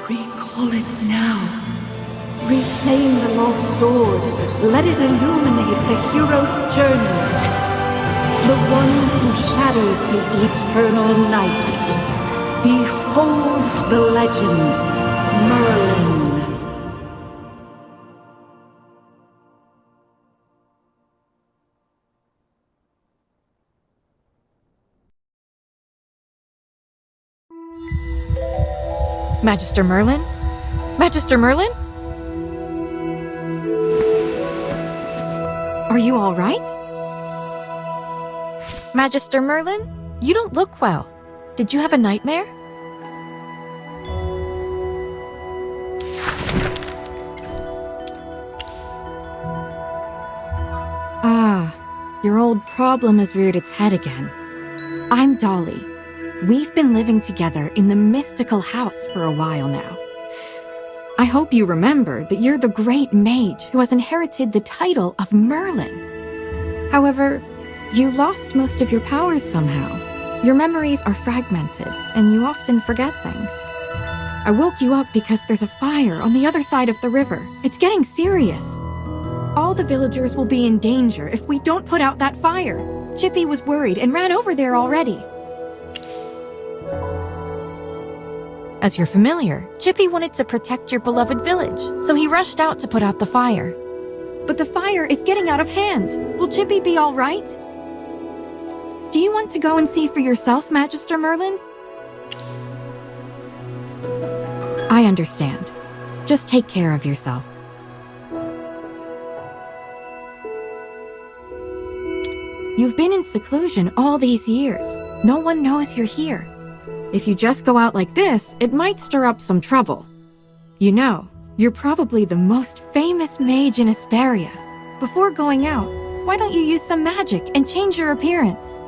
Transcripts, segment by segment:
Recall it now. Reclaim the lost sword. Let it illuminate the hero's journey. The one who shatters the eternal night. Behold the legend, Merlin. Magister Merlin? Magister Merlin? Are you all right? Magister Merlin? You don't look well. Did you have a nightmare? Ah, your old problem has reared its head again. I'm Dolly. We've been living together in the mystical house for a while now. I hope you remember that you're the great mage who has inherited the title of Merlin. However, you lost most of your powers somehow. Your memories are fragmented, and you often forget things. I woke you up because there's a fire on the other side of the river. It's getting serious. All the villagers will be in danger if we don't put out that fire. Chippy was worried and ran over there already. As you're familiar, Chippy wanted to protect your beloved village, so he rushed out to put out the fire. But the fire is getting out of hand. Will Chippy be all right? Do you want to go and see for yourself, Magister Merlin? I understand. Just take care of yourself. You've been in seclusion all these years. No one knows you're here. If you just go out like this, it might stir up some trouble. You know, you're probably the most famous mage in Asperia. Before going out, why don't you use some magic and change your appearance?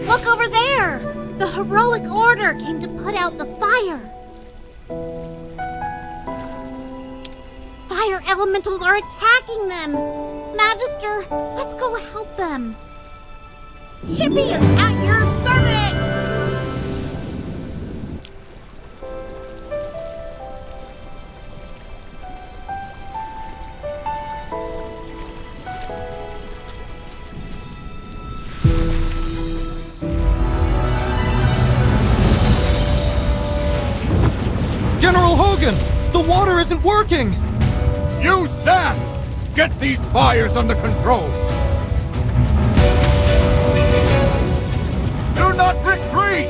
Look over there! The heroic order came to put out the fire. Fire elementals are attacking them! Magister, let's go help them. Chippy is at your service! General Hogan! The water isn't working! You, Sam! Get these fires under control! Do not retreat!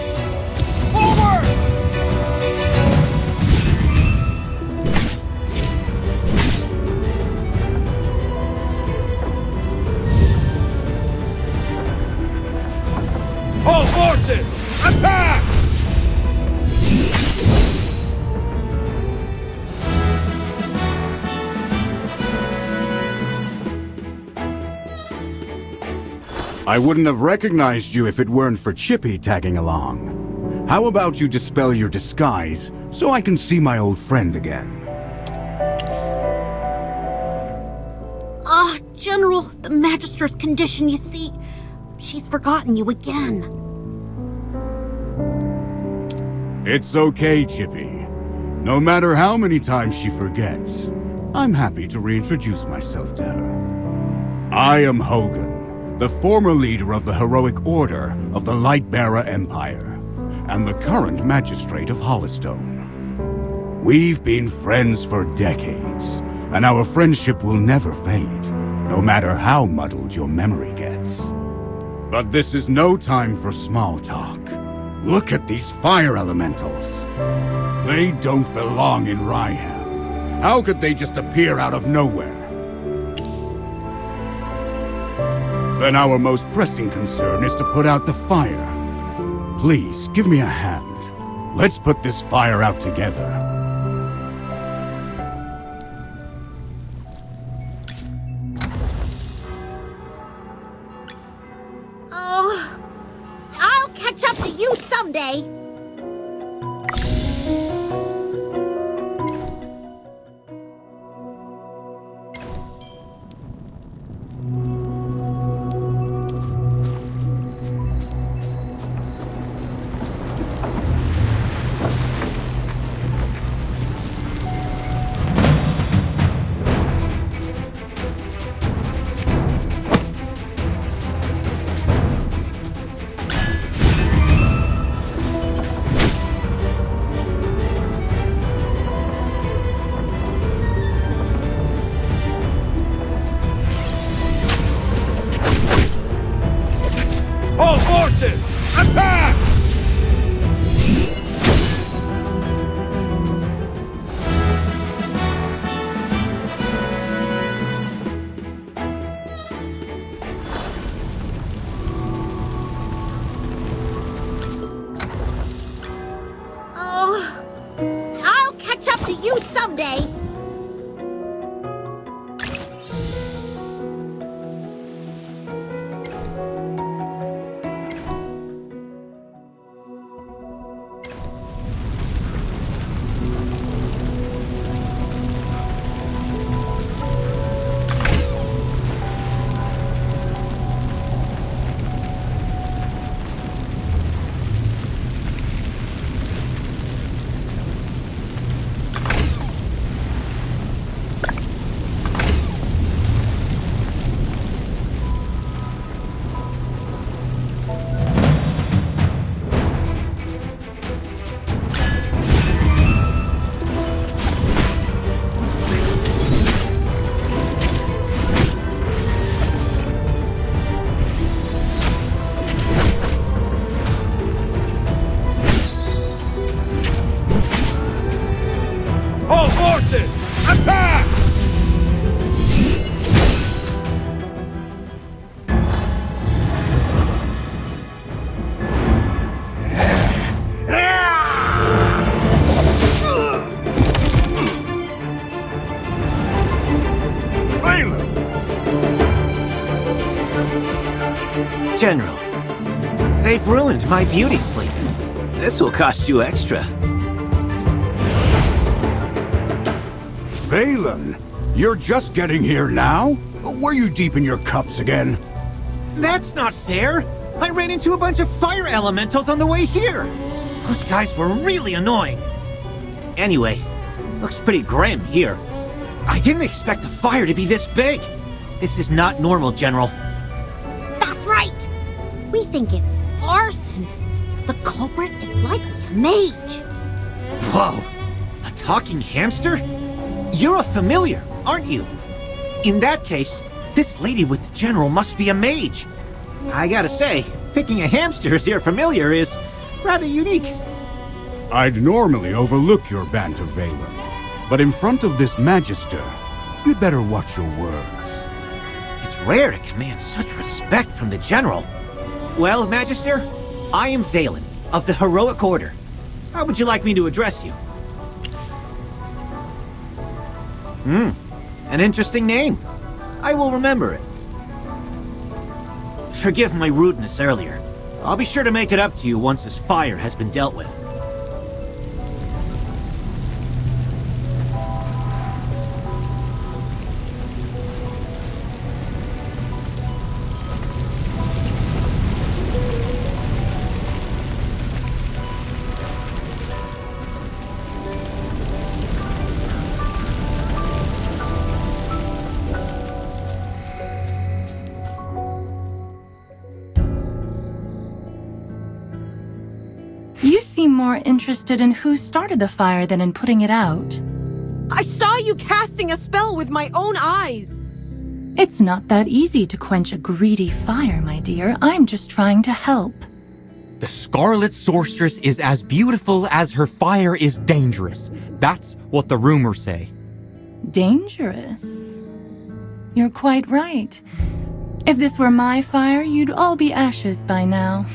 Forward! All horses, attack! I wouldn't have recognized you if it weren't for Chippy tagging along. How about you dispel your disguise so I can see my old friend again? General, the Magister's condition, you see. She's forgotten you again. It's okay, Chippy. No matter how many times she forgets, I'm happy to reintroduce myself to her. I am Hogan, the former leader of the Heroic Order of the Lightbearer Empire, and the current Magistrate of Hollowstone. We've been friends for decades, and our friendship will never fade, no matter how muddled your memory gets. But this is no time for small talk. Look at these fire elementals. They don't belong in Ryham. How could they just appear out of nowhere? Then our most pressing concern is to put out the fire. Please, give me a hand. Let's put this fire out together. I'll catch up to you someday. All forces, attack! I'll catch up to you someday. All forces, attack! General, they've ruined my beauty sleep. This will cost you extra. Valen, you're just getting here now? Were you deep in your cups again? That's not fair! I ran into a bunch of fire elementals on the way here! Those guys were really annoying. Anyway, looks pretty grim here. I didn't expect the fire to be this big. This is not normal, General. That's right. We think it's arson. The culprit is likely a mage. Whoa! A talking hamster? You're a familiar, aren't you? In that case, this lady with the General must be a mage. I gotta say, picking a hamster as your familiar is rather unique. I'd normally overlook your banter, Valen. But in front of this Magister, you'd better watch your words. It's rare to command such respect from the General. Well, Magister, I am Valen, of the Heroic Order. How would you like me to address you? An interesting name. I will remember it. forgive my rudeness earlier. I'll be sure to make it up to you once this fire has been dealt with. You seem more interested in who started the fire than in putting it out. I saw you casting a spell with my own eyes! It's not that easy to quench a greedy fire, my dear. I'm just trying to help. The Scarlet Sorceress is as beautiful as her fire is dangerous. That's what the rumors say. Dangerous? You're quite right. If this were my fire, you'd all be ashes by now.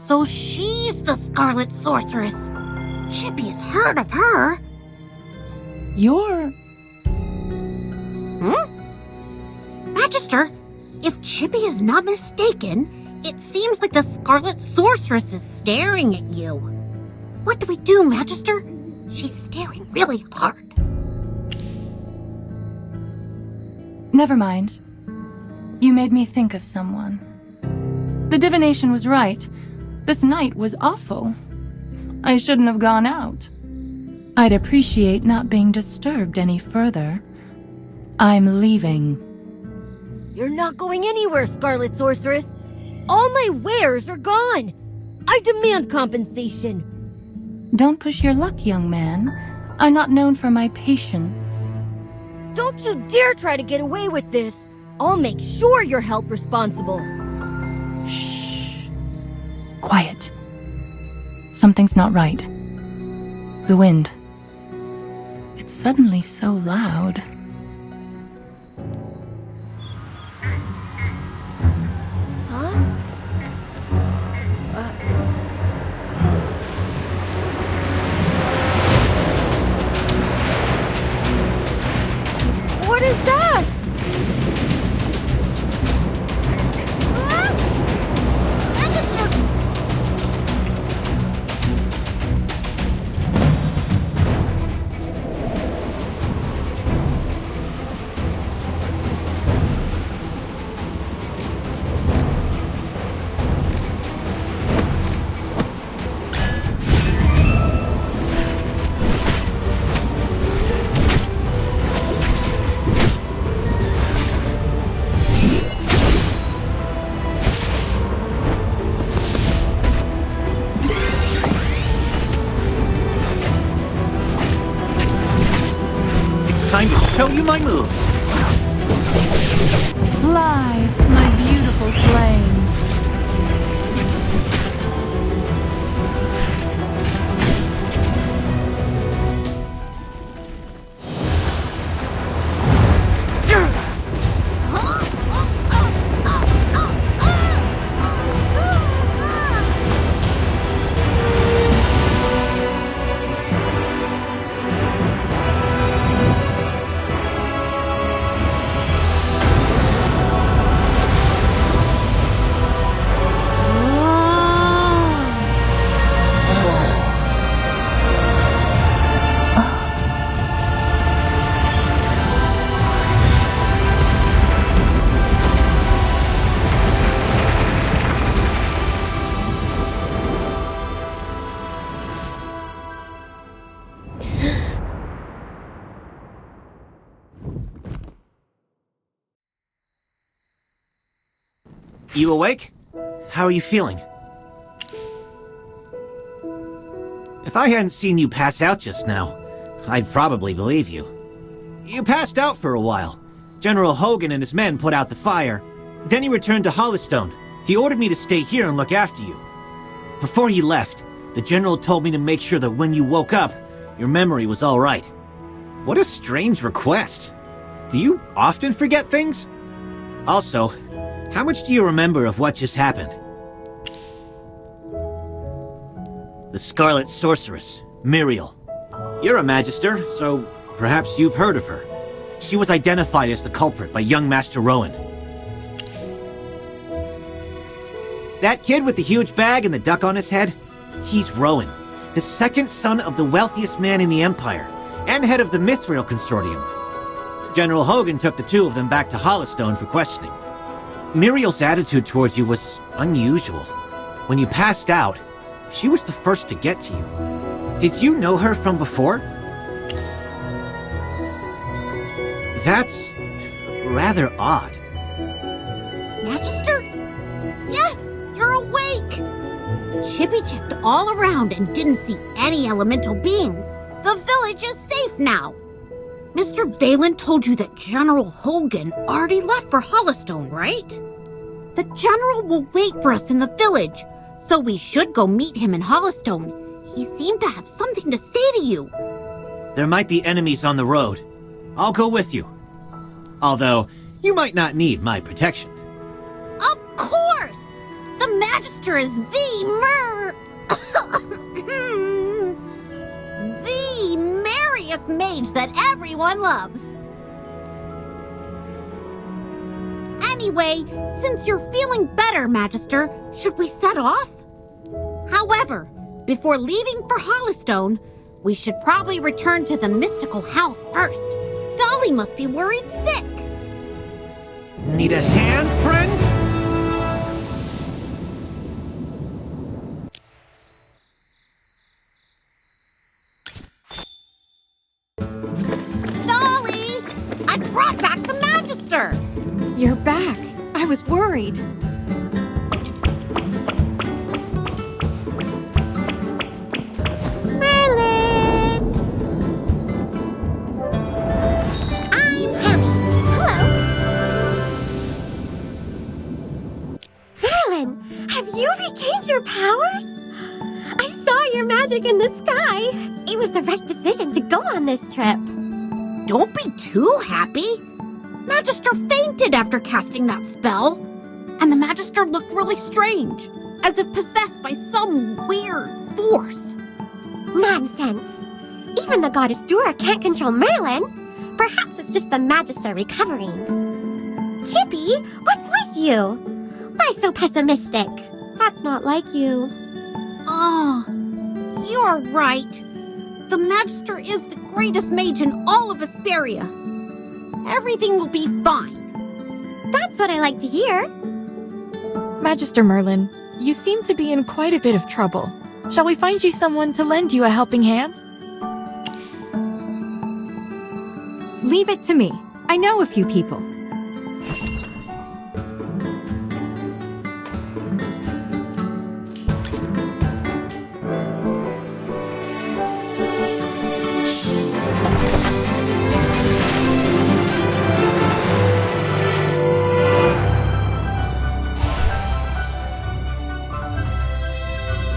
So she's the Scarlet Sorceress. Chippy has heard of her. You're... Magister, if Chippy is not mistaken, it seems like the Scarlet Sorceress is staring at you. What do we do, Magister? She's staring really hard. Never mind. You made me think of someone. The divination was right. This night was awful. I shouldn't have gone out. I'd appreciate not being disturbed any further. I'm leaving. You're not going anywhere, Scarlet Sorceress. All my wares are gone. I demand compensation. Don't push your luck, young man. I'm not known for my patience. Don't you dare try to get away with this. I'll make sure you're held responsible. Shh. Quiet. Something's not right. The wind. It's suddenly so loud. What is that? Magister! Time to show you my moves. Fly, my beautiful flames. You awake? How are you feeling? If I hadn't seen you pass out just now, I'd probably believe you. You passed out for a while. General Hogan and his men put out the fire. Then he returned to Hollystone. He ordered me to stay here and look after you. Before he left, the General told me to make sure that when you woke up, your memory was all right. What a strange request. Do you often forget things? Also, how much do you remember of what just happened? The Scarlet Sorceress, Muriel. You're a Magister, so perhaps you've heard of her. She was identified as the culprit by young Master Rowan. That kid with the huge bag and the duck on his head? He's Rowan, the second son of the wealthiest man in the Empire, and head of the Mithril Consortium. General Hogan took the two of them back to Hollowstone for questioning. Muriel's attitude towards you was unusual. When you passed out, she was the first to get to you. Did you know her from before? That's rather odd. Magister? Yes, you're awake! Chippy checked all around and didn't see any elemental beings. The village is safe now. Mr. Valen told you that General Hogan already left for Hollowstone, right? The General will wait for us in the village, so we should go meet him in Hollowstone. He seemed to have something to say to you. There might be enemies on the road. I'll go with you. Although, you might not need my protection. Of course! The Magister is the merriest mage that everyone loves. Anyway, since you're feeling better, Magister, should we set off? However, before leaving for Hollowstone, we should probably return to the mystical house first. Dolly must be worried sick. Need a hand, friend? Dolly! I brought back the Magister! You're back. I was worried. Have you regained your powers? I saw your magic in the sky. It was the right decision to go on this trip. Don't be too happy. Magister fainted after casting that spell. And the Magister looked really strange, as if possessed by some weird force. Nonsense. Even the goddess Dura can't control Merlin. Perhaps it's just the Magister recovering. Chippy, what's with you? Why so pessimistic? That's not like you. Ah, you're right. The Magister is the greatest mage in all of Vesperia. Everything will be fine. That's what I like to hear. Magister Merlin, you seem to be in quite a bit of trouble. Shall we find you someone to lend you a helping hand? Leave it to me. I know a few people.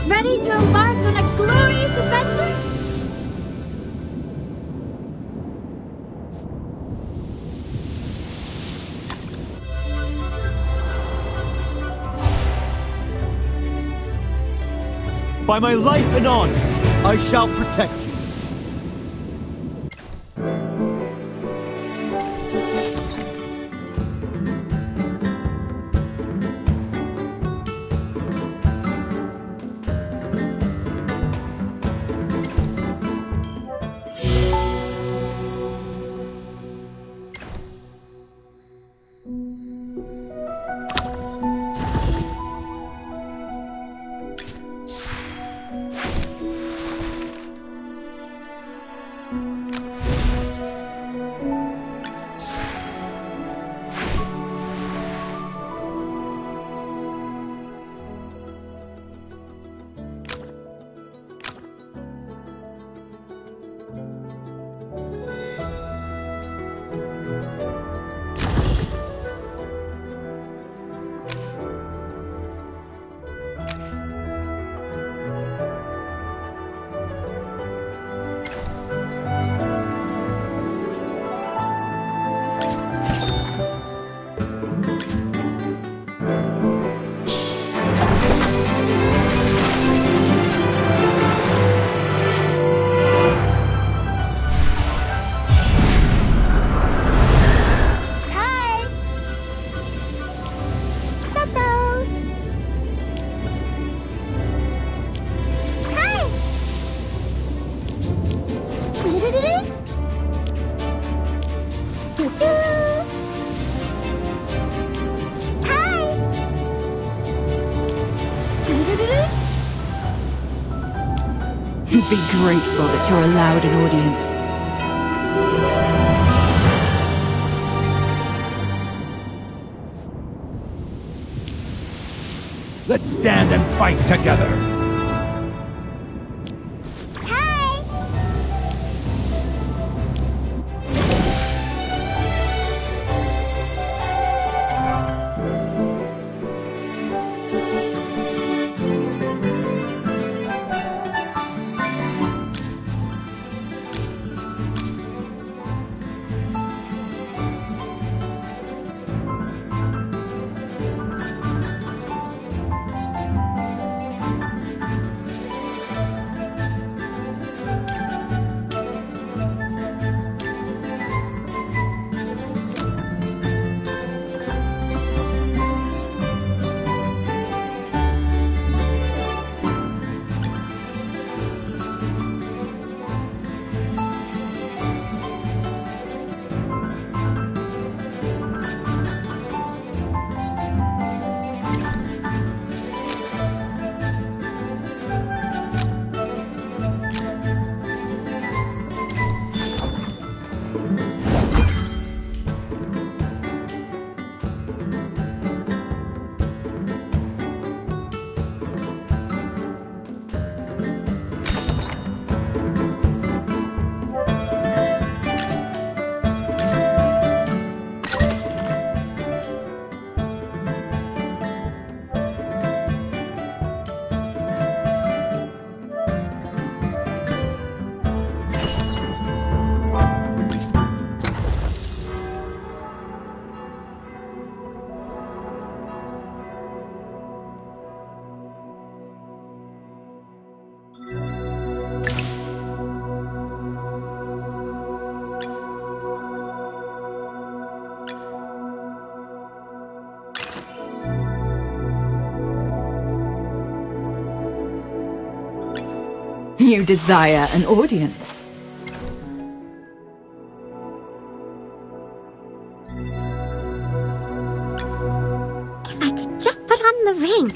Ready to embark on a glorious adventure? By my life and honor, I shall protect you. be grateful that you're allowed an audience. Let's stand and fight together. You desire an audience. If I could just put on the ring.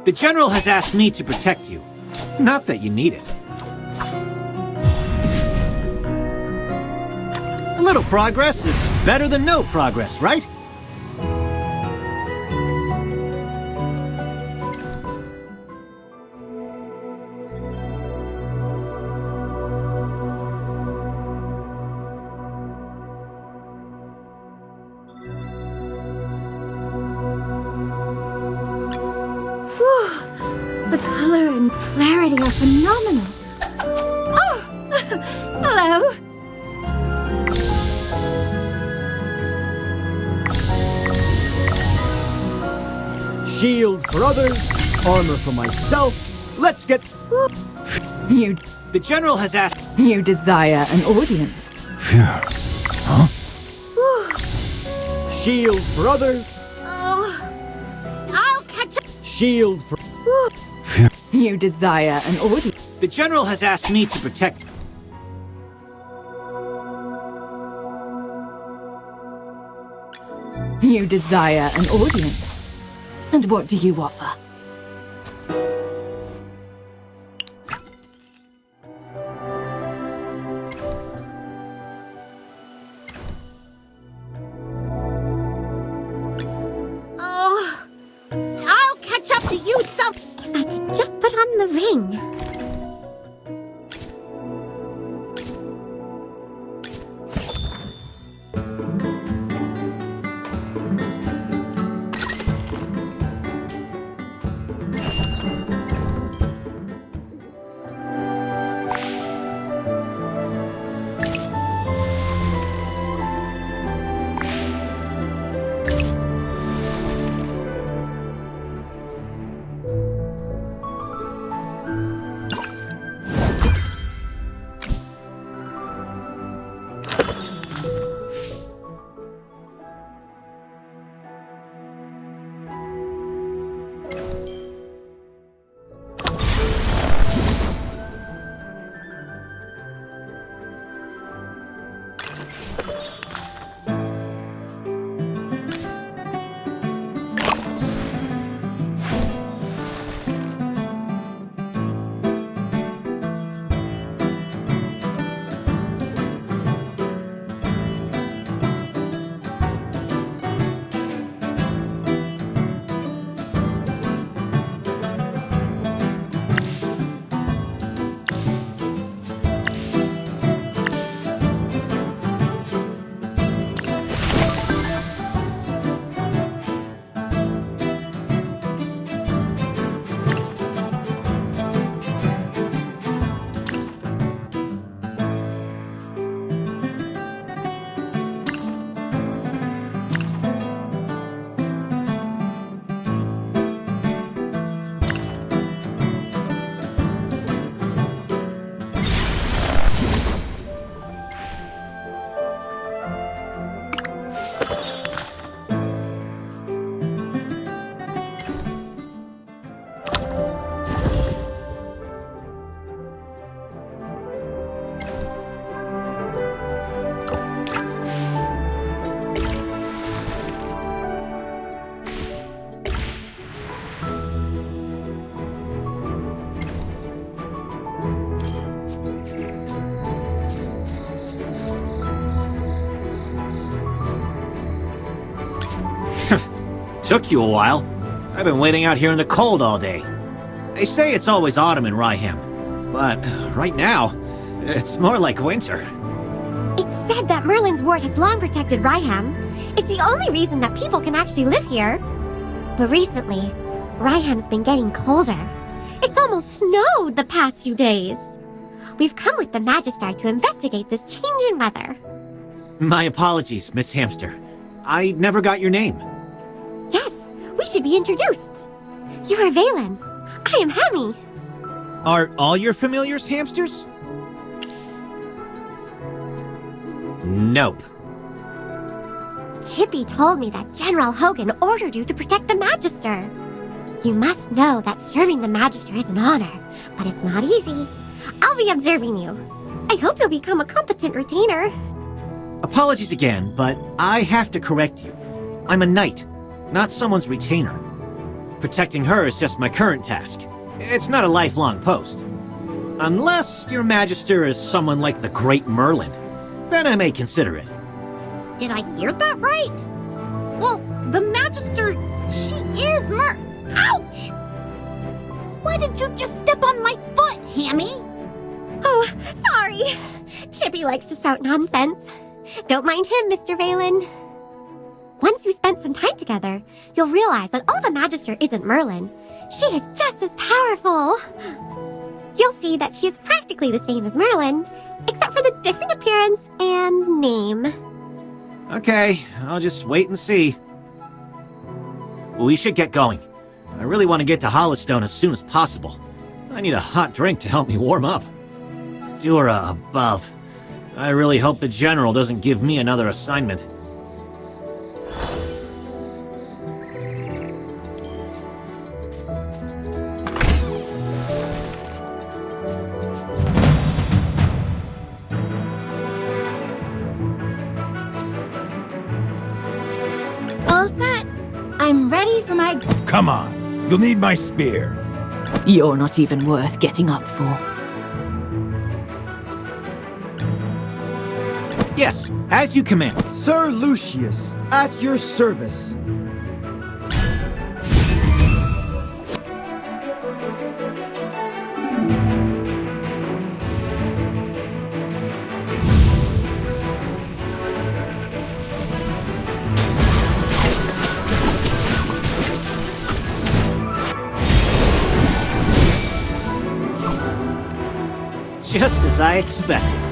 The General has asked me to protect you. Not that you need it. A little progress is better than no progress, right? The color and clarity are phenomenal. Oh, hello. Shield for others, armor for myself. Let's get... The General has asked... You desire an audience. Shield for others. I'll catch up. Shield for... You desire an audience. The General has asked me to protect... You desire an audience. And what do you offer? I'll catch up to you some. If I could just put on the ring. Took you a while. I've been waiting out here in the cold all day. They say it's always autumn in Rhyham, but right now, it's more like winter. It's said that Merlin's ward has long protected Rhyham. It's the only reason that people can actually live here. But recently, Rhyham's been getting colder. It's almost snowed the past few days. We've come with the Magister to investigate this change in weather. My apologies, Miss Hamster. I never got your name. Yes, we should be introduced. You are Valen. I am Hemi. Are all your familiars hamsters? Nope. Chippy told me that General Hogan ordered you to protect the Magister. You must know that serving the Magister is an honor, but it's not easy. I'll be observing you. I hope you'll become a competent retainer. Apologies again, but I have to correct you. I'm a knight, not someone's retainer. Protecting her is just my current task. It's not a lifelong post. Unless your Magister is someone like the Great Merlin, then I may consider it. Did I hear that right? Well, the Magister, she is Ouch! Why did you just step on my foot, Hammy? Oh, sorry. Chippy likes to spout nonsense. Don't mind him, Mr. Valen. Once you spent some time together, you'll realize that all the Magister isn't Merlin. She is just as powerful. You'll see that she is practically the same as Merlin, except for the different appearance and name. Okay, I'll just wait and see. We should get going. I really want to get to Hollowstone as soon as possible. I need a hot drink to help me warm up. Dura above. I really hope the General doesn't give me another assignment. All set. I'm ready for my... Come on, you'll need my spear. You're not even worth getting up for. Yes, as you command. Sir Lucius, at your service. Just as I expected.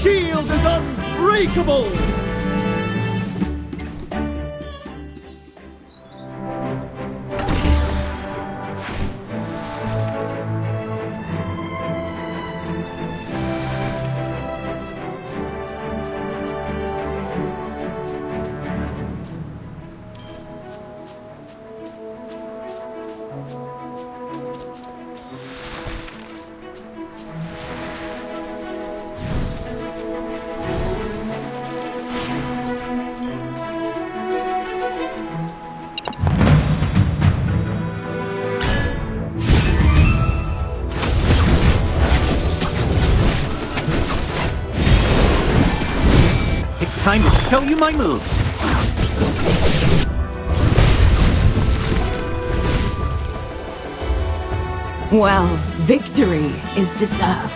Shield is unbreakable! time to show you my moves. Well, victory is deserved.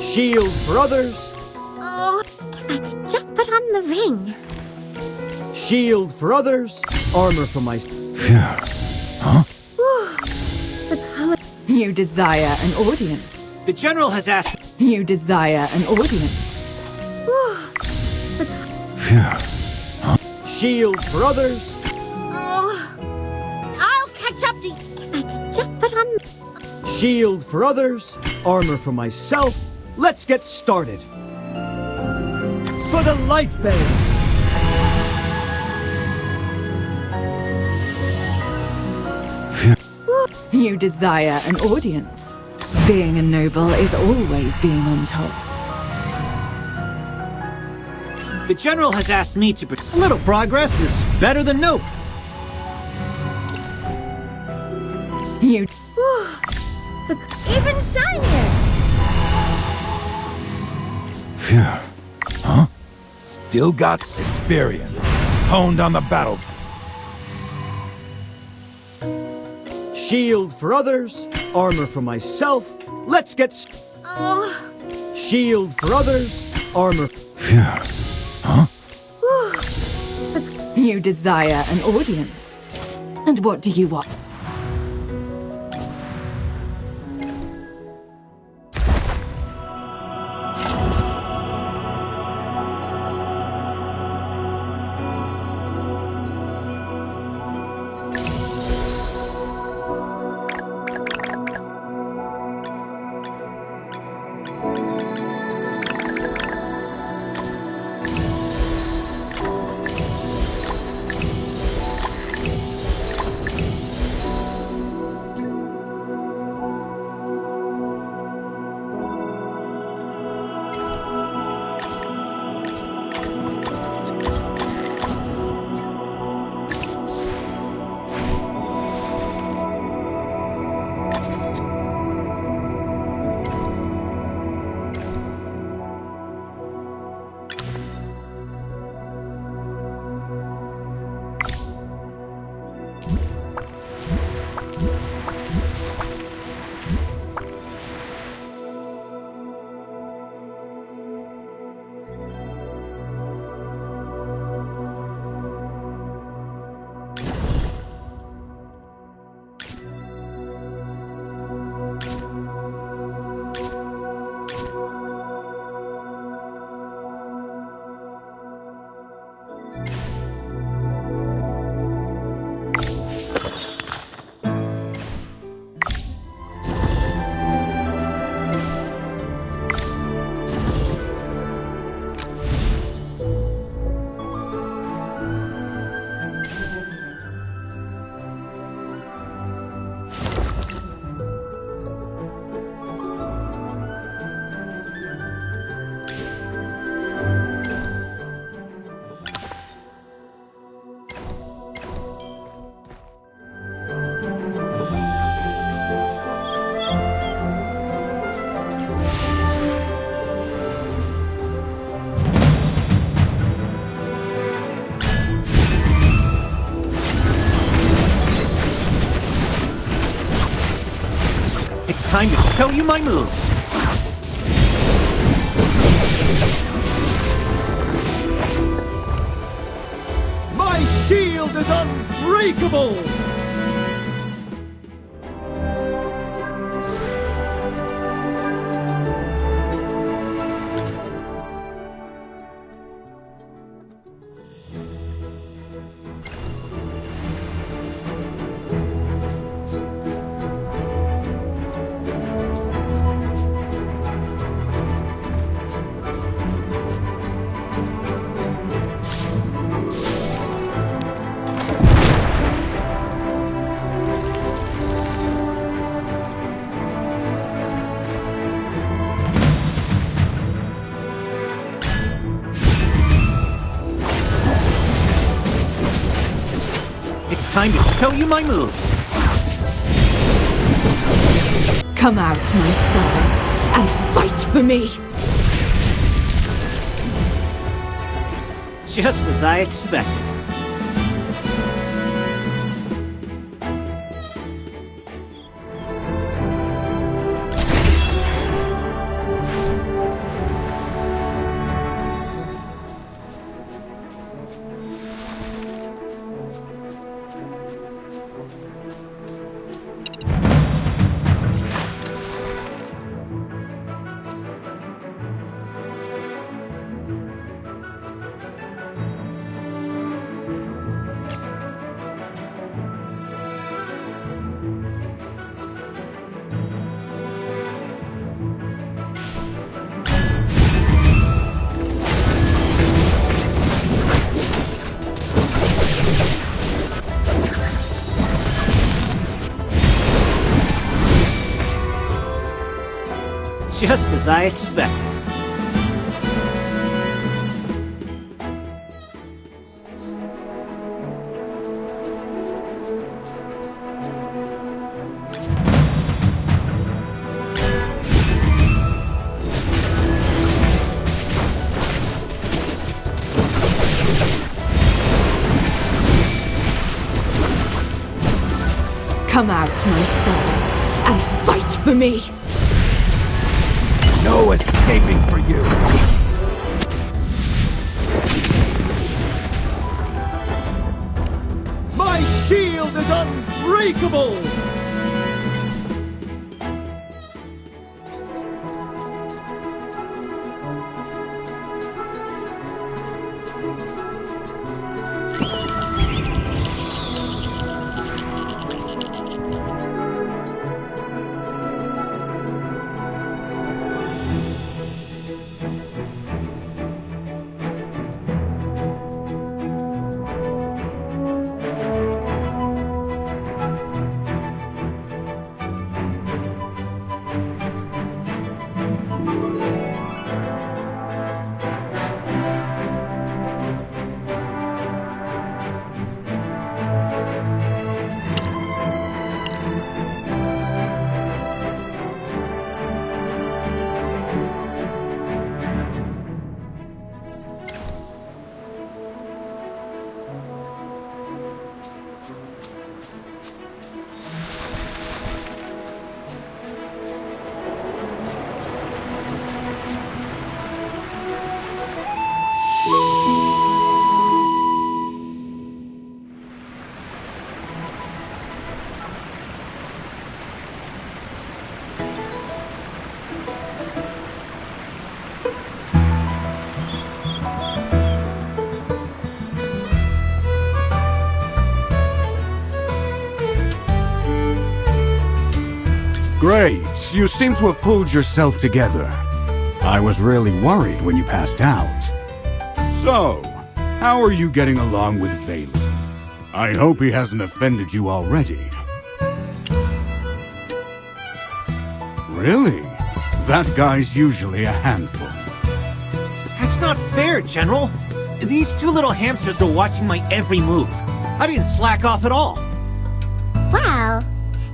Shield for others. Oh, if I could just put on the ring. Shield for others. Armor for my... The color. You desire an audience. The general has asked... You desire an audience. Shield for others. Oh, I'll catch up to you. If I could just put on... Shield for others. Armor for myself. Let's get started. For the light band. You desire an audience. Being a noble is always being on top. The general has asked me to... A little progress is better than no. You... Even shinier! Huh? Still got experience. Honed on the battle. Shield for others. Armor for myself. Let's get... Shield for others. Armor... You desire an audience. And what do you want? It's time to show you my moves. My shield is unbreakable! Time to show you my moves. Come out, my servant, and fight for me! Just as I expected. Just as I expected. Come out, my servant, and fight for me! No escaping for you! My shield is unbreakable! Great. You seem to have pulled yourself together. I was really worried when you passed out. So, how are you getting along with Valen? I hope he hasn't offended you already. Really? That guy's usually a handful. That's not fair, General. These two little hamsters are watching my every move. I didn't slack off at all. Wow.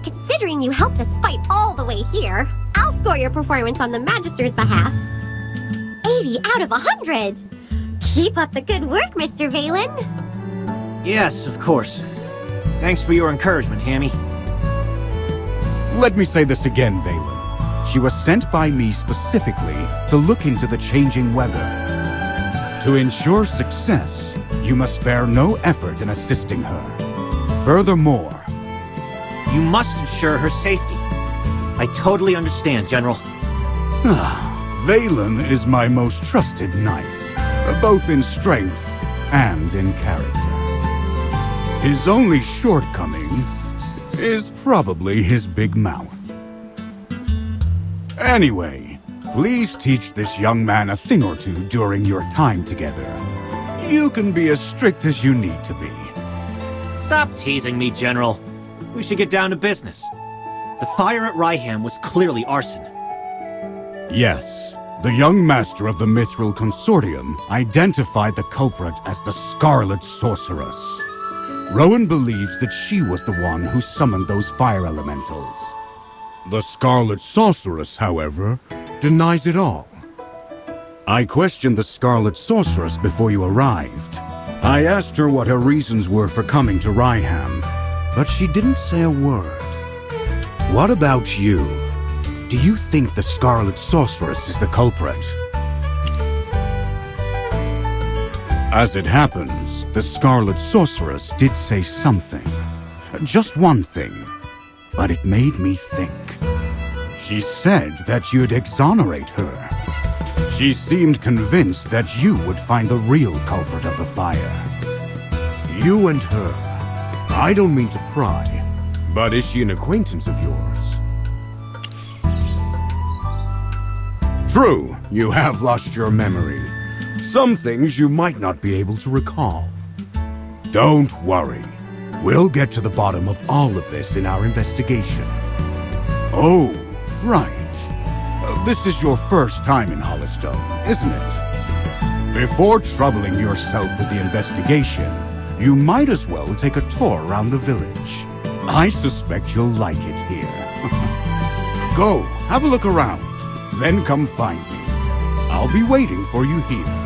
Considering you helped us fight all the way here, I'll score your performance on the Magister's behalf. 80 out of 100! Keep up the good work, Mr. Valen. Yes, of course. Thanks for your encouragement, Hammy. Let me say this again, Valen. She was sent by me specifically to look into the changing weather. To ensure success, you must spare no effort in assisting her. Furthermore, you must ensure her safety. I totally understand, General. Valen is my most trusted knight, both in strength and in character. His only shortcoming is probably his big mouth. Anyway, please teach this young man a thing or two during your time together. You can be as strict as you need to be. Stop teasing me, General. We should get down to business. The fire at Ryham was clearly arson. Yes, the young master of the Mithril Consortium identified the culprit as the Scarlet Sorceress. Rowan believes that she was the one who summoned those fire elementals. The Scarlet Sorceress, however, denies it all. I questioned the Scarlet Sorceress before you arrived. I asked her what her reasons were for coming to Ryham, but she didn't say a word. What about you? Do you think the Scarlet Sorceress is the culprit? As it happens, the Scarlet Sorceress did say something. Just one thing. But it made me think. She said that you'd exonerate her. She seemed convinced that you would find the real culprit of the fire. You and her. I don't mean to pry, but is she an acquaintance of yours? True, you have lost your memory. Some things you might not be able to recall. Don't worry. We'll get to the bottom of all of this in our investigation. Oh, right. This is your first time in Hollystone, isn't it? Before troubling yourself with the investigation, you might as well take a tour around the village. I suspect you'll like it here. Go, have a look around, then come find me. I'll be waiting for you here.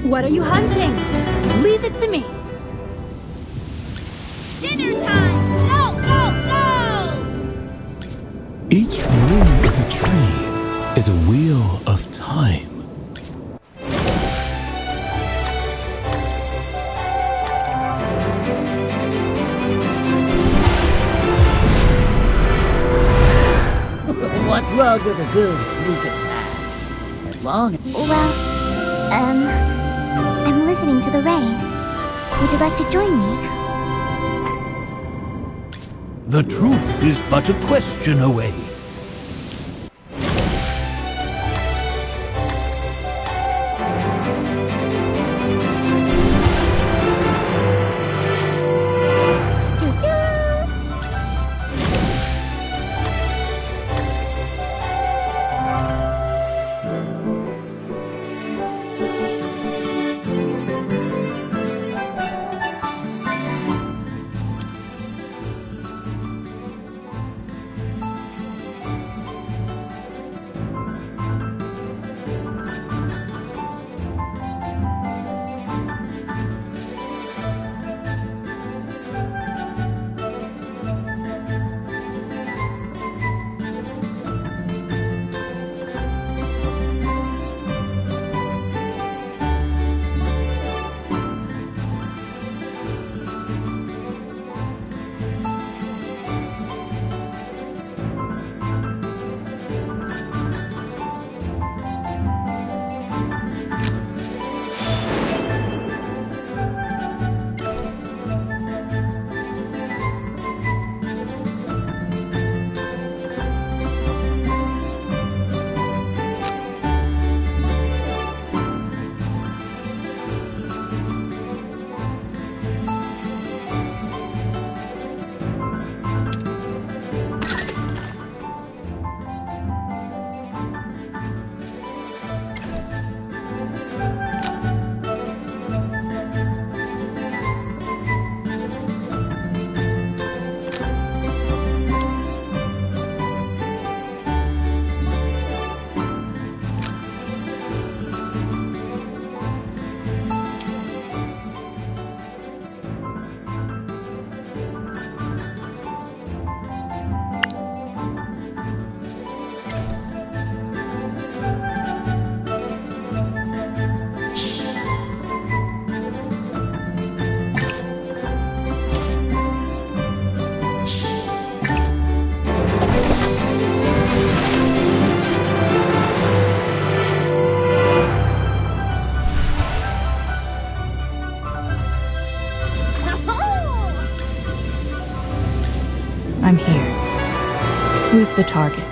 What are you hunting? Leave it to me. Dinner time! Go, go, go! Each ring of a tree is a wheel of time. What's wrong with a good sneak attack? As long as... Well, I'm listening to the rain. Would you like to join me? The truth is but a question away. I'm here. Who's the target?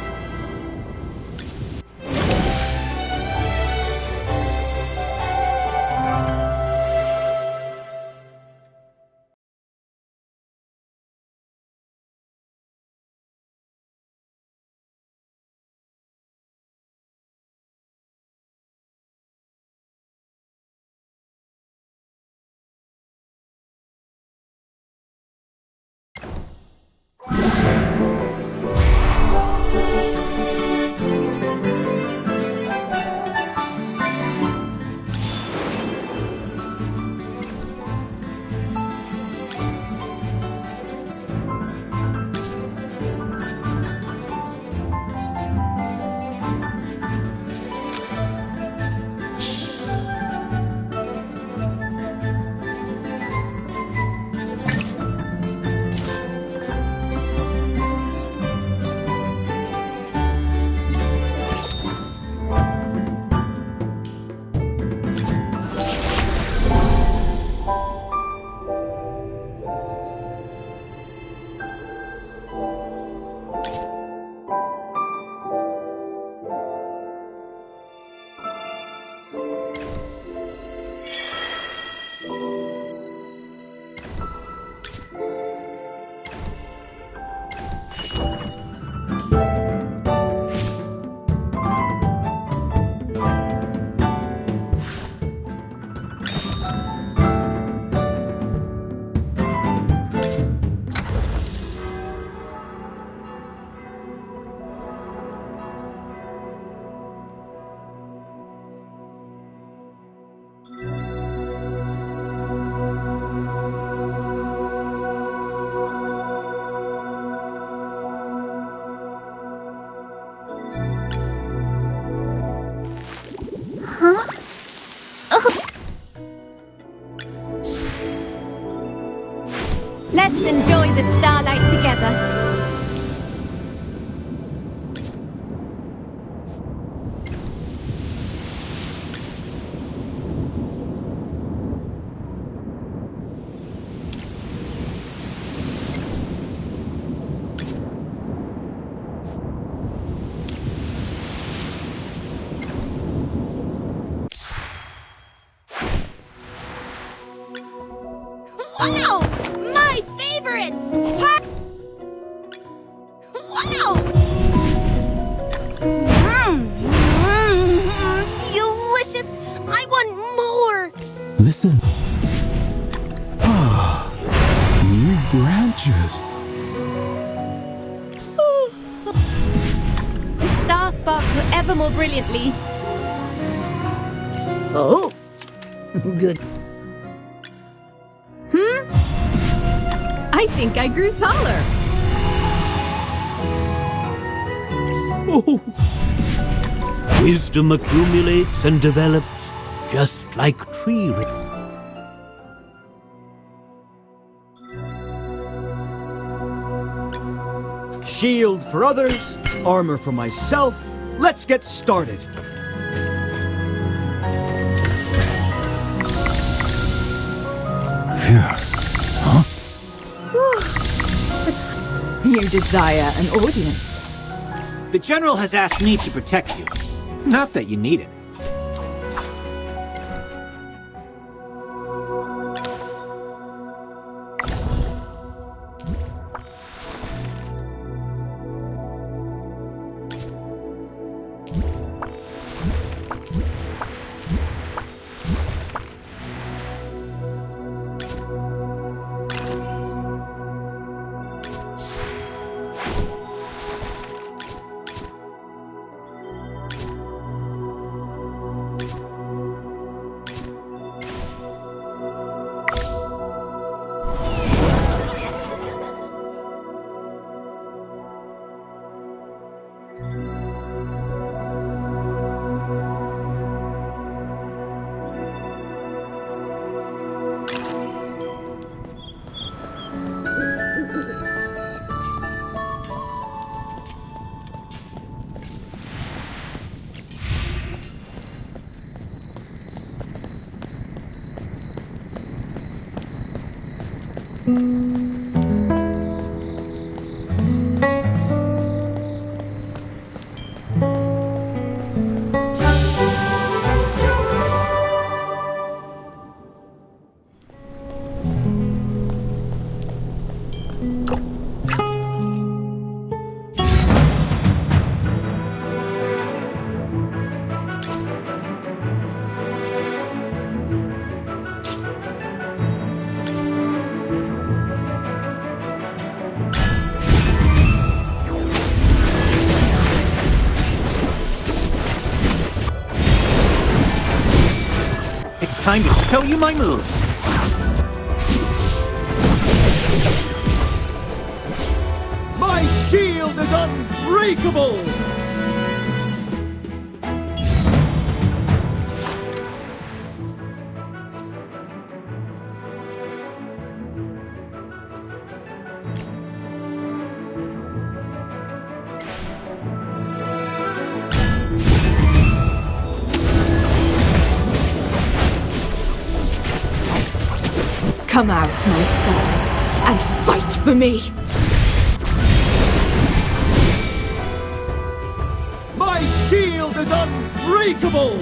enjoy the starlight together. Wow! My favorite! Wow! Delicious! I want more! Listen. Ah, new branches. The stars sparkle ever more brilliantly. Oh, good. I think I grew taller. Wisdom accumulates and develops just like tree roots. Shield for others, armor for myself. Let's get started. You desire an audience. The General has asked me to protect you. Not that you need it. Time to show you my moves. My shield is unbreakable! Come out, my servant, and fight for me! My shield is unbreakable!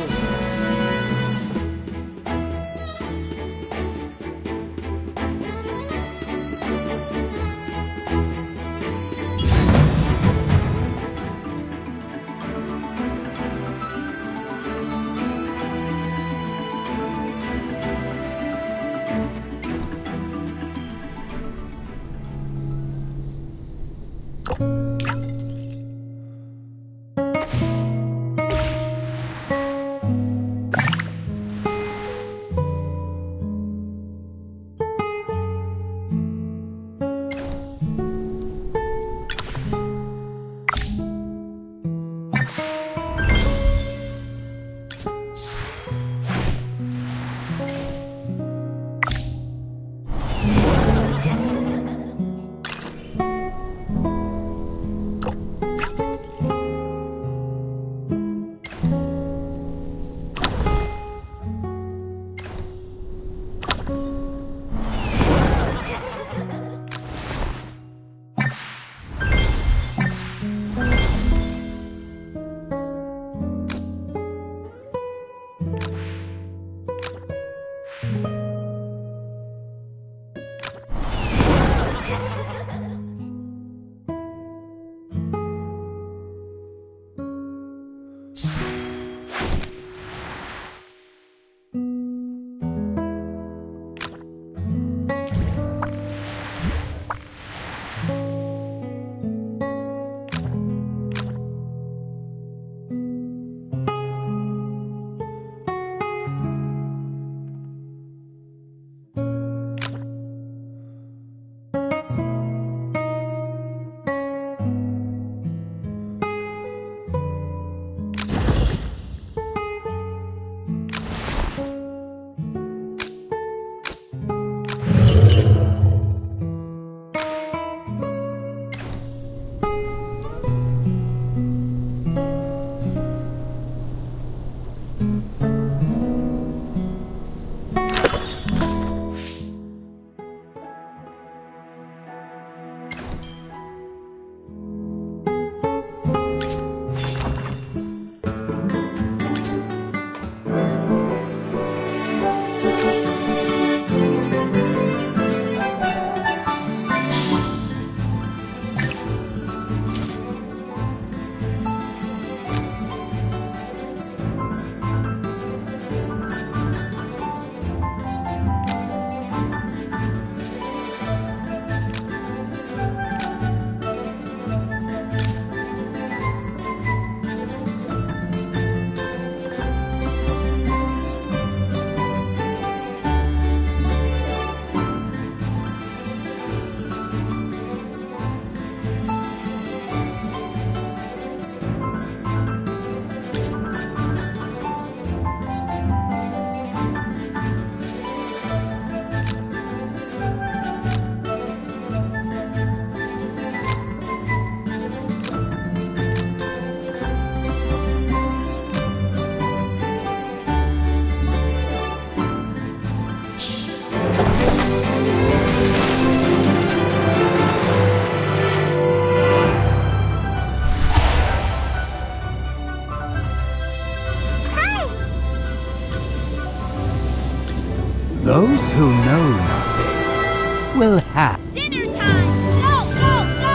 Those who know nothing will have. Dinner time! Go, go, go!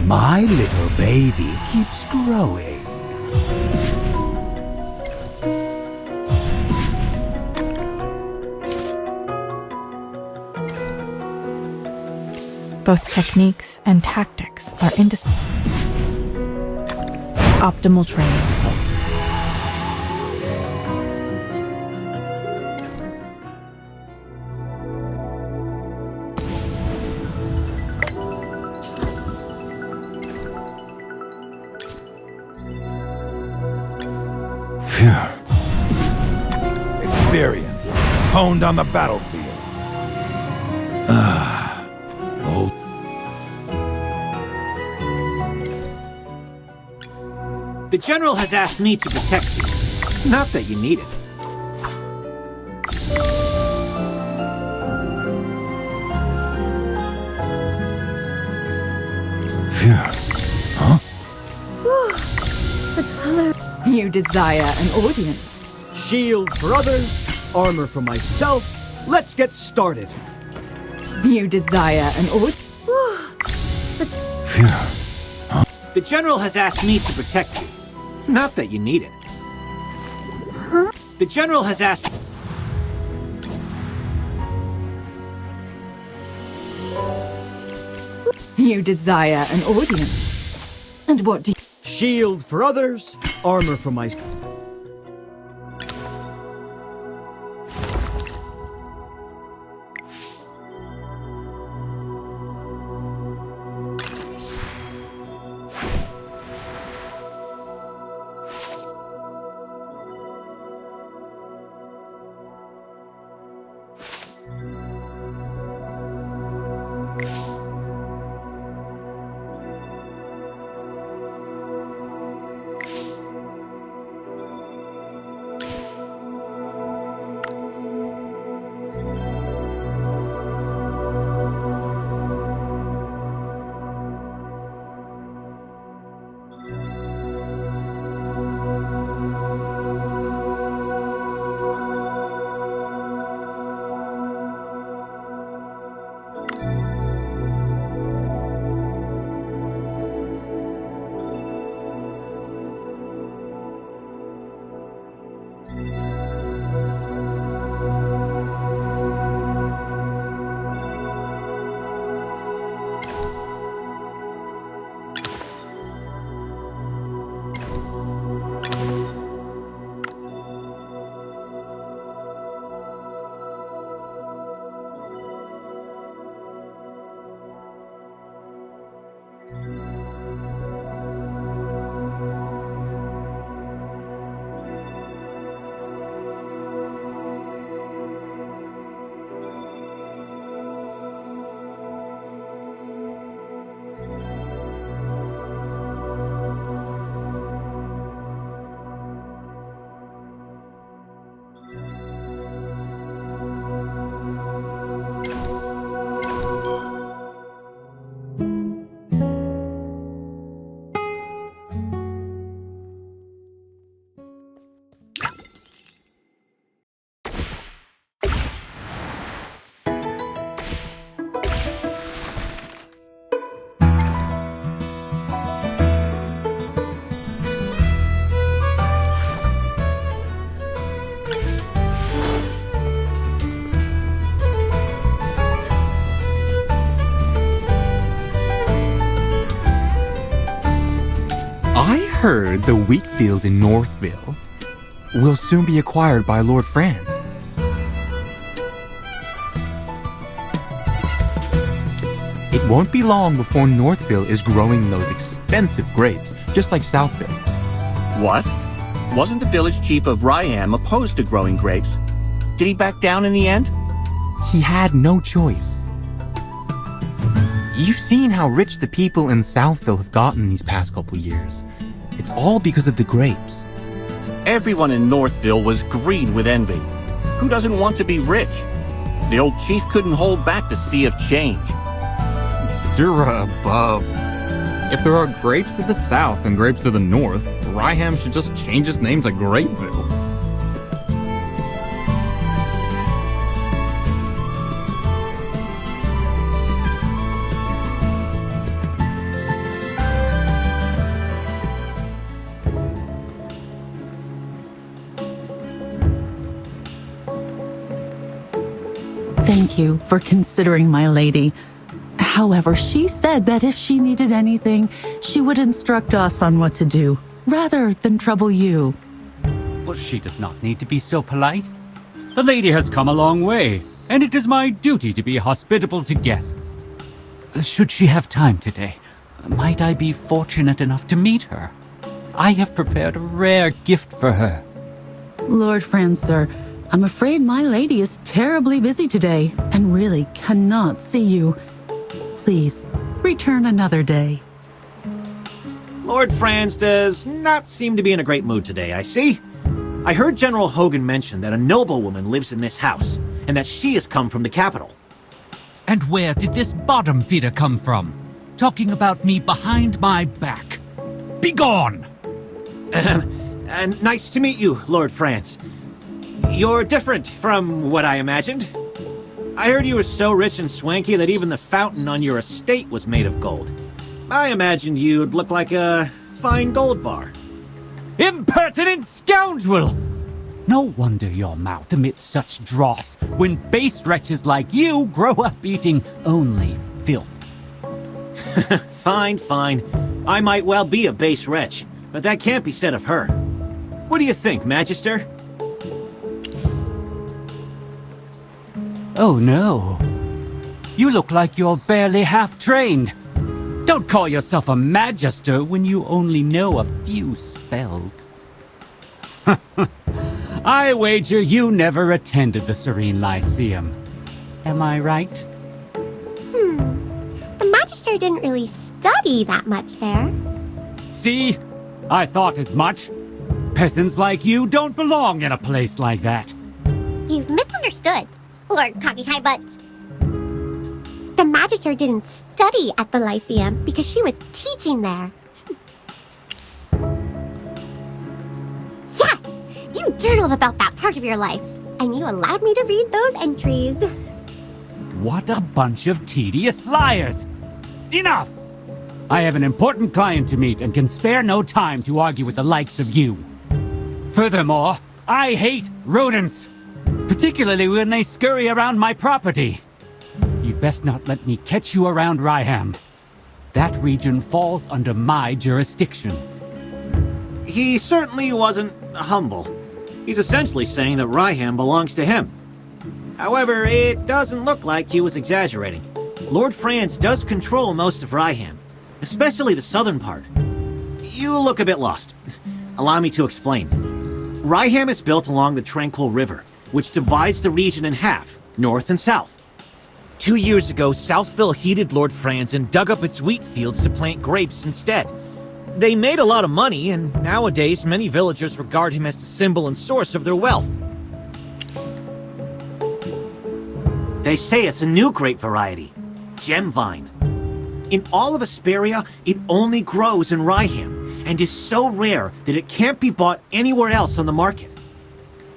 My little baby keeps growing. Both techniques and tactics are indispensable. Optimal training results. Experience, honed on the battlefield. Old. The General has asked me to protect you. Not that you need it. Huh? The color. You desire an audience. Shield for others, armor for myself. Let's get started. You desire an audience. The General has asked me to protect you. Not that you need it. Huh? The General has asked... You desire an audience. And what do you... Shield for others, armor for myself. heard the wheat fields in Northville will soon be acquired by Lord Franz. It won't be long before Northville is growing those expensive grapes, just like Southville. What? Wasn't the village chief of Ryham opposed to growing grapes? Did he back down in the end? He had no choice. You've seen how rich the people in Southville have gotten these past couple years. It's all because of the grapes. Everyone in Northville was green with envy. Who doesn't want to be rich? The old chief couldn't hold back the sea of change. You're above. If there are grapes to the south and grapes to the north, Ryham should just change its name to Grapeville. Thank you for considering my lady. However, she said that if she needed anything, she would instruct us on what to do, rather than trouble you. But she does not need to be so polite. The lady has come a long way, and it is my duty to be hospitable to guests. Should she have time today, might I be fortunate enough to meet her? I have prepared a rare gift for her. Lord Franz, sir, I'm afraid my lady is terribly busy today, and really cannot see you. Please, return another day. Lord Franz does not seem to be in a great mood today, I see. I heard General Hogan mention that a noblewoman lives in this house, and that she has come from the capital. And where did this bottom feeder come from? Talking about me behind my back. Begone! And nice to meet you, Lord Franz. You're different from what I imagined. I heard you were so rich and swanky that even the fountain on your estate was made of gold. I imagined you'd look like a fine gold bar. Impertinent scoundrel! No wonder your mouth emits such dross when base wretches like you grow up eating only filth. Fine, fine. I might well be a base wretch, but that can't be said of her. What do you think, Magister? Oh no. You look like you're barely half-trained. Don't call yourself a magister when you only know a few spells. I wager you never attended the Serene Lyceum. Am I right? The Magister didn't really study that much there. See? I thought as much. Peasants like you don't belong in a place like that. You've misunderstood, Lord Cocky High Butt. The Magister didn't study at the Lyceum because she was teaching there. Yes! You journaled about that part of your life, and you allowed me to read those entries. What a bunch of tedious liars! Enough! I have an important client to meet and can spare no time to argue with the likes of you. Furthermore, I hate rodents, particularly when they scurry around my property. You best not let me catch you around Ryham. That region falls under my jurisdiction. He certainly wasn't humble. He's essentially saying that Ryham belongs to him. However, it doesn't look like he was exaggerating. Lord Franz does control most of Ryham, especially the southern part. You look a bit lost. Allow me to explain. Ryham is built along the Tranquil River, which divides the region in half, north and south. 2 years ago, Southville heeded Lord Franz and dug up its wheat fields to plant grapes instead. They made a lot of money, and nowadays many villagers regard him as the symbol and source of their wealth. They say it's a new grape variety, Gem Vine. In all of Asperia, it only grows in Ryham, and is so rare that it can't be bought anywhere else on the market.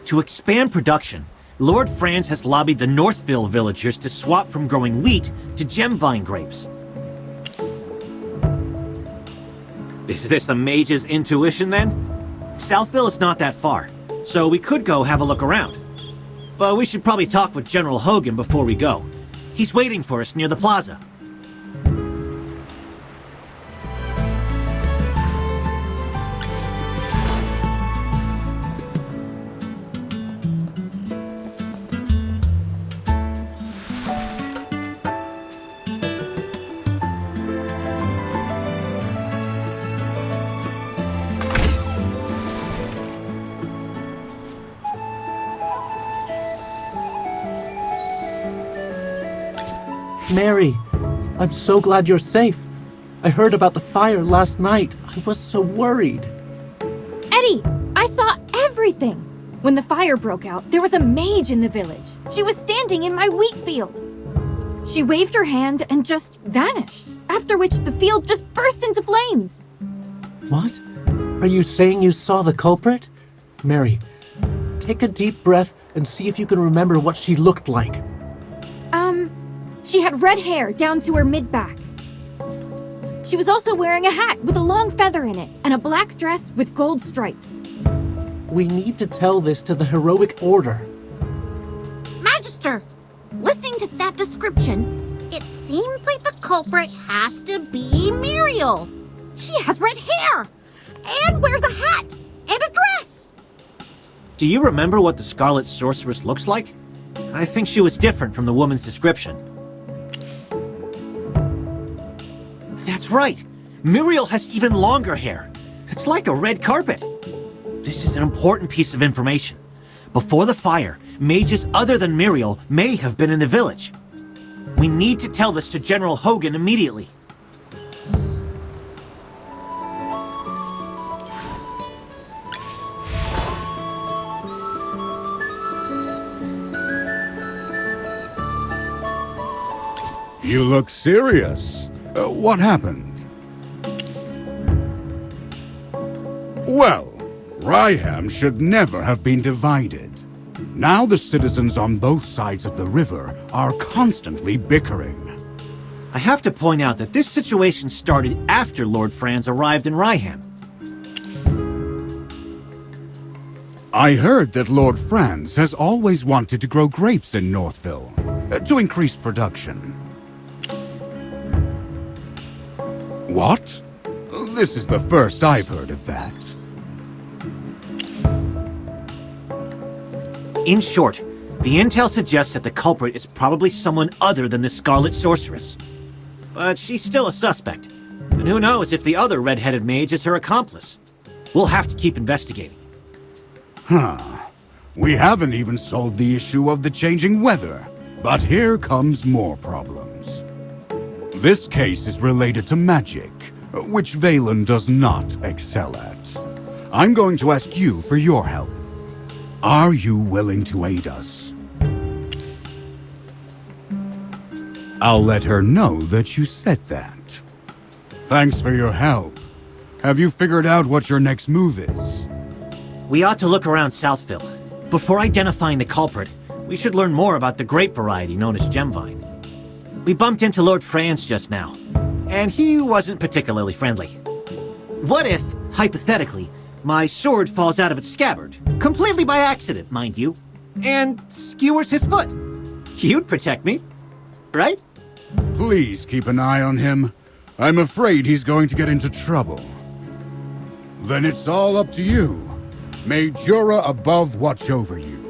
To expand production, Lord Franz has lobbied the Northville villagers to swap from growing wheat to Gem Vine grapes. Is this the mage's intuition then? Southville is not that far, so we could go have a look around. But we should probably talk with General Hogan before we go. He's waiting for us near the plaza. Mary, I'm so glad you're safe. I heard about the fire last night. I was so worried. Eddie, I saw everything! When the fire broke out, there was a mage in the village. She was standing in my wheat field. She waved her hand and just vanished, after which the field just burst into flames. What? Are you saying you saw the culprit? Mary, take a deep breath and see if you can remember what she looked like. She had red hair down to her mid-back. She was also wearing a hat with a long feather in it and a black dress with gold stripes. We need to tell this to the heroic order. Magister, listening to that description, it seems like the culprit has to be Muriel. She has red hair and wears a hat and a dress. Do you remember what the Scarlet Sorceress looks like? I think she was different from the woman's description. That's right. Muriel has even longer hair. It's like a red carpet. This is an important piece of information. Before the fire, mages other than Muriel may have been in the village. We need to tell this to General Hogan immediately. You look serious. What happened? Well, Ryham should never have been divided. Now the citizens on both sides of the river are constantly bickering. I have to point out that this situation started after Lord Franz arrived in Ryham. I heard that Lord Franz has always wanted to grow grapes in Northville, to increase production. What? This is the first I've heard of that. In short, the intel suggests that the culprit is probably someone other than the Scarlet Sorceress. But she's still a suspect. And who knows if the other red-headed mage is her accomplice. We'll have to keep investigating. Huh. We haven't even solved the issue of the changing weather. But here comes more problems. This case is related to magic, which Valen does not excel at. I'm going to ask you for your help. Are you willing to aid us? I'll let her know that you said that. Thanks for your help. Have you figured out what your next move is? We ought to look around Southville. Before identifying the culprit, we should learn more about the grape variety known as Gemvine. We bumped into Lord Franz just now, and he wasn't particularly friendly. What if, hypothetically, my sword falls out of its scabbard, completely by accident, mind you, and skewers his foot? You'd protect me, right? Please keep an eye on him. I'm afraid he's going to get into trouble. Then it's all up to you. May Jura above watch over you.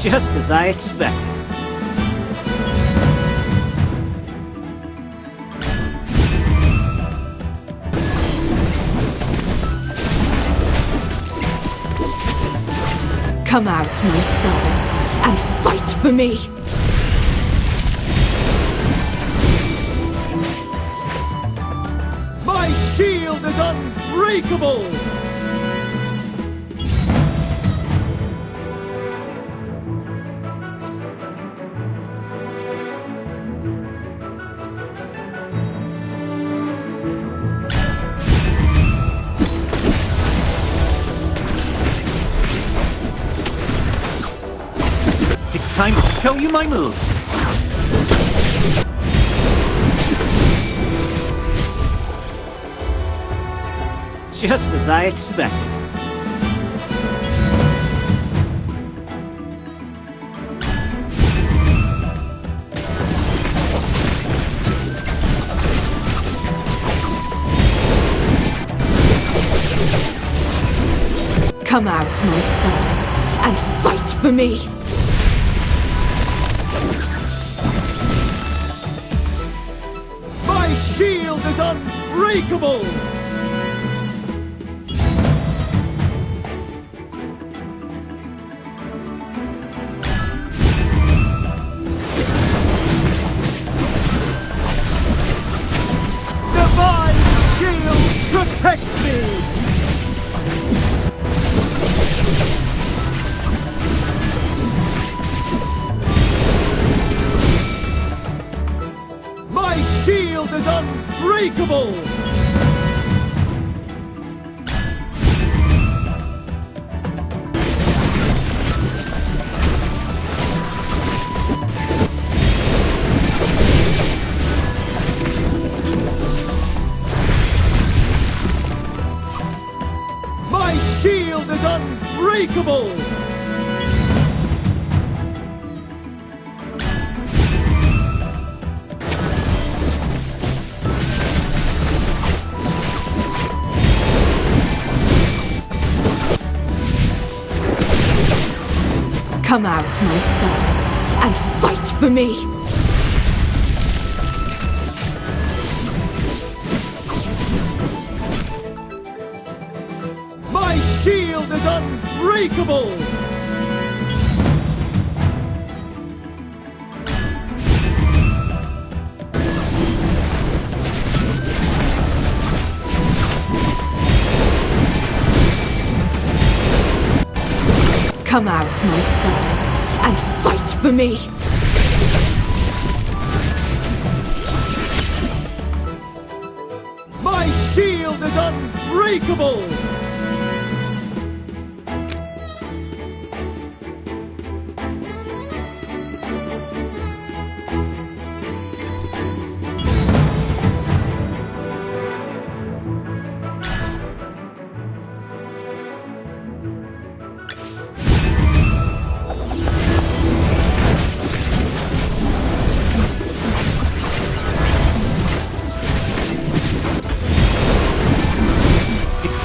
Just as I expected. Come out, my servant, and fight for me! My shield is unbreakable! time to show you my moves. Just as I expected. Come out, my son, and fight for me! My shield is unbreakable! Divine shield protects me! My shield is unbreakable! My shield is unbreakable! Come out, my son, and fight for me! My shield is unbreakable! Come out, my son, and fight for me! My shield is unbreakable!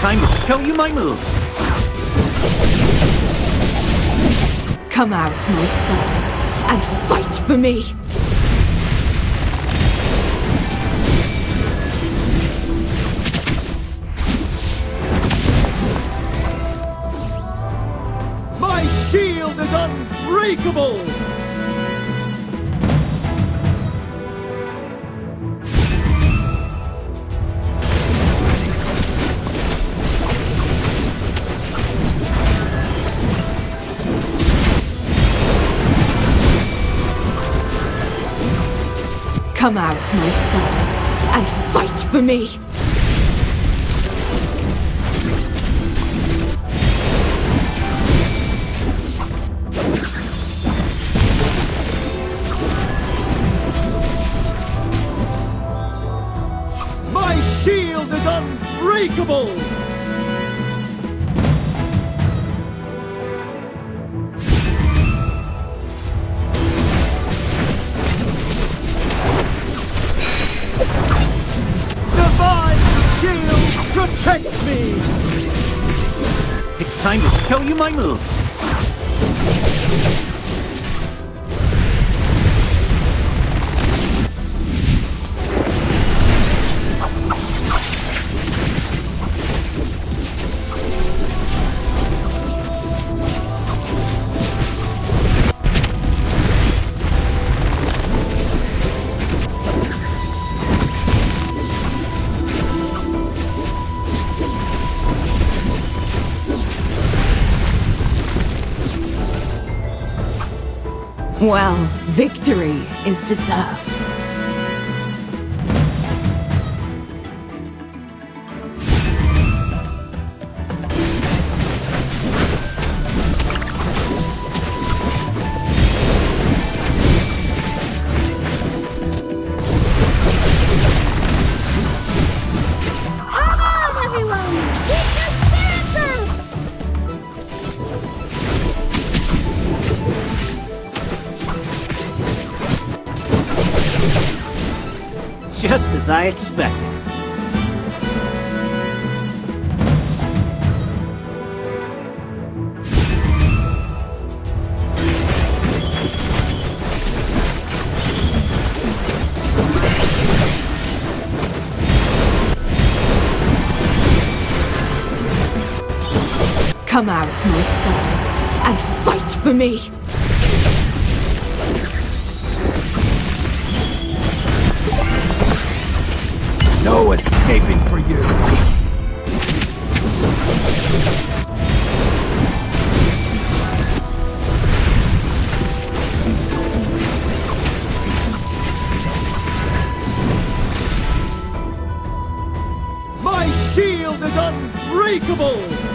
Time to show you my moves. Come out, my son, and fight for me! My shield is unbreakable! Come out, my son, and fight for me! My shield is unbreakable! Protect me! It's time to show you my moves. Well, victory is deserved. Just as I expected. Come out, my servant, and fight for me! No escaping for you! My shield is unbreakable!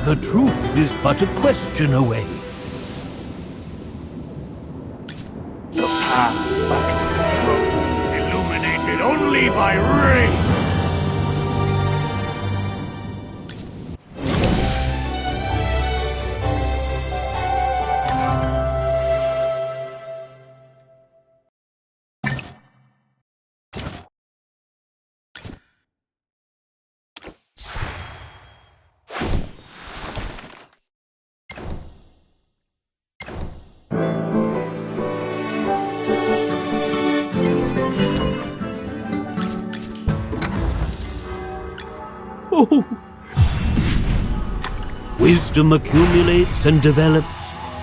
The truth is but a question away. The path back to the throne is illuminated only by rain. Oh. Wisdom accumulates and develops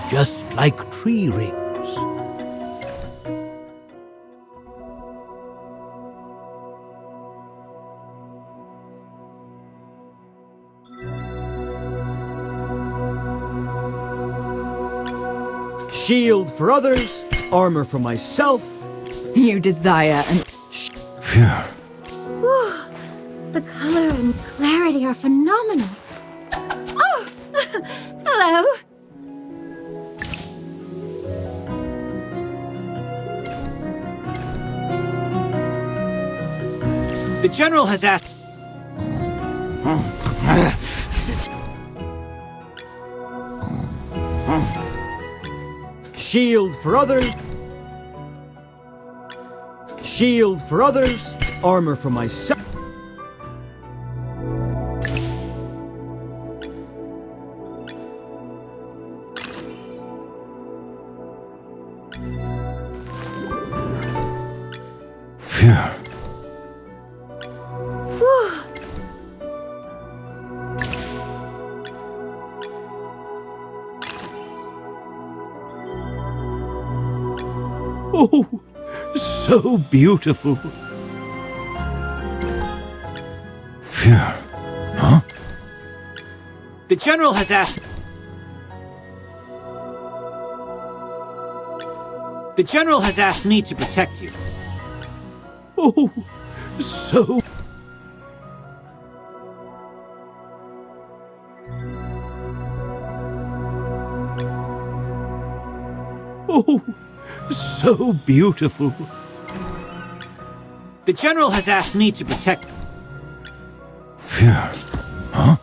just like tree rings. Shield for others, armor for myself. You desire an... Phew. Whew. The color and clarity are phenomenal. Oh! Hello! The General has asked... Shield for others. Shield for others, armor for myself. Phew. Whew. Oh, so beautiful. Phew. Huh? The General has asked... The General has asked me to protect you. Oh, so... Oh, so beautiful. The General has asked me to protect... Phew. Huh?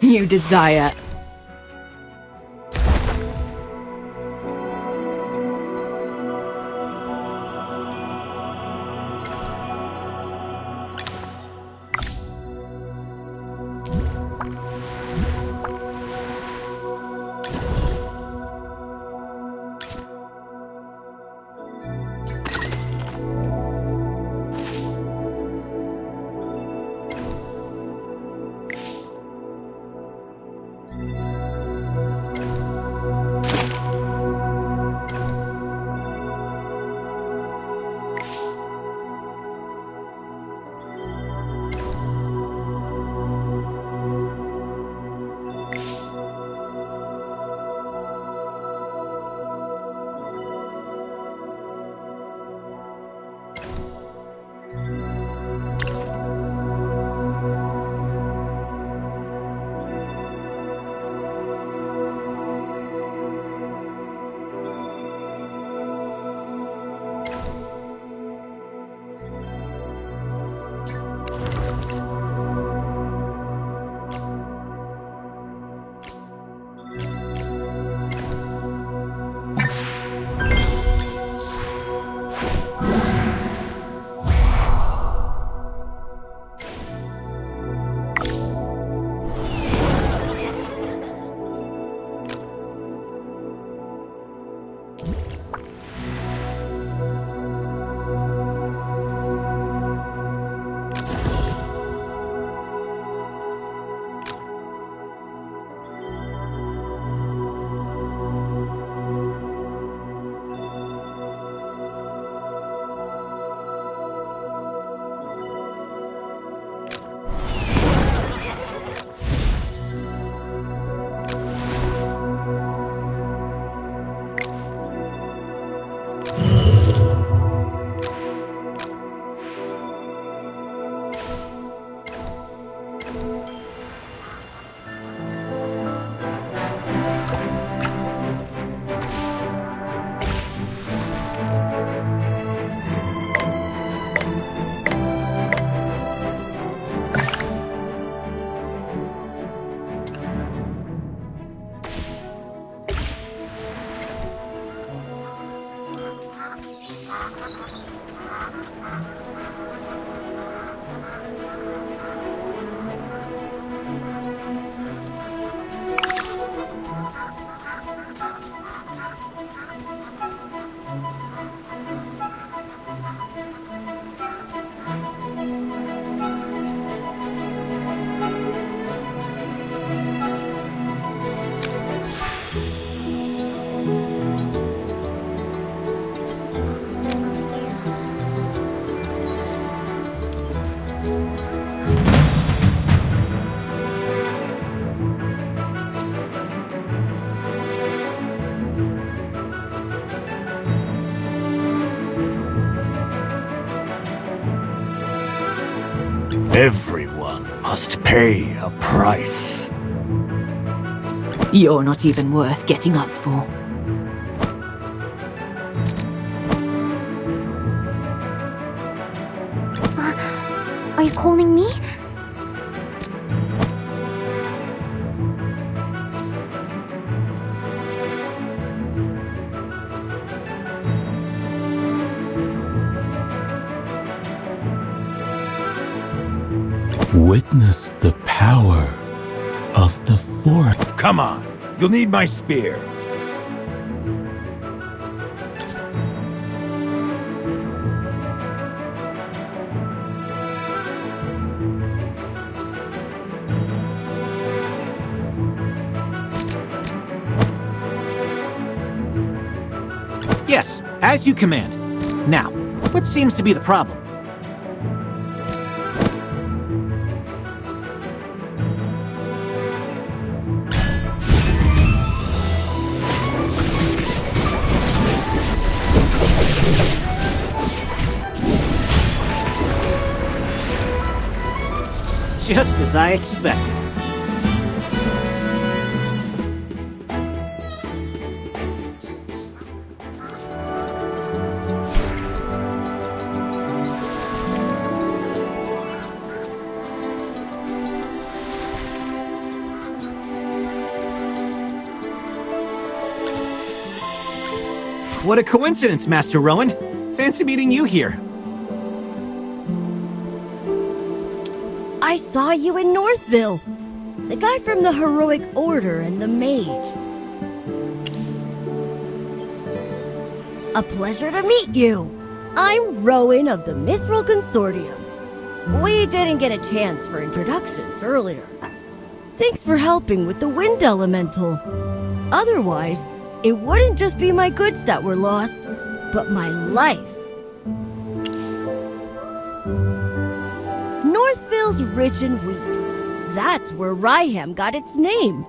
You desire... Everyone must pay a price. You're not even worth getting up for. Are you calling me? Witness the power of the force. Come on, you'll need my spear. Yes, as you command. Now, what seems to be the problem? Just as I expected. What a coincidence, Master Rowan. Fancy meeting you here. I saw you in Northville. The guy from the Heroic Order and the Mage. A pleasure to meet you. I'm Rowan of the Mithril Consortium. We didn't get a chance for introductions earlier. Thanks for helping with the Wind Elemental. Otherwise, it wouldn't just be my goods that were lost, but my life. Northville's rich in wheat. That's where Ryham got its name.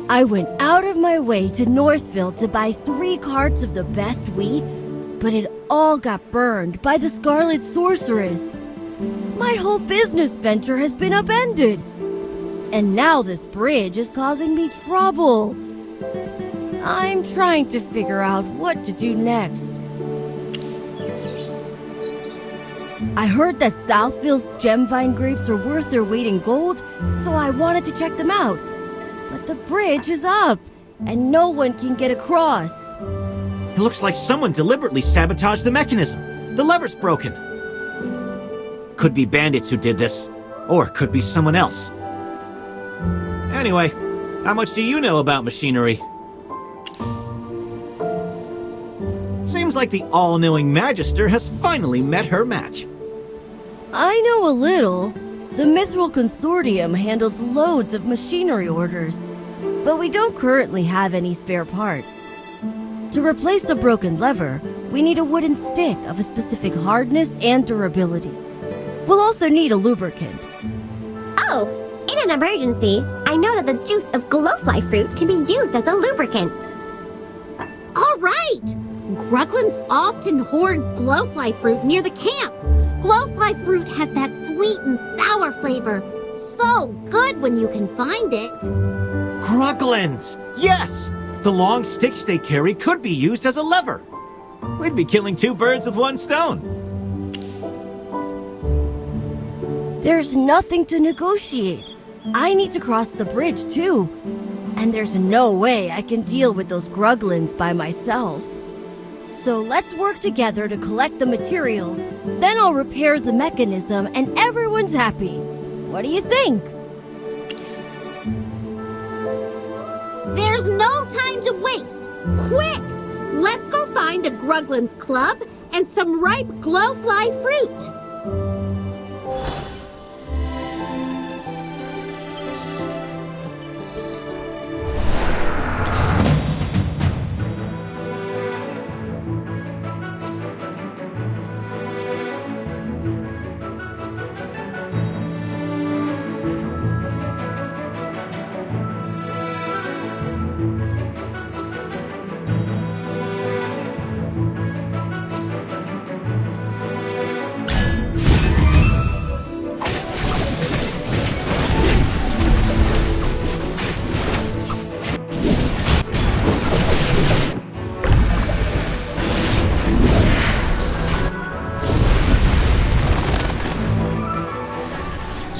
I went out of my way to Northville to buy 3 carts of the best wheat, but it all got burned by the Scarlet Sorceress. My whole business venture has been upended. And now this bridge is causing me trouble. I'm trying to figure out what to do next. I heard that Southville's Gemvine grapes are worth their weight in gold, so I wanted to check them out. But the bridge is up, and no one can get across. It looks like someone deliberately sabotaged the mechanism. The lever's broken. Could be bandits who did this, or it could be someone else. Anyway, how much do you know about machinery? Seems like the all-knowing Magister has finally met her match. I know a little. The Mithril Consortium handles loads of machinery orders, but we don't currently have any spare parts. To replace the broken lever, we need a wooden stick of a specific hardness and durability. We'll also need a lubricant. Oh, in an emergency, I know that the juice of glowfly fruit can be used as a lubricant. All right! Gruglins often hoard glowfly fruit near the camp. Glowfly fruit has that sweet and sour flavor. So good when you can find it. Gruglins! Yes! The long sticks they carry could be used as a lever. We'd be killing 2 birds with 1 stone. There's nothing to negotiate. I need to cross the bridge too. And there's no way I can deal with those Gruglins by myself. So let's work together to collect the materials, then I'll repair the mechanism and everyone's happy. What do you think? There's no time to waste! Quick! Let's go find a Gruglin's club and some ripe glowfly fruit!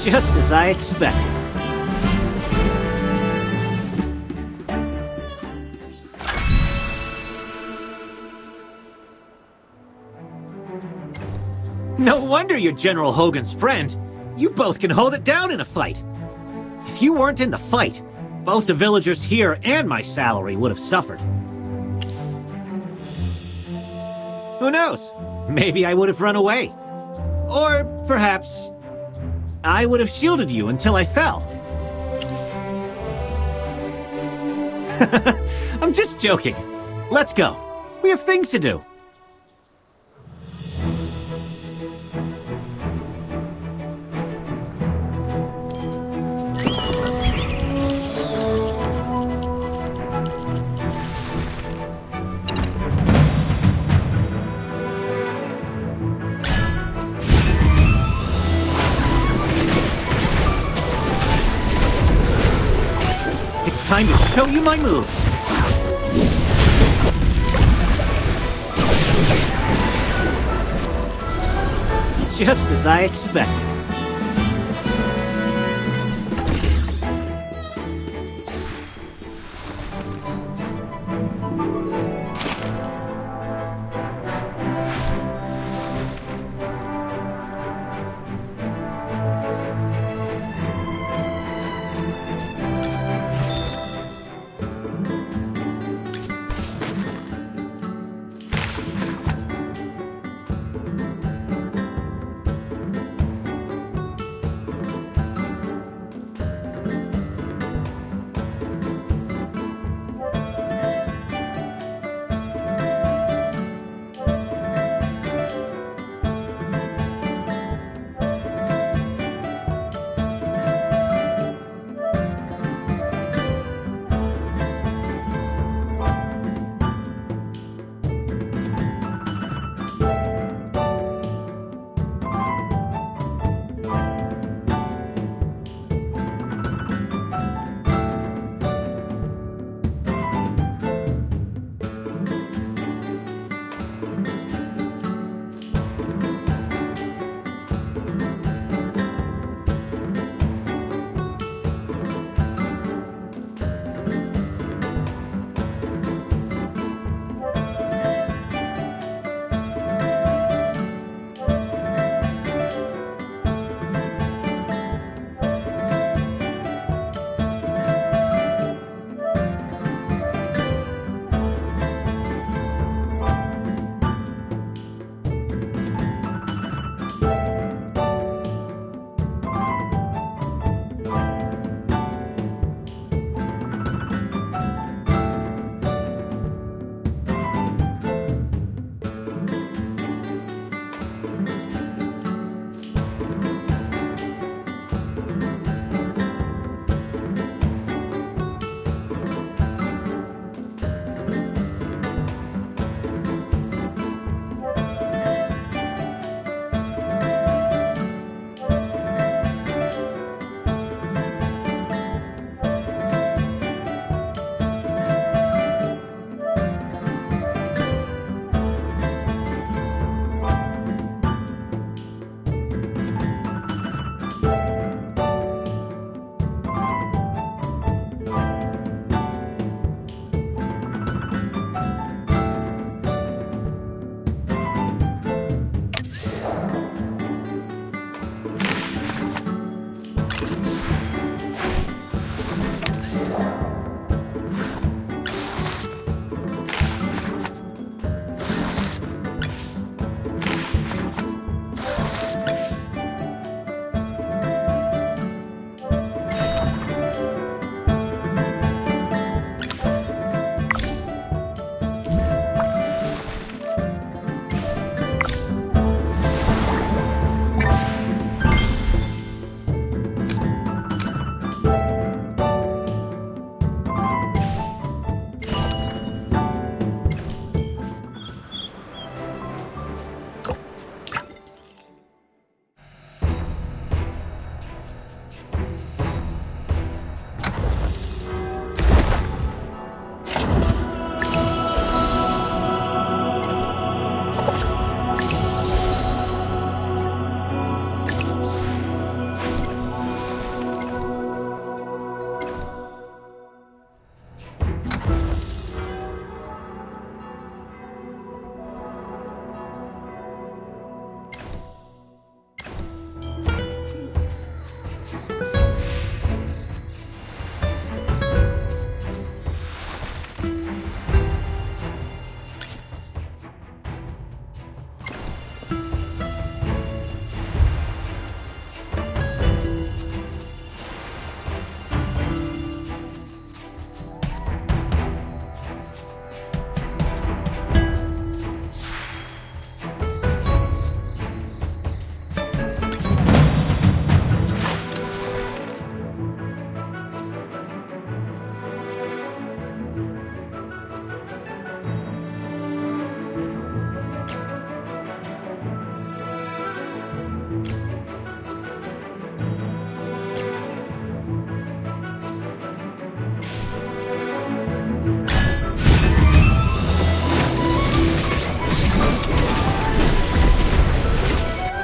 Just as I expected. No wonder you're General Hogan's friend. You both can hold it down in a fight. If you weren't in the fight, both the villagers here and my salary would have suffered. Who knows? Maybe I would have run away. Or perhaps I would have shielded you until I fell. I'm just joking. Let's go. We have things to do. Time to show you my moves. Just as I expected.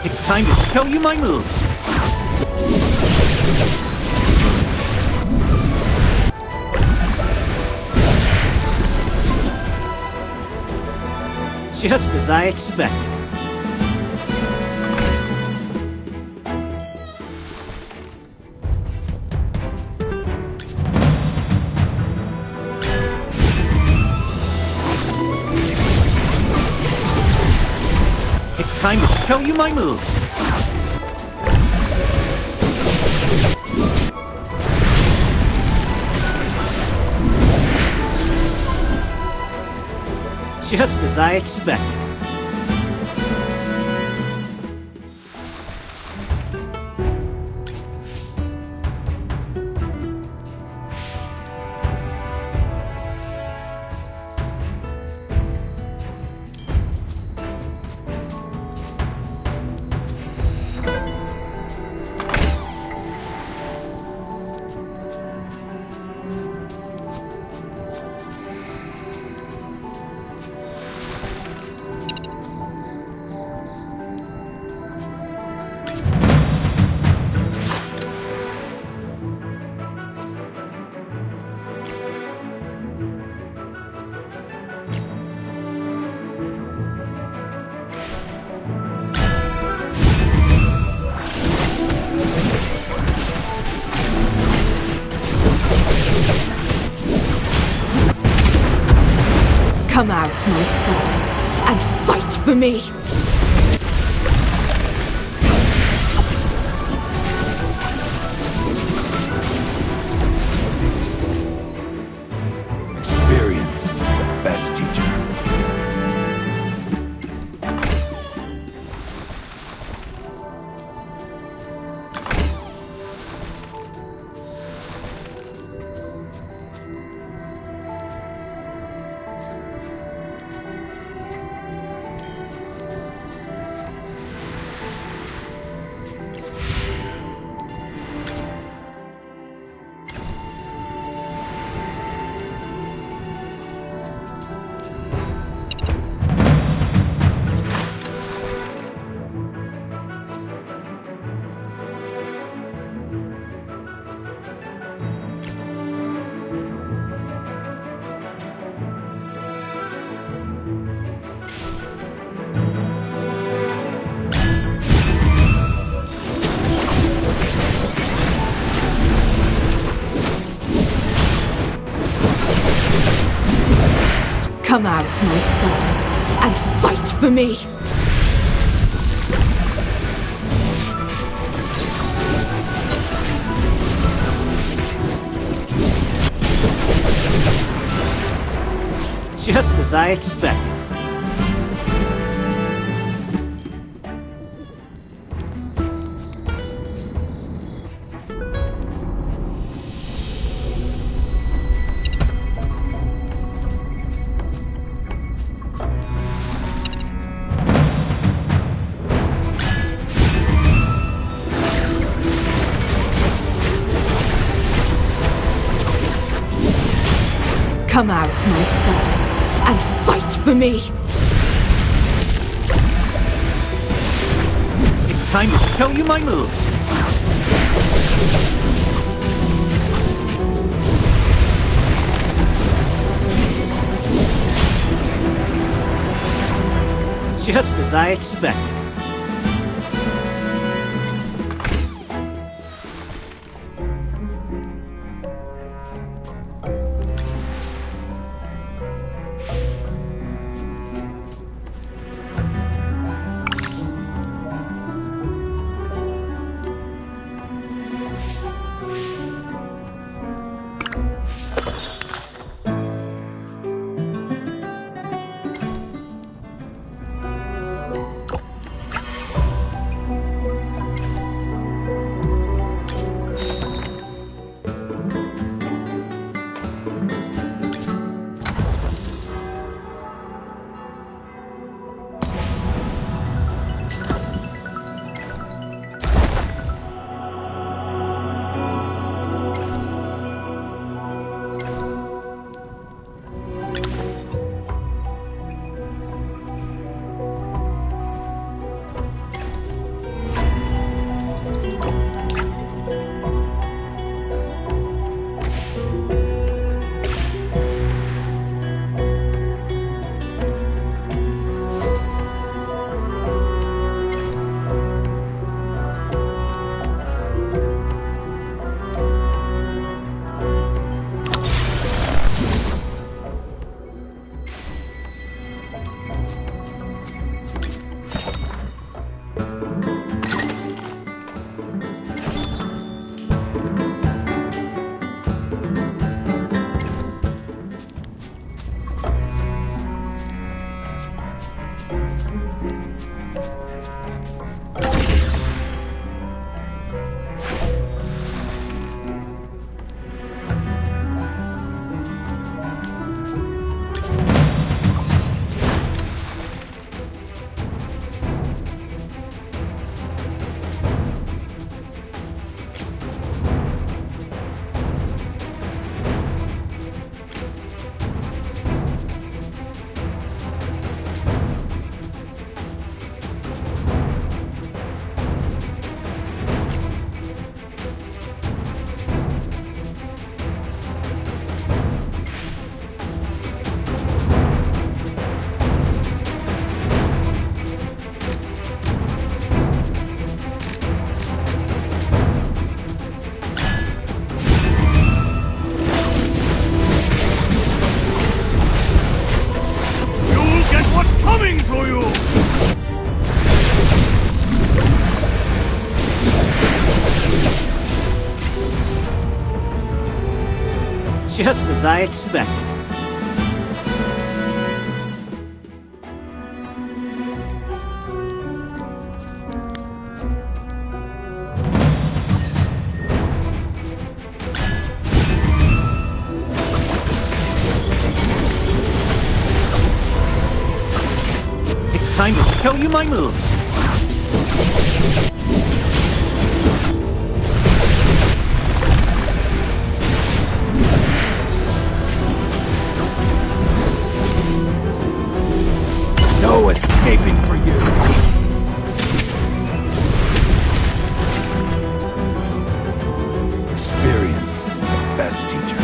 It's time to show you my moves. Just as I expected. It's time to show you my moves. Just as I expected. Come out, my sword, and fight for me! Experience is the best teacher. Come out, my sword, and fight for me! Just as I expected. Come out, my sword, and fight for me! It's time to show you my moves. Just as I expected. for you! Just as I expected. It's time to show you my moves. No escaping for you! Experience is the best teacher.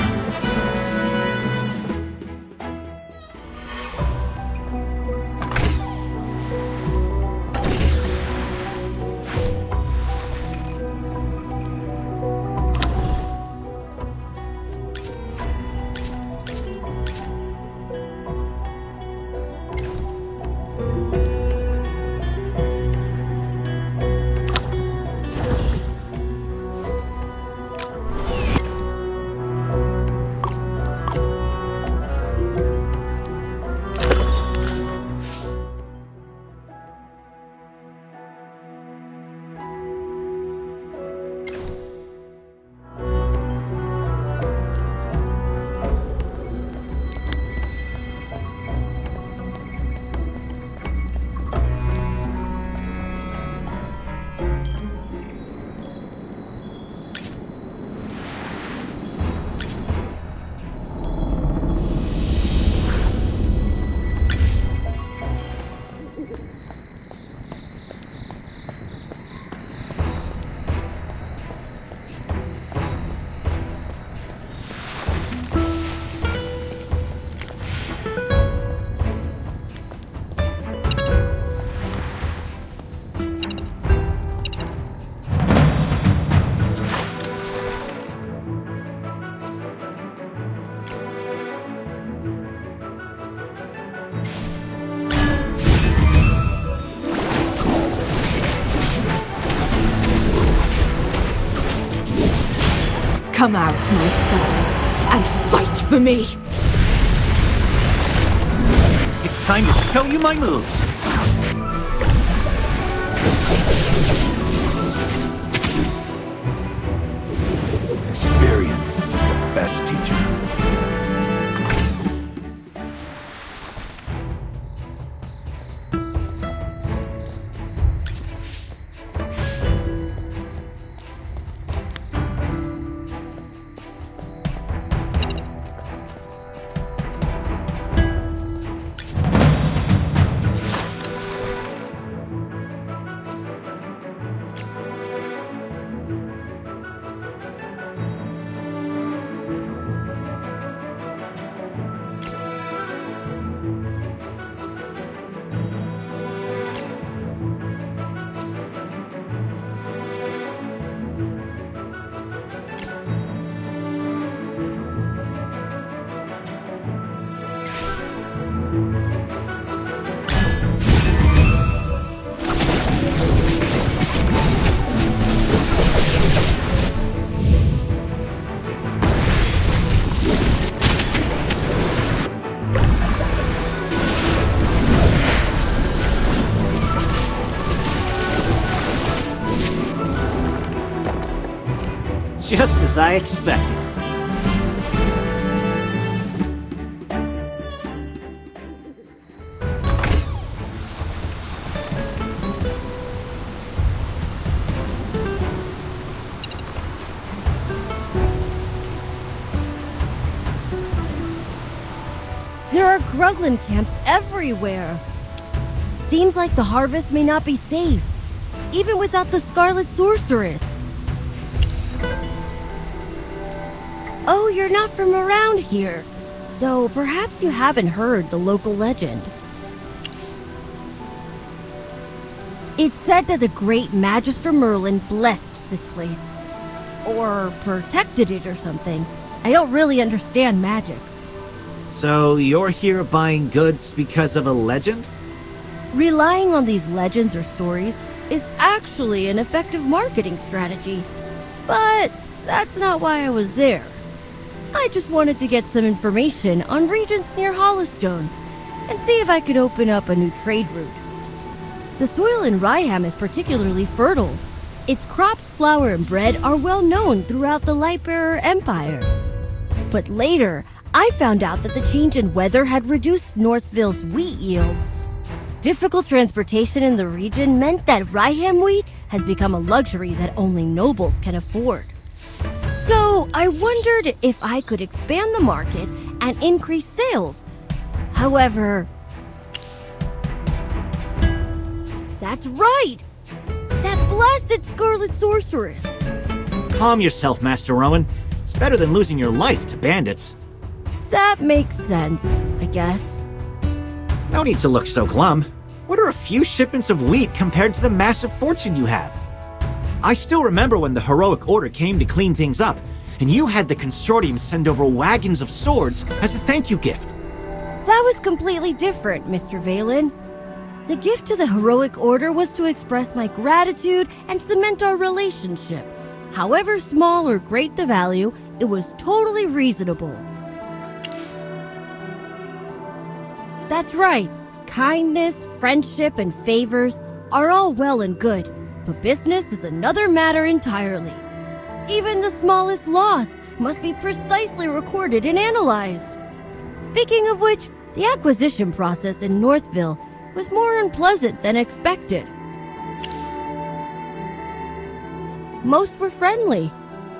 Come out, my servant, and fight for me! It's time to show you my moves. Experience is the best teacher. Just as I expected. There are Gruglin camps everywhere. Seems like the harvest may not be safe, even without the Scarlet Sorceress. Oh, you're not from around here, so perhaps you haven't heard the local legend. It's said that the great Magister Merlin blessed this place. Or protected it or something. I don't really understand magic. So you're here buying goods because of a legend? Relying on these legends or stories is actually an effective marketing strategy. But that's not why I was there. I just wanted to get some information on regions near Hollowstone and see if I could open up a new trade route. The soil in Ryham is particularly fertile. Its crops, flour, and bread are well known throughout the Lightbearer Empire. But later, I found out that the change in weather had reduced Northville's wheat yields. Difficult transportation in the region meant that Ryham wheat has become a luxury that only nobles can afford. So I wondered if I could expand the market and increase sales. However, that's right! That blasted Scarlet Sorceress! Calm yourself, Master Rowan. It's better than losing your life to bandits. That makes sense, I guess. No need to look so glum. What are a few shipments of wheat compared to the massive fortune you have? I still remember when the Heroic Order came to clean things up, and you had the Consortium send over wagons of swords as a thank you gift. That was completely different, Mr. Valen. The gift to the Heroic Order was to express my gratitude and cement our relationship. However small or great the value, it was totally reasonable. That's right. Kindness, friendship, and favors are all well and good, but business is another matter entirely. Even the smallest loss must be precisely recorded and analyzed. Speaking of which, the acquisition process in Northville was more unpleasant than expected. Most were friendly,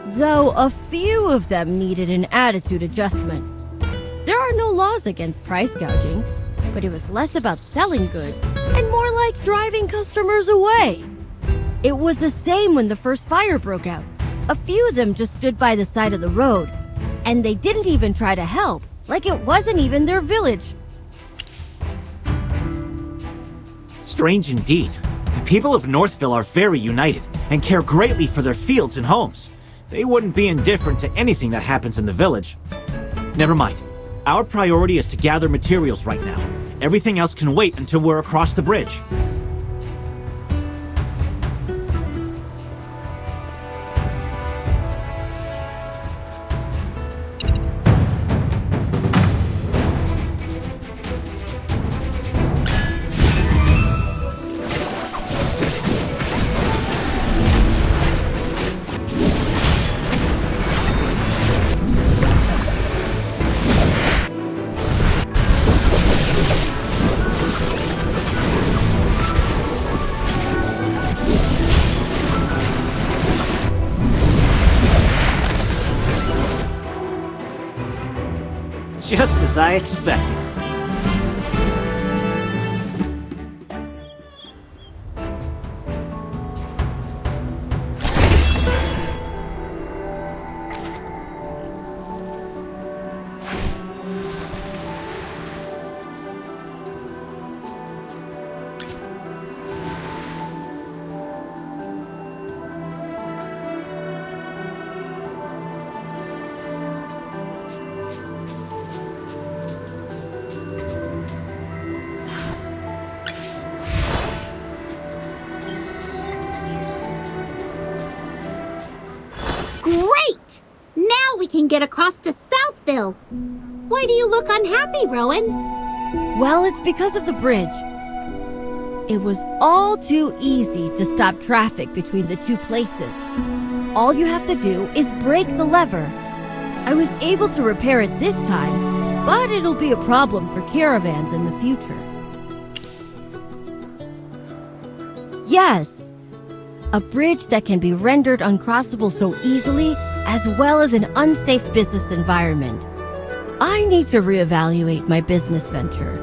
though a few of them needed an attitude adjustment. There are no laws against price gouging, but it was less about selling goods and more like driving customers away. It was the same when the first fire broke out. A few of them just stood by the side of the road, and they didn't even try to help, like it wasn't even their village. Strange indeed. The people of Northville are very united and care greatly for their fields and homes. They wouldn't be indifferent to anything that happens in the village. Never mind. Our priority is to gather materials right now. Everything else can wait until we're across the bridge. Just as I expected. Great! Now we can get across to Southville. Why do you look unhappy, Rowan? Well, it's because of the bridge. It was all too easy to stop traffic between the two places. All you have to do is break the lever. I was able to repair it this time, but it'll be a problem for caravans in the future. Yes, a bridge that can be rendered uncrossable so easily, as well as an unsafe business environment. I need to reevaluate my business venture.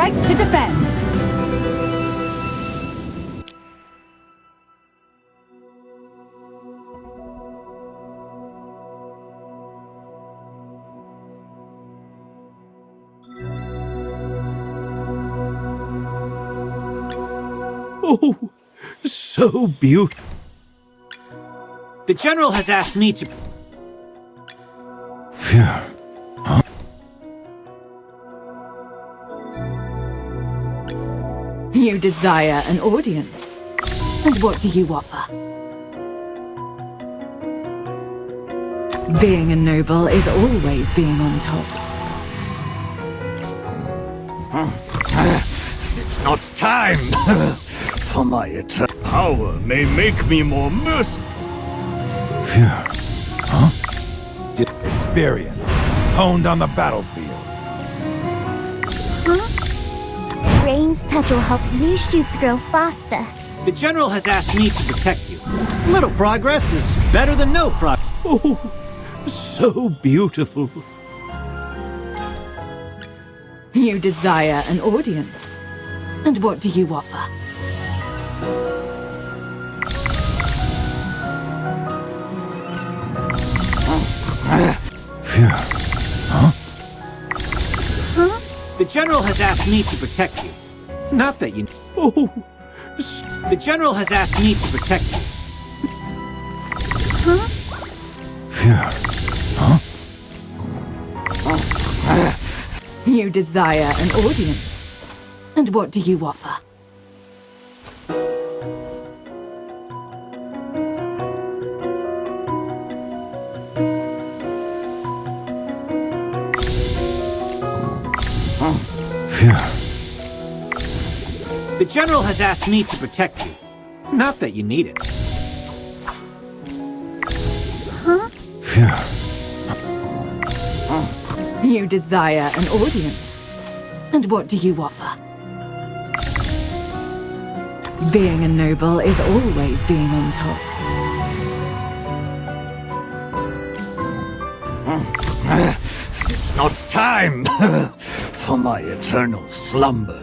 strike to defend. Oh, so beautiful. The General has asked me to... Phew. Huh? You desire an audience. And what do you offer? Being a noble is always being on top. It's not time for my eternal power may make me more merciful. Phew. Huh? Still experience honed on the battlefield. Rain's touch will help new shoots grow faster. The General has asked me to protect you. Little progress is better than no progress. Oh, so beautiful. You desire an audience. And what do you offer? Phew. Huh? The General has asked me to protect you. Not that you... Oh. The General has asked me to protect you. Phew. Huh? You desire an audience. And what do you offer? Phew. The General has asked me to protect you. Not that you need it. Phew. You desire an audience. And what do you offer? Being a noble is always being on top. It's not time for my eternal slumber.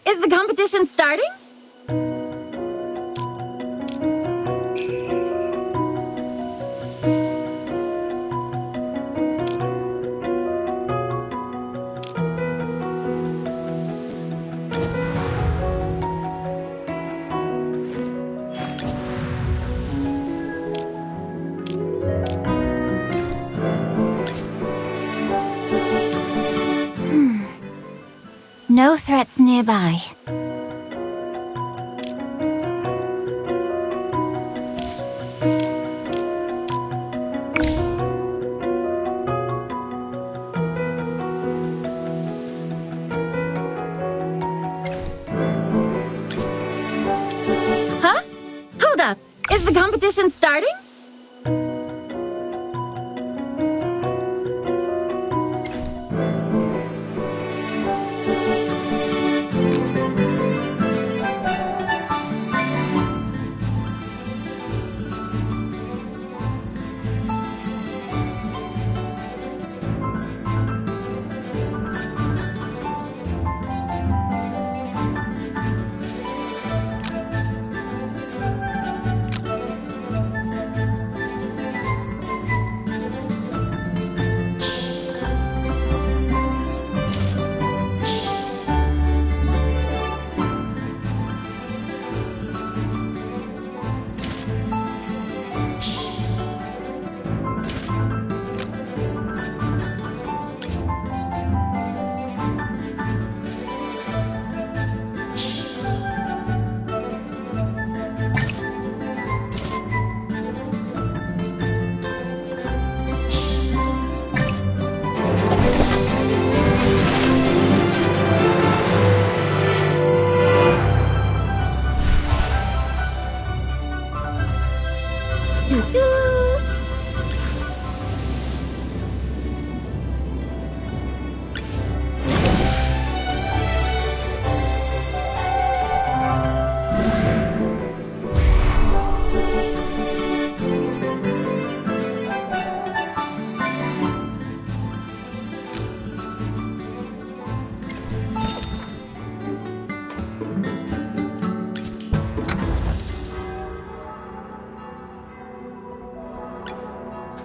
Is the competition starting? threats nearby. Huh? Hold up. Is the competition starting?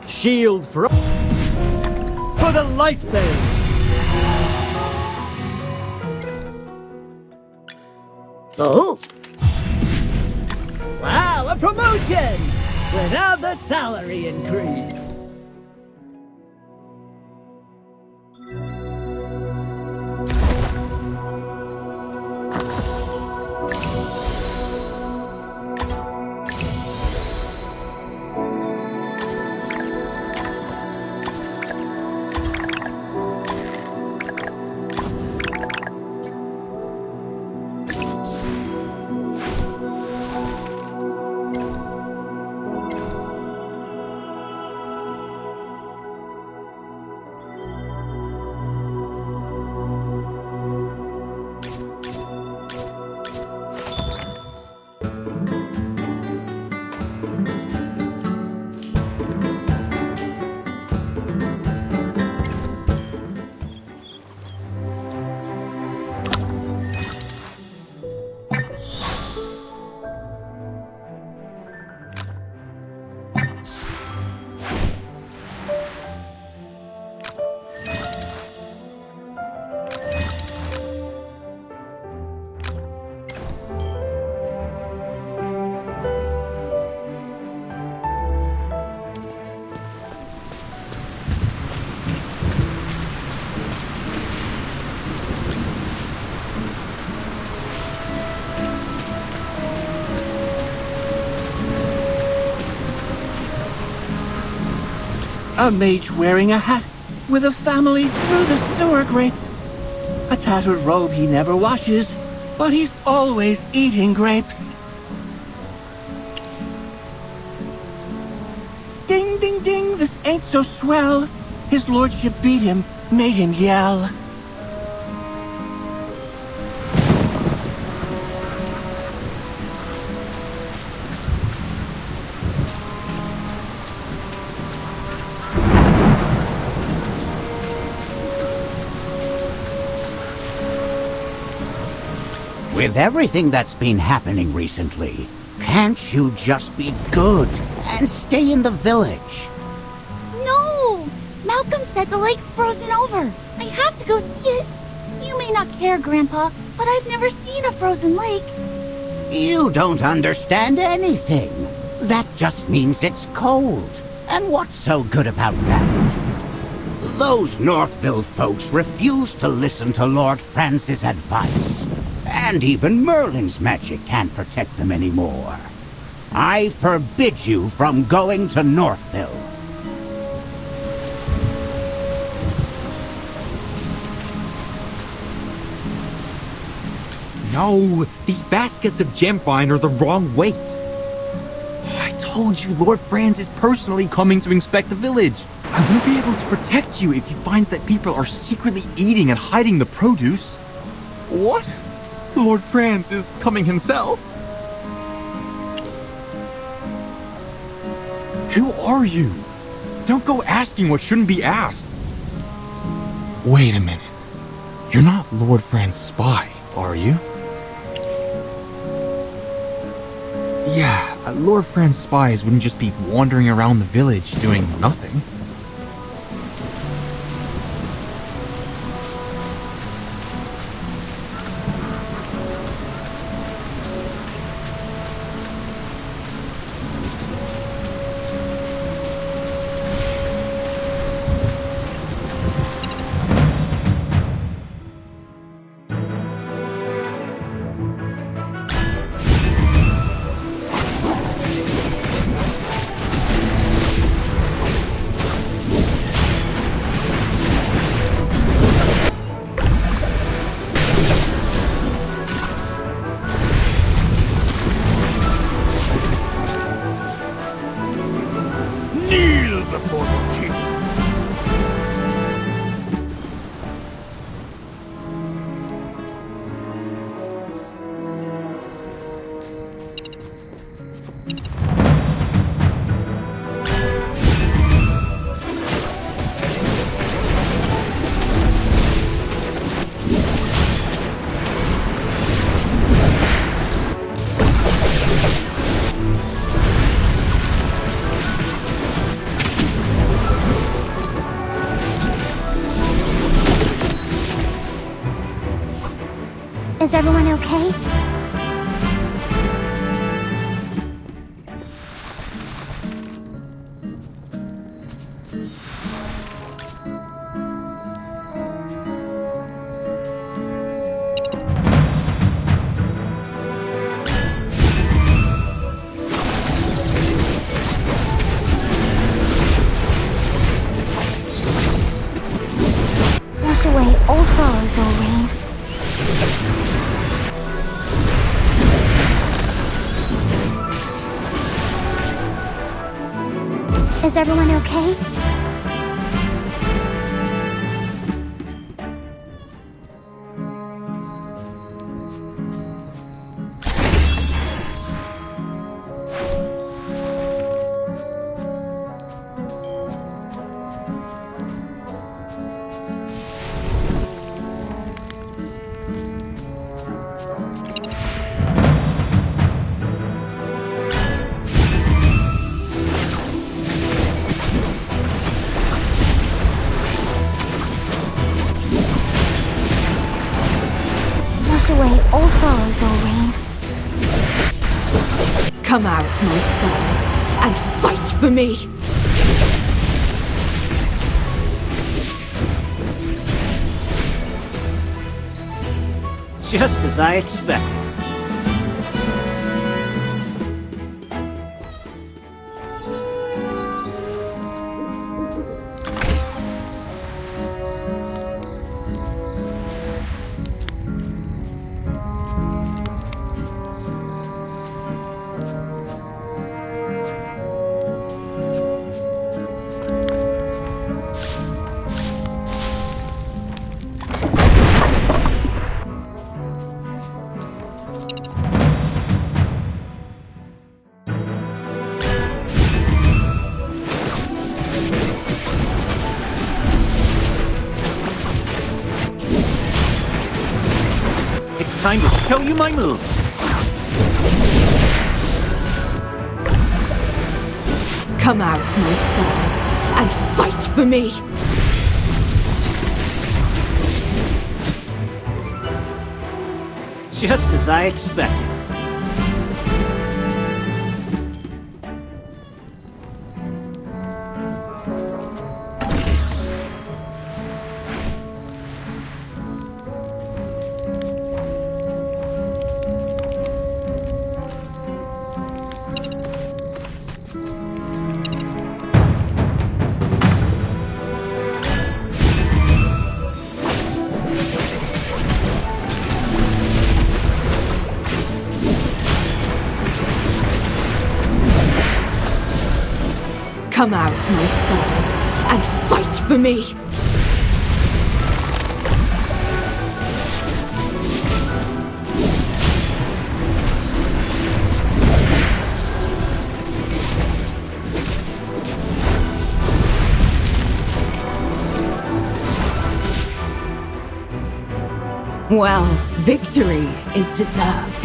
Shield for the light bearers. Oh? Wow, a promotion! Without the salary increase. A mage wearing a hat, with a family through the sewer grates. A tattered robe he never washes, but he's always eating grapes. Ding, ding, ding, this ain't so swell. His lordship beat him, made him yell. With everything that's been happening recently, can't you just be good and stay in the village? No! Malcolm said the lake's frozen over. I have to go see it. You may not care, Grandpa, but I've never seen a frozen lake. You don't understand anything. That just means it's cold. And what's so good about that? Those Northville folks refuse to listen to Lord Francis' advice. And even Merlin's magic can't protect them anymore. I forbid you from going to Northville. No, these baskets of gemfine are the wrong weight. I told you Lord Franz is personally coming to inspect the village. I won't be able to protect you if he finds that people are secretly eating and hiding the produce. What? Lord Franz is coming himself? Who are you? Don't go asking what shouldn't be asked. Wait a minute. You're not Lord Franz's spy, are you? Yeah, Lord Franz's spies wouldn't just be wandering around the village doing nothing. Kneel before the king. Is everyone okay? Wash away all sorrows, O rain. Is everyone okay? Away all sorrows, O rain. Come out, my servant, and fight for me! Just as I expected. It's time to show you my moves. Come out, my servant, and fight for me! Just as I expected. Come out, my servant, and fight for me! Well, victory is deserved.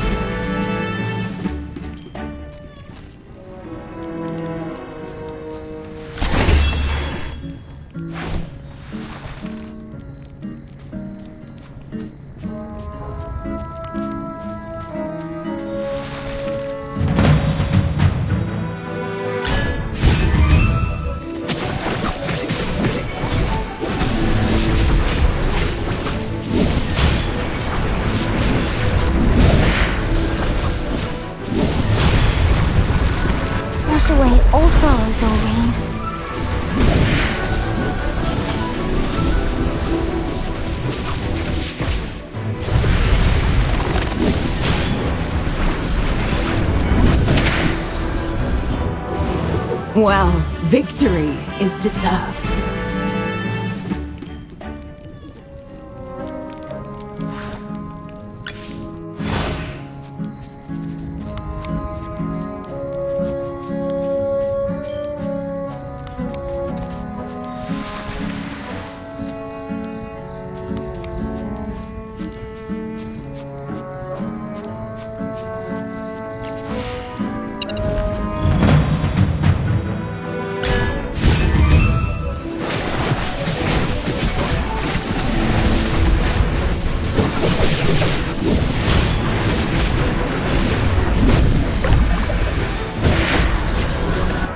Wash away all sorrows, O rain. Well, victory is deserved.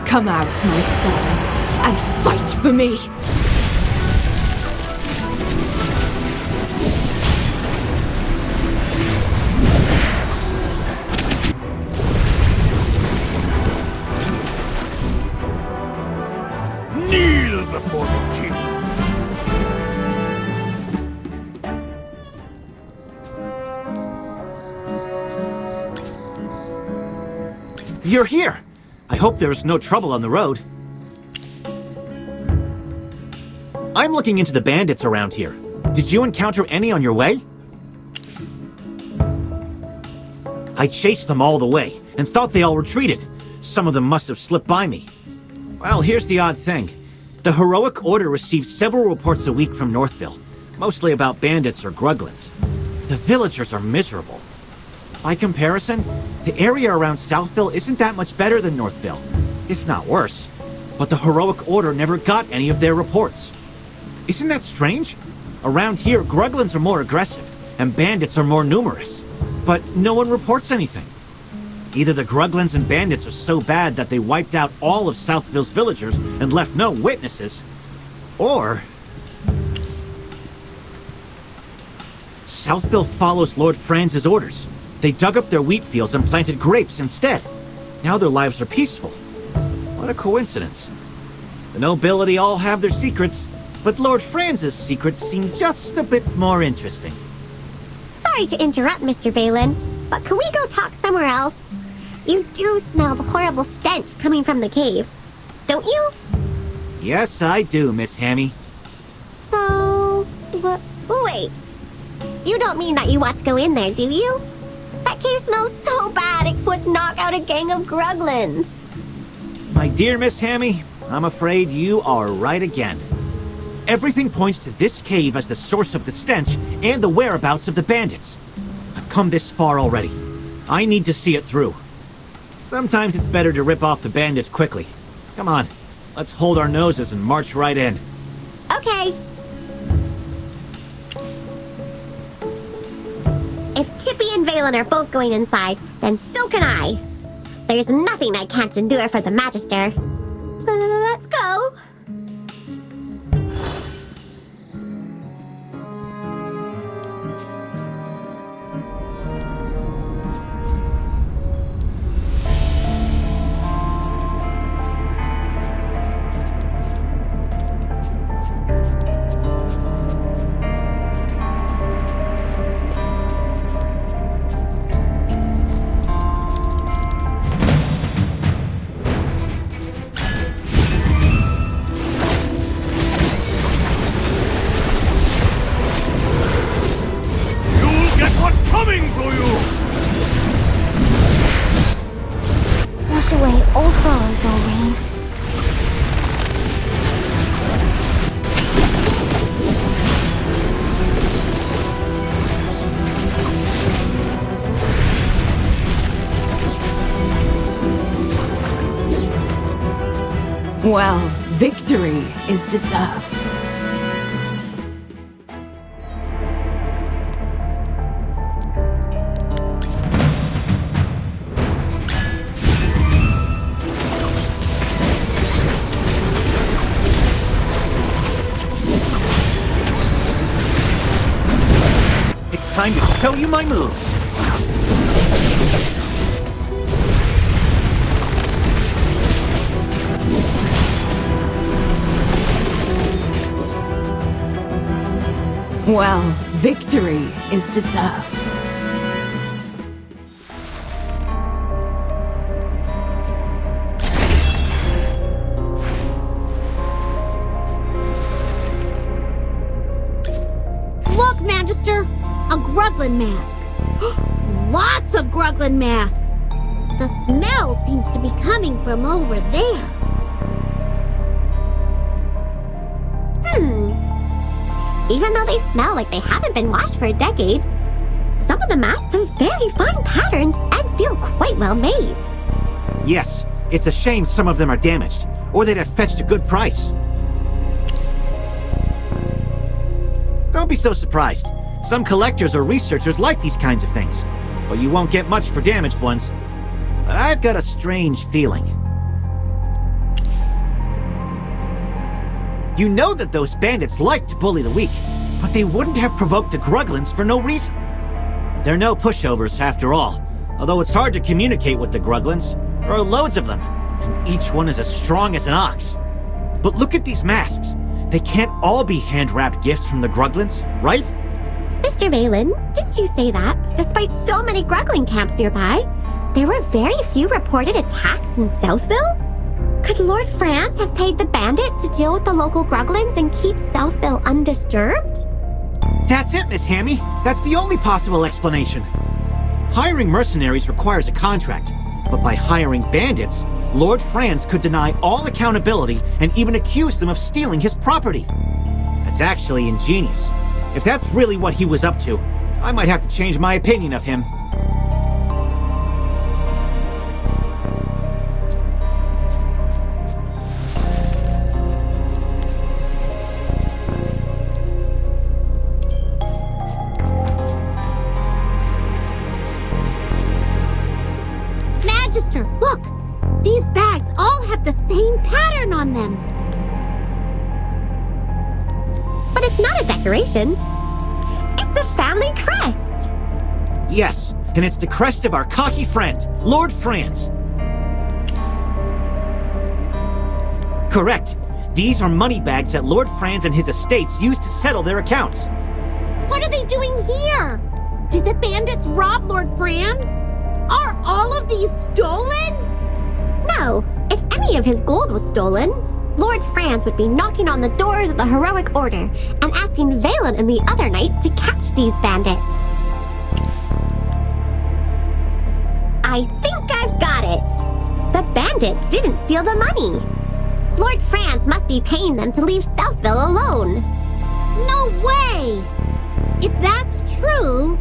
Come out, my servant, and fight for me! Kneel before the king. You're here! I hope there's no trouble on the road. I'm looking into the bandits around here. Did you encounter any on your way? I chased them all the way, and thought they all retreated. Some of them must have slipped by me. Well, here's the odd thing. The Heroic Order receives several reports a week from Northville, mostly about bandits or gruglins. The villagers are miserable. By comparison, the area around Southville isn't that much better than Northville, if not worse. But the Heroic Order never got any of their reports. Isn't that strange? Around here, gruglins are more aggressive, and bandits are more numerous. But no one reports anything. Either the gruglins and bandits are so bad that they wiped out all of Southville's villagers and left no witnesses, or Southville follows Lord Franz's orders. They dug up their wheat fields and planted grapes instead. Now their lives are peaceful. What a coincidence. The nobility all have their secrets, but Lord Franz's secrets seem just a bit more interesting. Sorry to interrupt, Mr. Balin, but can we go talk somewhere else? You do smell the horrible stench coming from the cave, don't you? Yes, I do, Miss Hammy. So, wait. You don't mean that you want to go in there, do you? That cave smells so bad it would knock out a gang of gruglins. My dear Miss Hammy, I'm afraid you are right again. Everything points to this cave as the source of the stench and the whereabouts of the bandits. I've come this far already. I need to see it through. Sometimes it's better to rip off the bandits quickly. Come on, let's hold our noses and march right in. Okay. If Chippy and Valen are both going inside, then so can I. There's nothing I can't endure for the Magister. Let's go. Well, victory is deserved. It's time to show you my moves. Well, victory is deserved. Look, Magister! A Gruglin mask! Lots of Gruglin masks! The smell seems to be coming from over there. Even though they smell like they haven't been washed for a decade, some of the masks have very fine patterns and feel quite well made. Yes, it's a shame some of them are damaged, or they'd have fetched a good price. Don't be so surprised. Some collectors or researchers like these kinds of things, but you won't get much for damaged ones. But I've got a strange feeling. You know that those bandits like to bully the weak, but they wouldn't have provoked the Gruglins for no reason. They're no pushovers, after all, although it's hard to communicate with the Gruglins. There are loads of them, and each one is as strong as an ox. But look at these masks. They can't all be hand-wrapped gifts from the Gruglins, right? Mr. Valen, didn't you say that, despite so many Gruglin camps nearby, there were very few reported attacks in Southville? Could Lord Franz have paid the bandits to deal with the local Gruglins and keep Southville undisturbed? That's it, Miss Hammy. That's the only possible explanation. Hiring mercenaries requires a contract, but by hiring bandits, Lord Franz could deny all accountability and even accuse them of stealing his property. That's actually ingenious. If that's really what he was up to, I might have to change my opinion of him. Magister, look! These bags all have the same pattern on them. But it's not a decoration. It's a family crest. Yes, and it's the crest of our cocky friend, Lord Franz. Correct. These are money bags that Lord Franz and his estates used to settle their accounts. What are they doing here? Did the bandits rob Lord Franz? Are all of these stolen? No, if any of his gold was stolen, Lord Franz would be knocking on the doors of the Heroic Order and asking Valen and the other knights to catch these bandits. I think I've got it. The bandits didn't steal the money. Lord Franz must be paying them to leave Southville alone. No way! If that's true,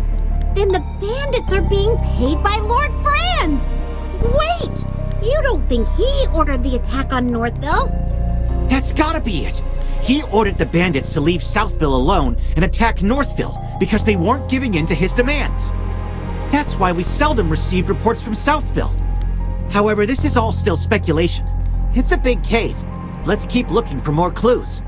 then the bandits are being paid by Lord Franz! Wait! You don't think he ordered the attack on Northville? That's gotta be it. He ordered the bandits to leave Southville alone and attack Northville because they weren't giving in to his demands. That's why we seldom received reports from Southville. However, this is all still speculation. It's a big cave. Let's keep looking for more clues.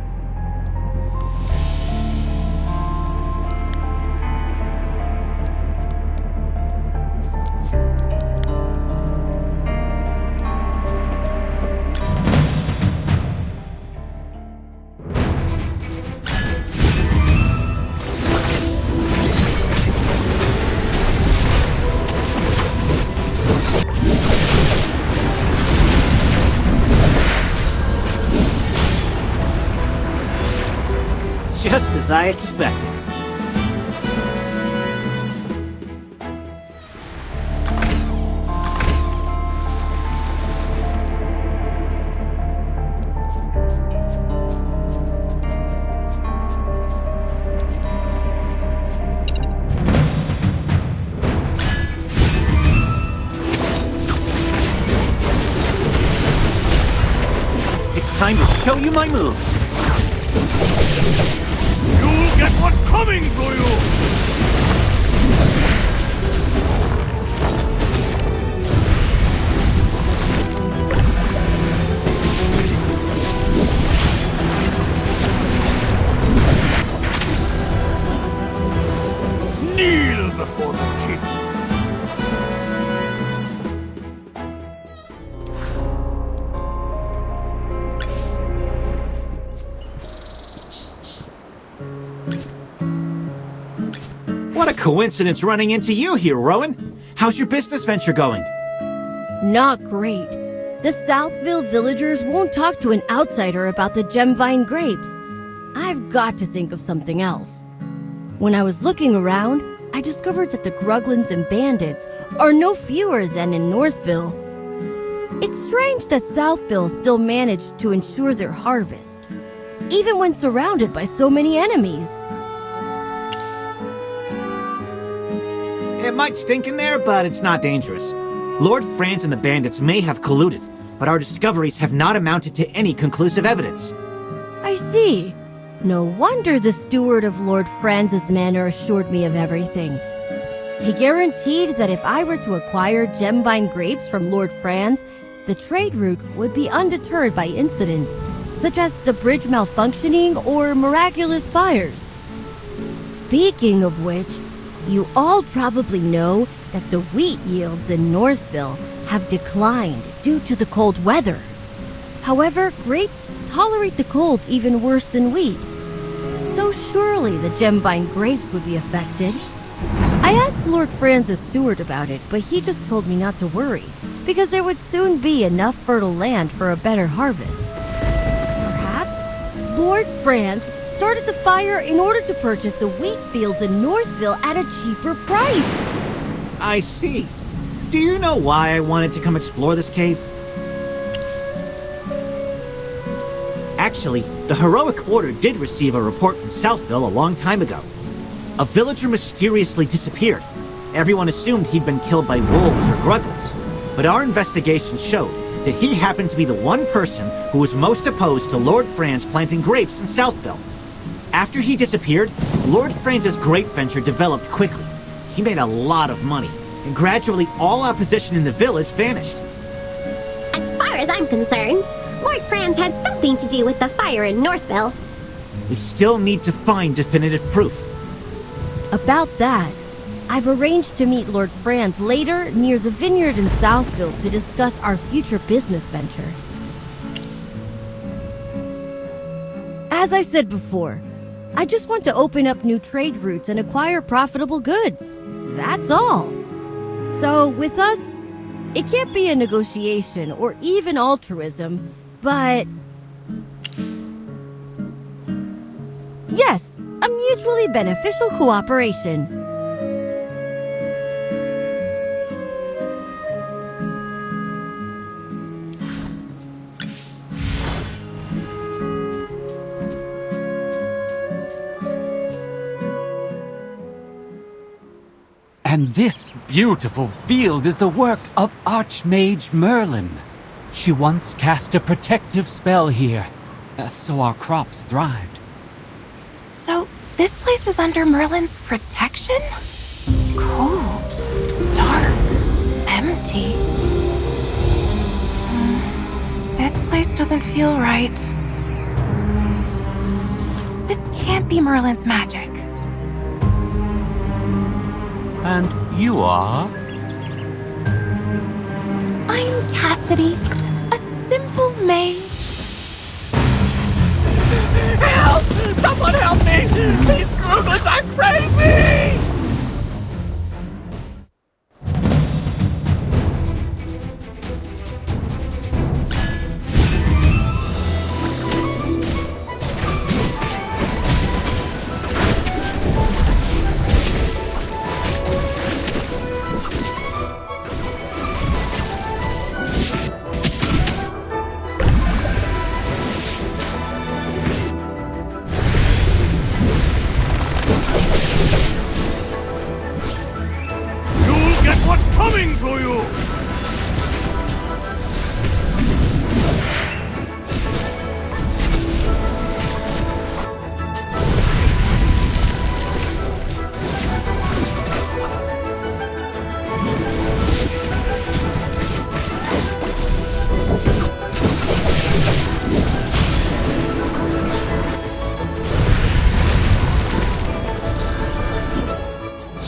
Just as I expected. It's time to show you my moves. You'll get what's coming to you! Kneel before the king! What a coincidence running into you here, Rowan. How's your business venture going? Not great. The Southville villagers won't talk to an outsider about the Gemvine grapes. I've got to think of something else. When I was looking around, I discovered that the Gruglins and bandits are no fewer than in Northville. It's strange that Southville still managed to ensure their harvest, even when surrounded by so many enemies. It might stink in there, but it's not dangerous. Lord Franz and the bandits may have colluded, but our discoveries have not amounted to any conclusive evidence. I see. No wonder the steward of Lord Franz's manor assured me of everything. He guaranteed that if I were to acquire Gemvine grapes from Lord Franz, the trade route would be undeterred by incidents, such as the bridge malfunctioning or miraculous fires. Speaking of which, you all probably know that the wheat yields in Northville have declined due to the cold weather. However, grapes tolerate the cold even worse than wheat. So surely the Gemvine grapes would be affected. I asked Lord Franz's steward about it, but he just told me not to worry, because there would soon be enough fertile land for a better harvest. Perhaps Lord Franz started the fire in order to purchase the wheat fields in Northville at a cheaper price. I see. Do you know why I wanted to come explore this cave? Actually, the Heroic Order did receive a report from Southville a long time ago. A villager mysteriously disappeared. Everyone assumed he'd been killed by wolves or gruglins, but our investigation showed that he happened to be the one person who was most opposed to Lord Franz planting grapes in Southville. After he disappeared, Lord Franz's grape venture developed quickly. He made a lot of money, and gradually all opposition in the village vanished. As far as I'm concerned, Lord Franz had something to do with the fire in Northville. We still need to find definitive proof. About that, I've arranged to meet Lord Franz later near the vineyard in Southville to discuss our future business venture. As I said before, I just want to open up new trade routes and acquire profitable goods. That's all. So with us, it can't be a negotiation or even altruism, but yes, a mutually beneficial cooperation. And this beautiful field is the work of Archmage Merlin. She once cast a protective spell here, so our crops thrived. So, this place is under Merlin's protection? Cold, dark, empty. This place doesn't feel right. This can't be Merlin's magic. And you are? I'm Cassidy, a simple mage. Help! Someone help me! These Gruglins are crazy!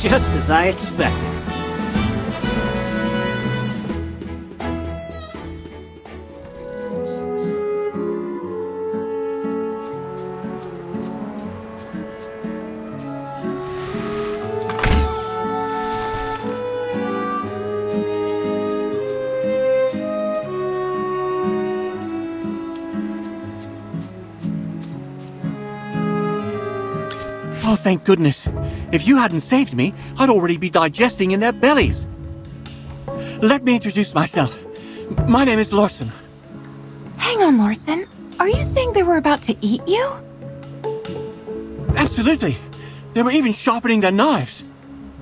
Just as I expected. Oh, thank goodness. If you hadn't saved me, I'd already be digesting in their bellies. Let me introduce myself. My name is Lorson. Hang on, Lorson. Are you saying they were about to eat you? Absolutely. They were even sharpening their knives.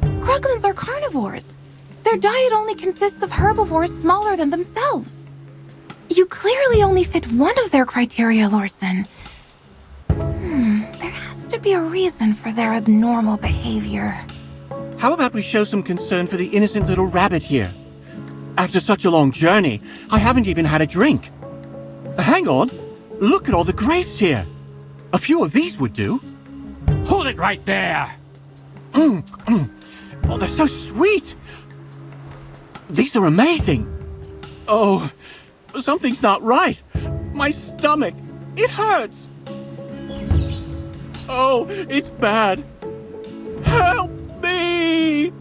Kruglins are carnivores. Their diet only consists of herbivores smaller than themselves. You clearly only fit one of their criteria, Lorson. There has to be a reason for their abnormal behavior. How about we show some concern for the innocent little rabbit here? After such a long journey, I haven't even had a drink. Hang on. Look at all the grapes here. A few of these would do. Hold it right there! Oh, they're so sweet. These are amazing. Oh, something's not right. My stomach, it hurts. Oh, it's bad. Help me!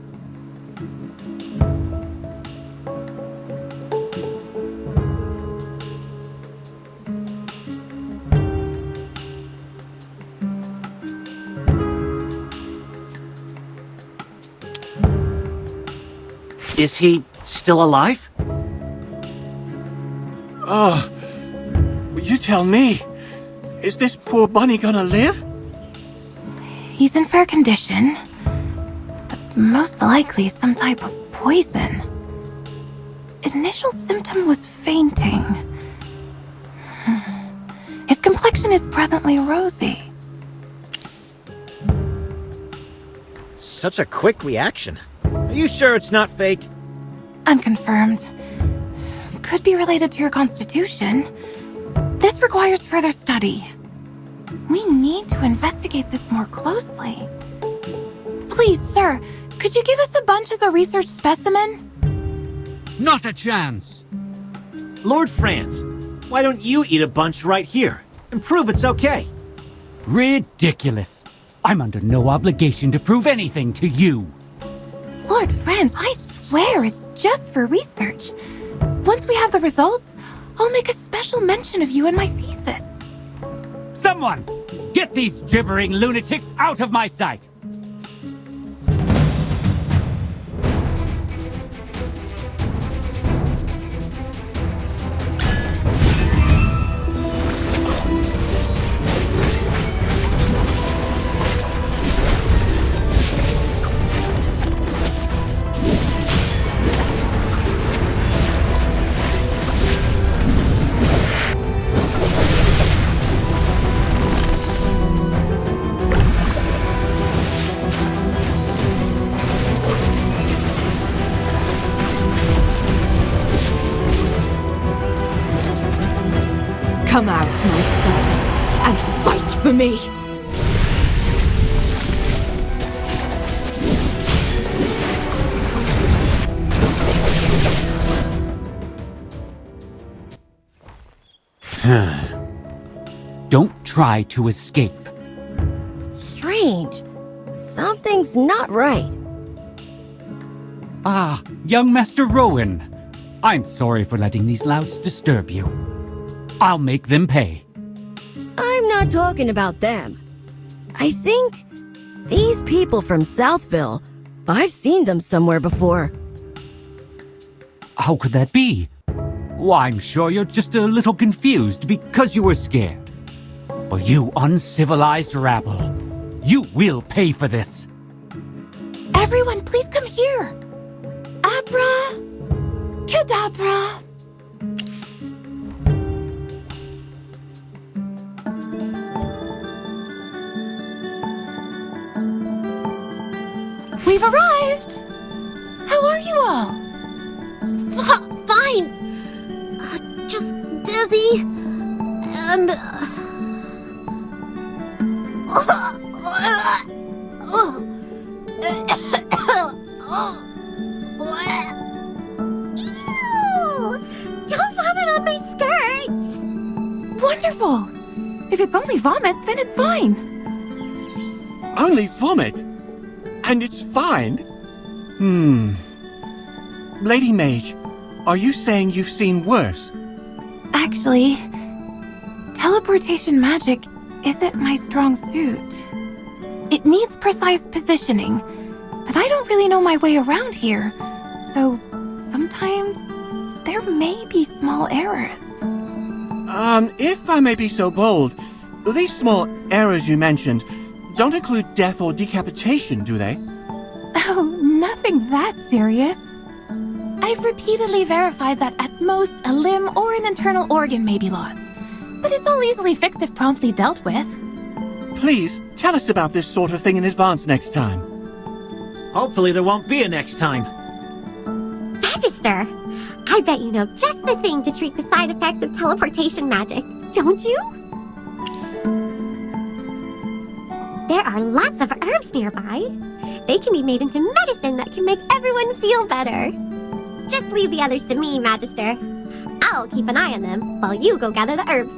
Is he still alive? Oh, you tell me. Is this poor bunny gonna live? He's in fair condition, but most likely some type of poison. Initial symptom was fainting. His complexion is presently rosy. Such a quick reaction. Are you sure it's not fake? Unconfirmed. Could be related to your constitution. This requires further study. We need to investigate this more closely. Please, sir, could you give us a bunch as a research specimen? Not a chance! Lord Franz, why don't you eat a bunch right here and prove it's okay? Ridiculous. I'm under no obligation to prove anything to you. Lord Franz, I swear it's just for research. Once we have the results, I'll make a special mention of you in my thesis. Someone! Get these gibbering lunatics out of my sight! Come out, my servant, and fight for me! Don't try to escape. Strange. Something's not right. Ah, young Master Rowan. I'm sorry for letting these louts disturb you. I'll make them pay. I'm not talking about them. I think these people from Southville, I've seen them somewhere before. How could that be? Why, I'm sure you're just a little confused because you were scared. Well, you uncivilized rabble. You will pay for this. Everyone, please come here. Abra... Kedabra. We've arrived! How are you all? Fine. Just dizzy. And... unusual. If it's only vomit, then it's fine. Only vomit? And it's fine? Lady Mage, are you saying you've seen worse? Actually, teleportation magic isn't my strong suit. It needs precise positioning, but I don't really know my way around here, so sometimes there may be small errors. If I may be so bold, these small errors you mentioned don't include death or decapitation, do they? Oh, nothing that serious. I've repeatedly verified that at most a limb or an internal organ may be lost, but it's all easily fixed if promptly dealt with. Please, tell us about this sort of thing in advance next time. Hopefully there won't be a next time. Magister, I bet you know just the thing to treat the side effects of teleportation magic, don't you? There are lots of herbs nearby. They can be made into medicine that can make everyone feel better. Just leave the others to me, Magister. I'll keep an eye on them while you go gather the herbs.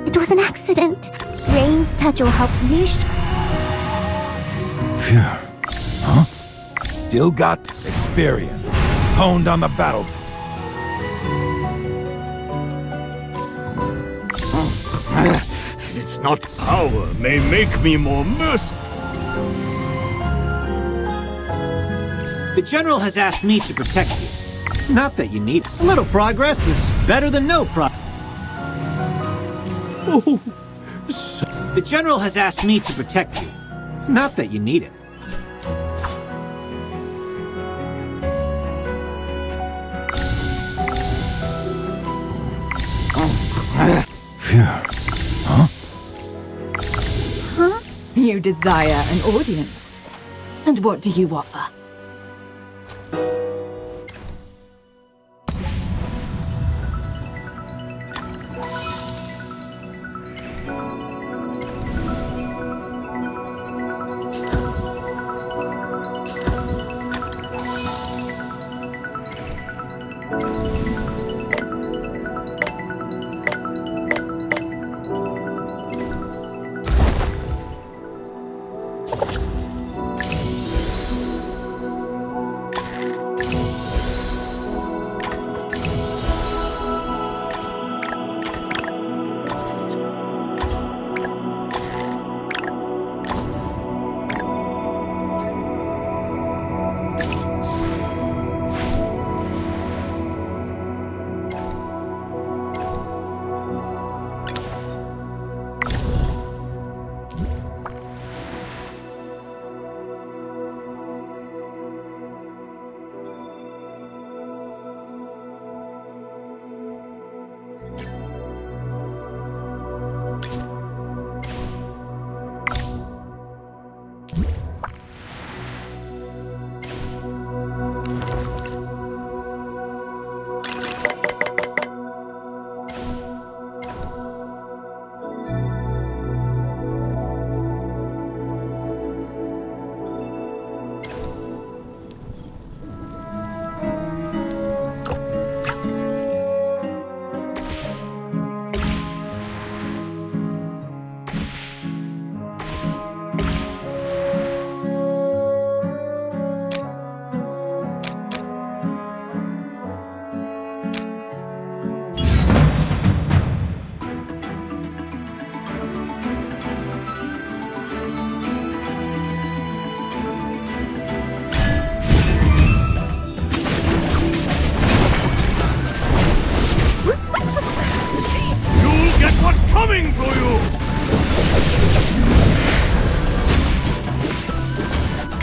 It was an accident. Rain's touch will help reassure. Phew. Huh? Still got experience. Honed on the battle. It's not power may make me more merciful. The General has asked me to protect you. Not that you need. A little progress is better than no progress. Oh. The General has asked me to protect you. Not that you need it. Phew. Huh? Huh? You desire an audience. And what do you offer?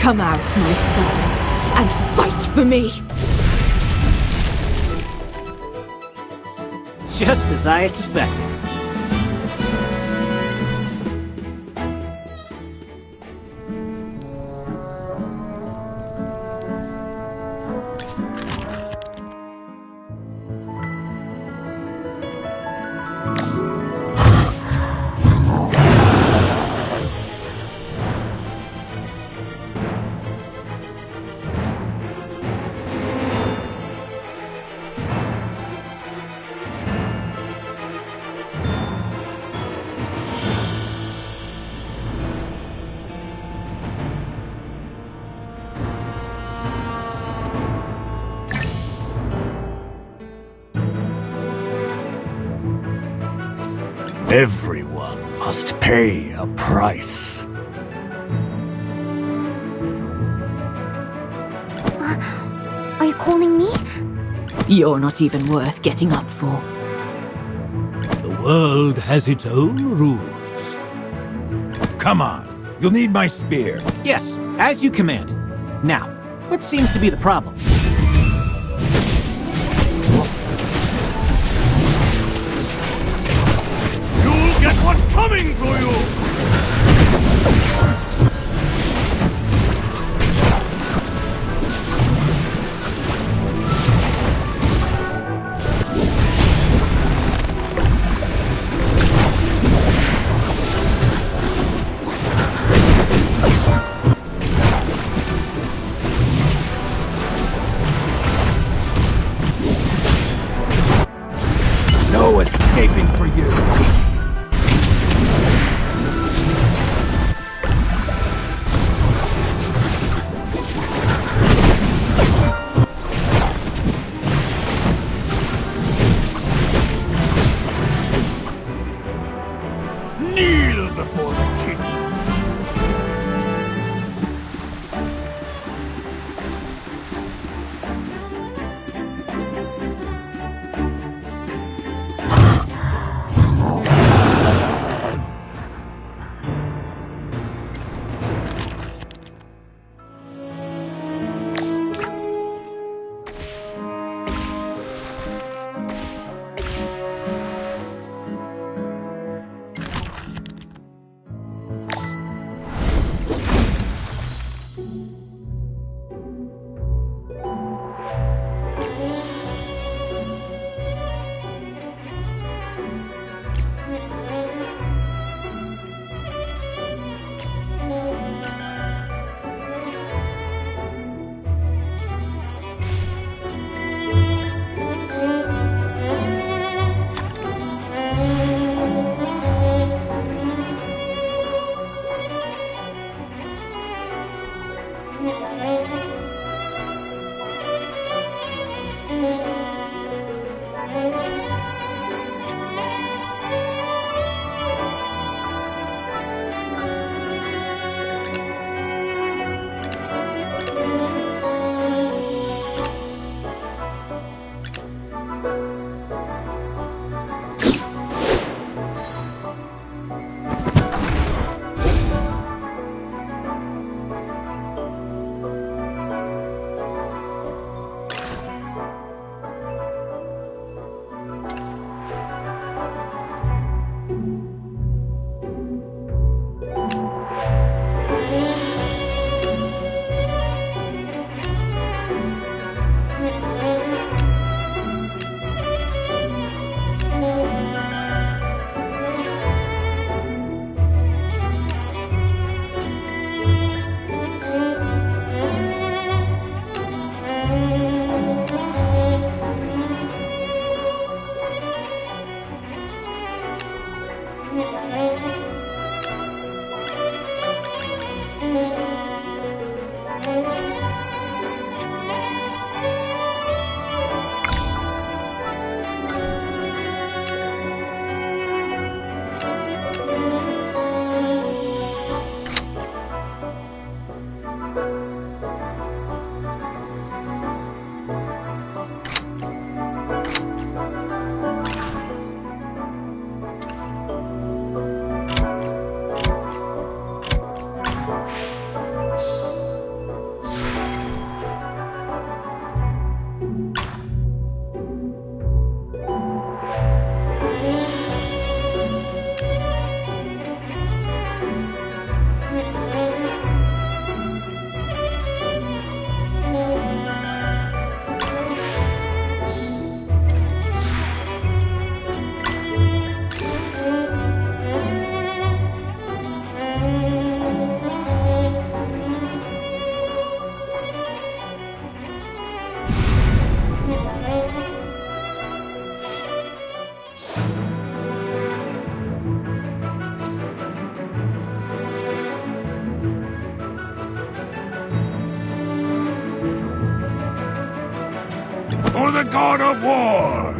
Come out, my servant, and fight for me! Just as I expected. Everyone must pay a price. Are you calling me? You're not even worth getting up for. The world has its own rules. Come on, you'll need my spear. Yes, as you command. Now, what seems to be the problem? You'll get what's coming to you! No escaping for you. Kneel before the king! the god of war!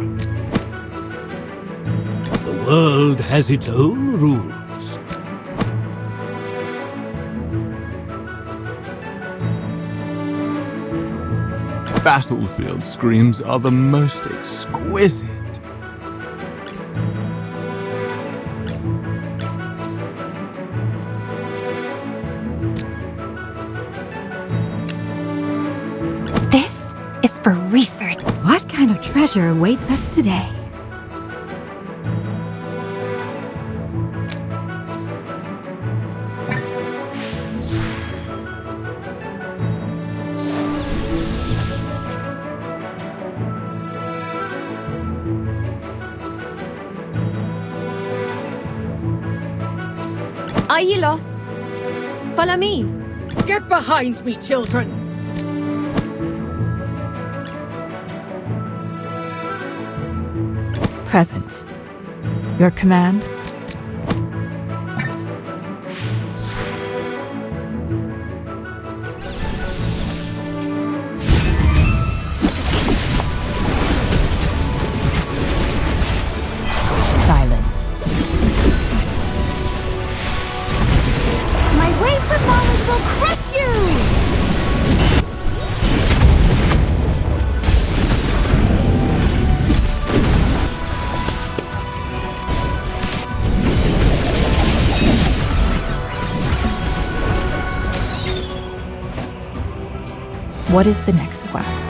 The world has its own rules. Battlefield screams are the most exquisite. This is for research. What kind of treasure awaits us today? Are you lost? Follow me. Get behind me, children! Present. Your command? Silence. My wafer knowledge will crush you! What is the next quest?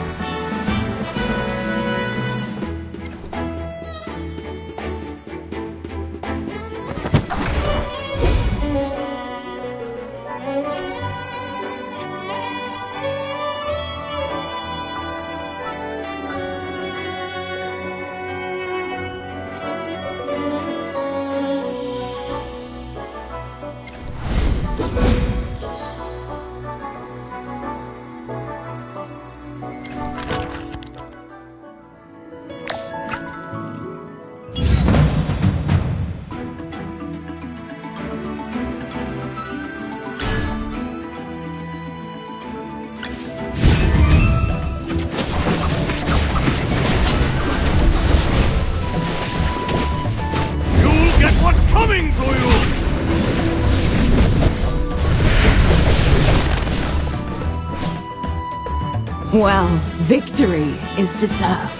You'll get what's coming to you! Well, victory is deserved.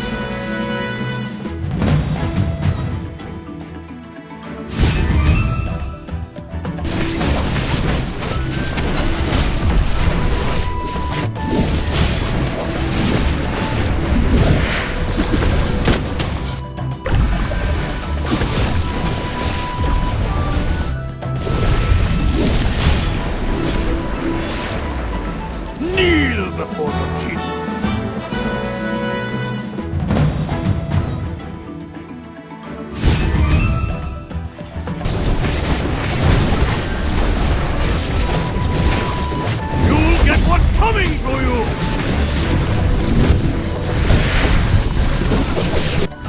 Kneel before the king! You'll get what's coming to you!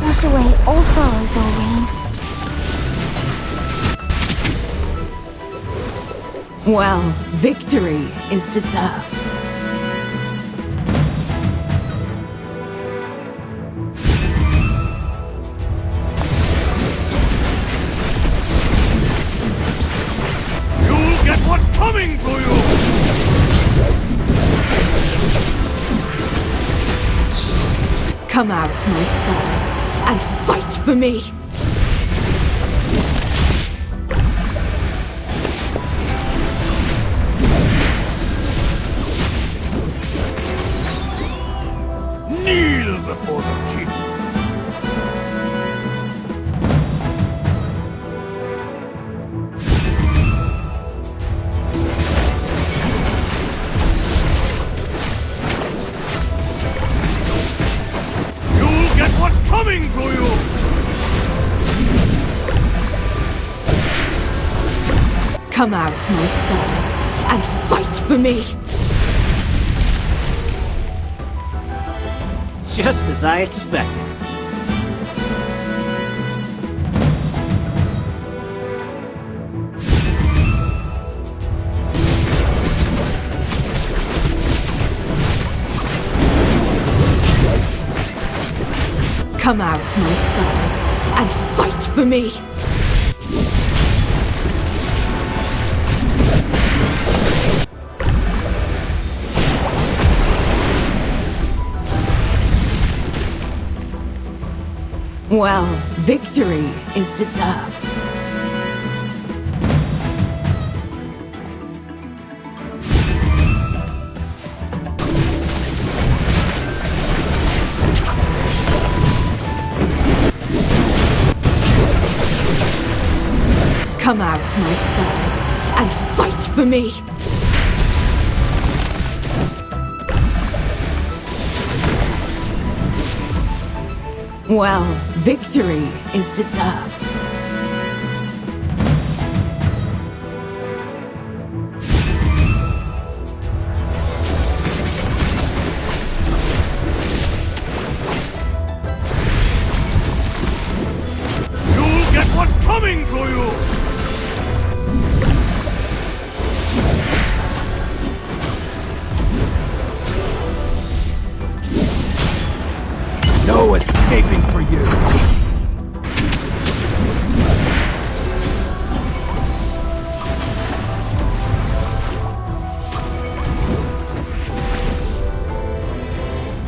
Wash away all sorrows, O rain. Well, victory is deserved. You'll get what's coming to you! Come out, my son, and fight for me! Kneel before the king! You'll get what's coming to you! Come out, my son, and fight for me! Just as I expected. Come out, my son, and fight for me! Well, victory is deserved. Come out, my son, and fight for me! Well, victory is deserved. You'll get what's coming to you! No escaping for you.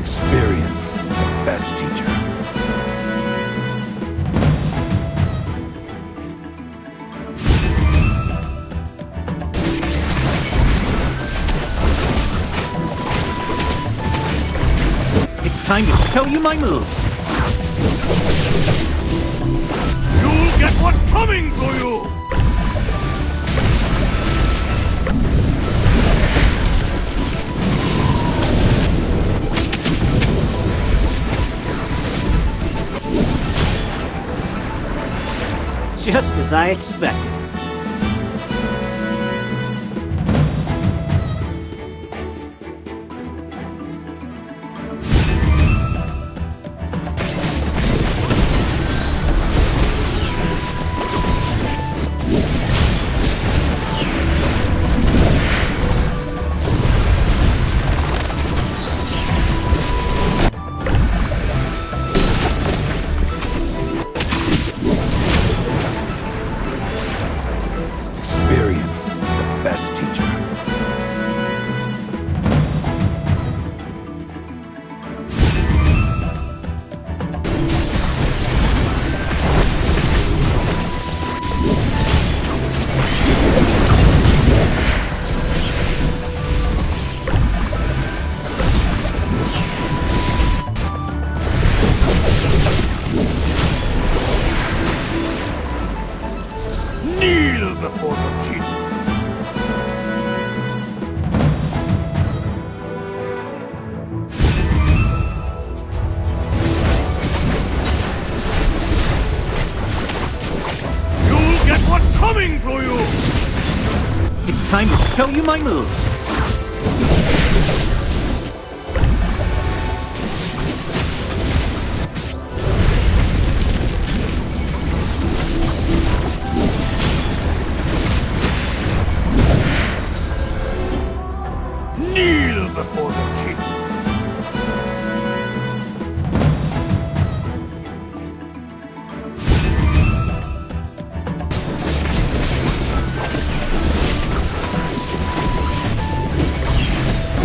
Experience is the best teacher. It's time to show you my moves. You'll get what's coming to you! Just as I expected. Experience is the best teacher. Kneel before the king! You'll get what's coming to you! It's time to show you my moves. Kneel before the king!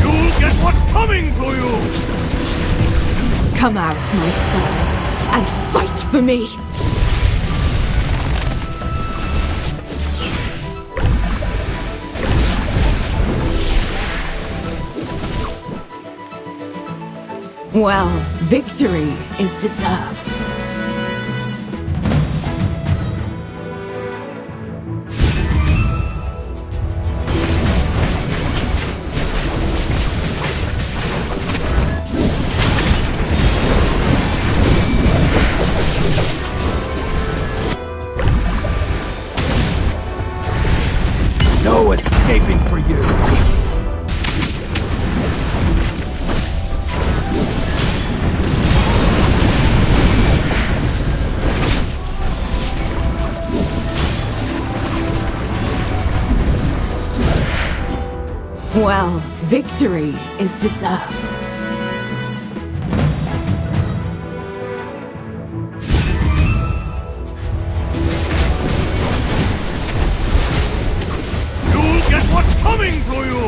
You'll get what's coming to you! Come out, my son, and fight for me! Well, victory is deserved. No escaping for you. Well, victory is deserved. coming for you!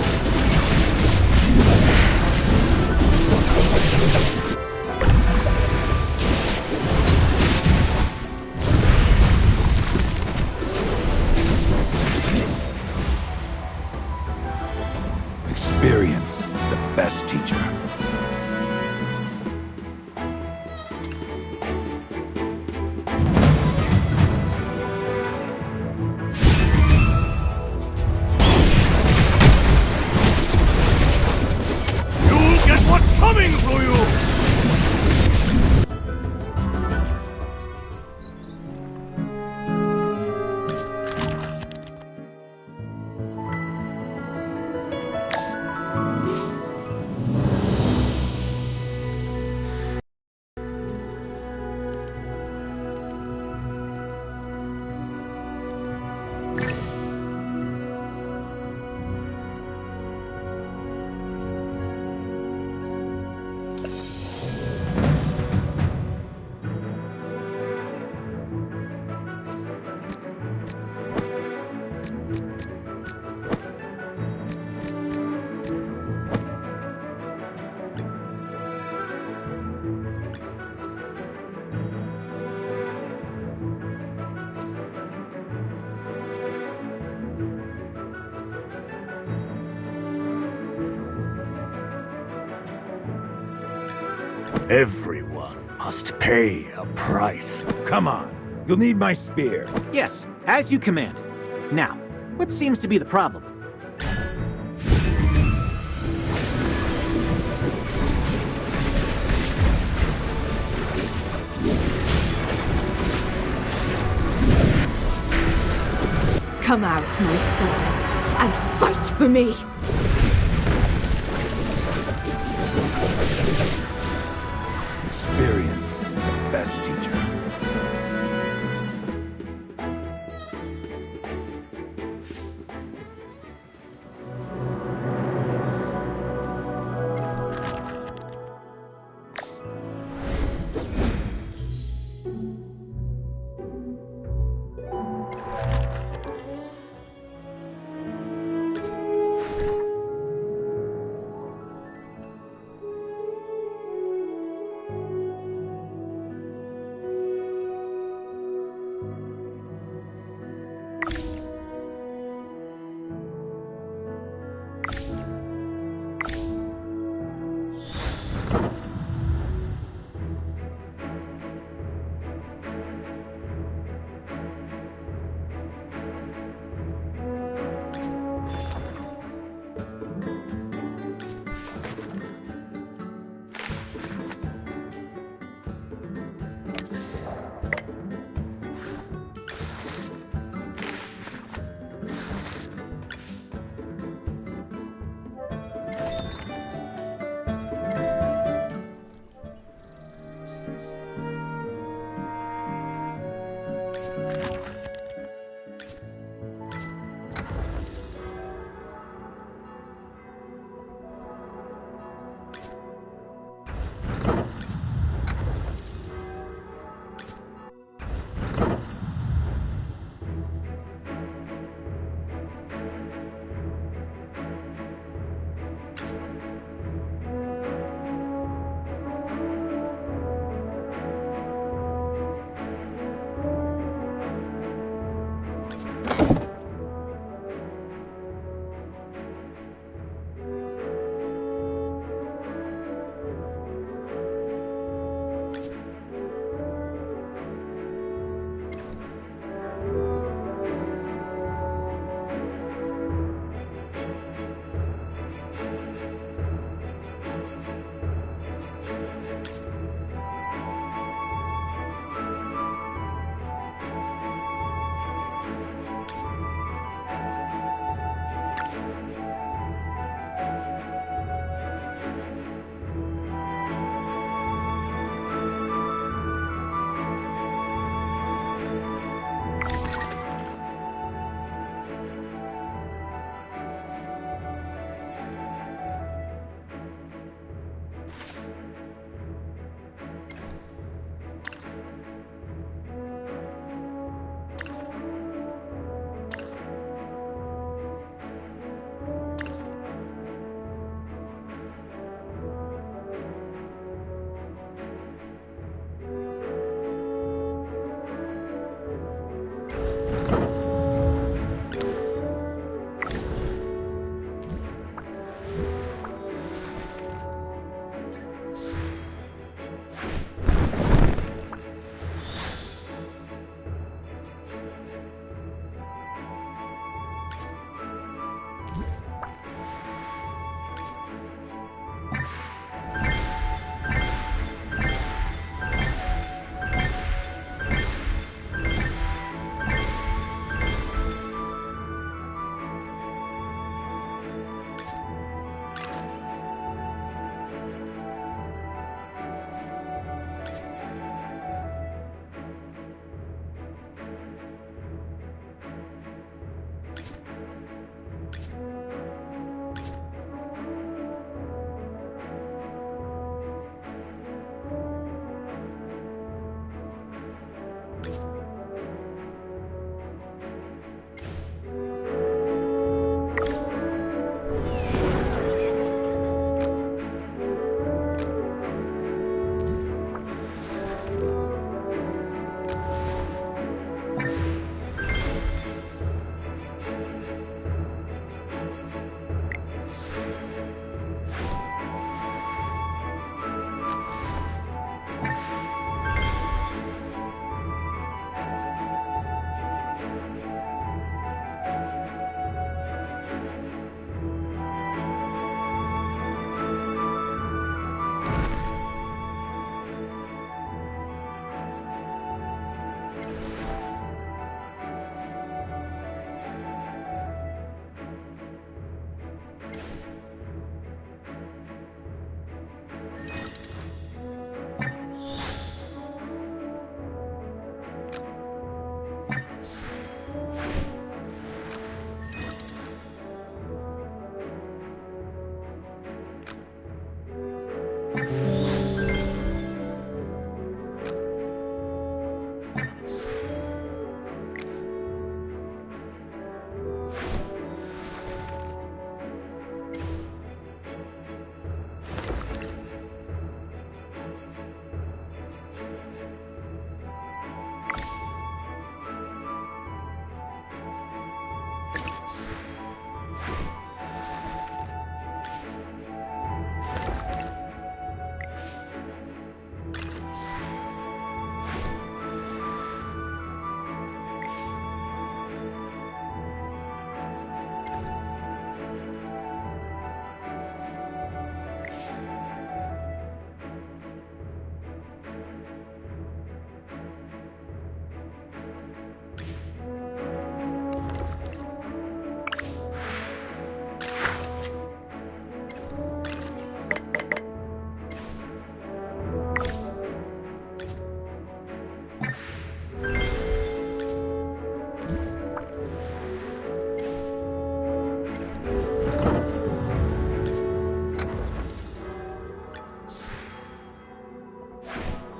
Experience is the best teacher. You'll get what's coming for you! Everyone must pay a price. Come on. You'll need my spear. Yes, as you command. Now, what seems to be the problem? Come out, my servant, and fight for me! Experience is the best teacher.